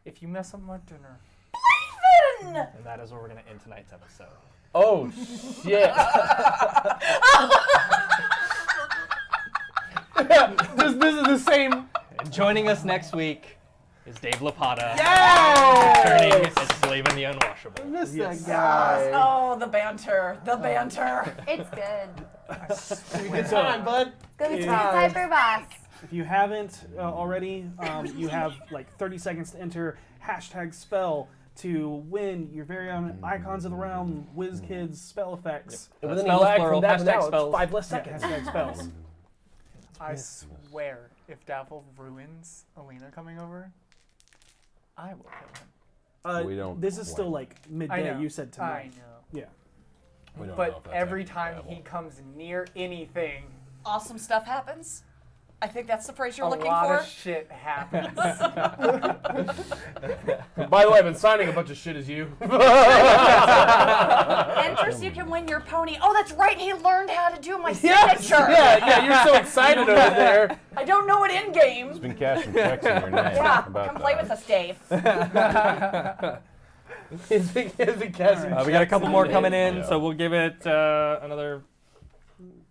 S6: If you mess up my dinner.
S4: And
S8: that is where we're going to end tonight's episode.
S7: Oh, shit. this is the same.
S11: And joining us next week is Dave Lapata.
S7: Yes!
S11: Turning as Slave in the Unwashable.
S6: I miss that guy.
S4: Oh, the banter. The banter.
S5: It's good.
S7: Good time, bud.
S5: Good time for Vaas.
S2: If you haven't already, you have like 30 seconds to enter #spell to win your very own Icons of the Realm WizKids spell effects.
S9: And with any
S11: Spells
S9: lag
S11: plural,
S9: from that to now,
S11: spells.
S9: it's 5 less
S2: Yeah,
S9: seconds.
S2: #spells.
S6: I swear, if Daffle ruins Alina coming over, I will kill him.
S10: We don't
S2: This is still
S10: quite.
S2: like
S6: I
S2: midday.
S6: know.
S2: You said
S6: I
S2: tonight.
S6: know.
S2: Yeah.
S10: We don't know
S6: But
S10: if that's
S6: every
S10: actually
S6: time
S10: viable.
S6: he comes near anything,
S4: Awesome stuff happens. I think that's the phrase you're
S6: a
S4: looking
S6: lot
S4: for.
S6: of shit happens.
S7: By the way, I've been signing a bunch of shit as you.
S4: Enter so you can win your pony. Oh, that's right. He learned how to do my signature.
S7: Yeah, you're so excited over there.
S4: I don't know it in game.
S10: He's been cashing checks in your name.
S4: Yeah,
S10: About
S4: come play
S10: that.
S4: with us, Dave.
S7: He's been casting
S11: We got a couple more coming in,
S10: Yeah.
S11: so we'll give it another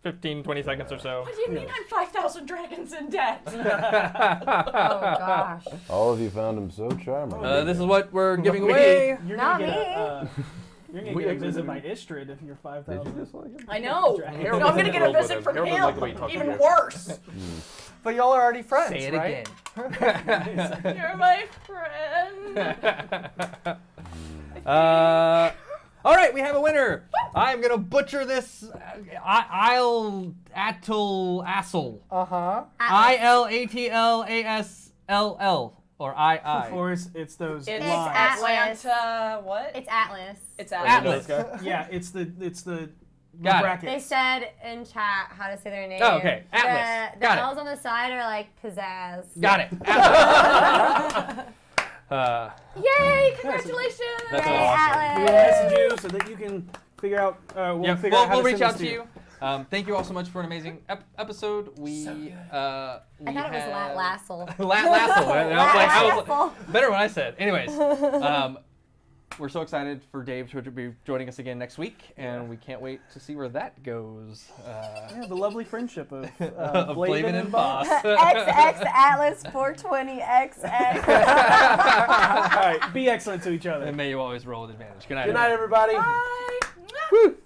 S11: 15, 20 seconds or so.
S4: What do you mean I'm 5,000 dragons in debt?
S5: Oh gosh.
S10: All of you found him so charming.
S11: This is what we're giving away.
S2: You're
S5: Not
S2: gonna get
S5: me.
S2: you're gonna get a visit by Istrid if you're 5,000.
S4: I know.
S2: Harold
S4: No, I'm gonna get a
S7: Harold
S4: visit
S7: would
S4: from
S7: have-
S4: him.
S7: Harold would like the way you talk to
S4: Even
S7: me.
S4: worse.
S6: But y'all are already friends,
S11: Say it
S6: right?
S11: again.
S4: You're my friend.
S11: All right, we have a winner. I'm gonna butcher this. I'll Atl Assel.
S6: Uh-huh.
S11: ILATLASLL or
S2: Of
S11: II.
S2: course, it's those
S4: It's
S2: lines.
S4: Atlanta. What?
S5: It's Atlas.
S4: It's
S11: Atlas.
S2: Yeah, it's the
S11: Got it.
S2: brackets.
S5: They said in chat how to say their name.
S11: Oh, okay. Atlas.
S5: The
S11: Got it.
S5: L's on the side are like pizzazz.
S11: Got it. Atlas.
S4: Yay! Congratulations.
S11: That's
S5: Yay,
S11: awesome.
S2: We will
S5: Atlas.
S2: message you so that you can figure out.
S11: We'll reach out to you. Thank you all so much for an amazing episode. We
S5: I thought it was Latlassel.
S11: Lassel. I was
S5: Lassel.
S11: like, better what I said. Anyways, we're so excited for Dave to be joining us again next week, and we can't wait to see where that goes.
S2: Yeah, the lovely friendship of
S11: Of
S2: Blavin
S11: Blavin and Vaas.
S5: XX Atlas 420 XX.
S2: All right, be excellent to each other.
S11: And may you always roll with advantage. Good night.
S9: Good night, everybody.
S4: Bye.
S11: Woo.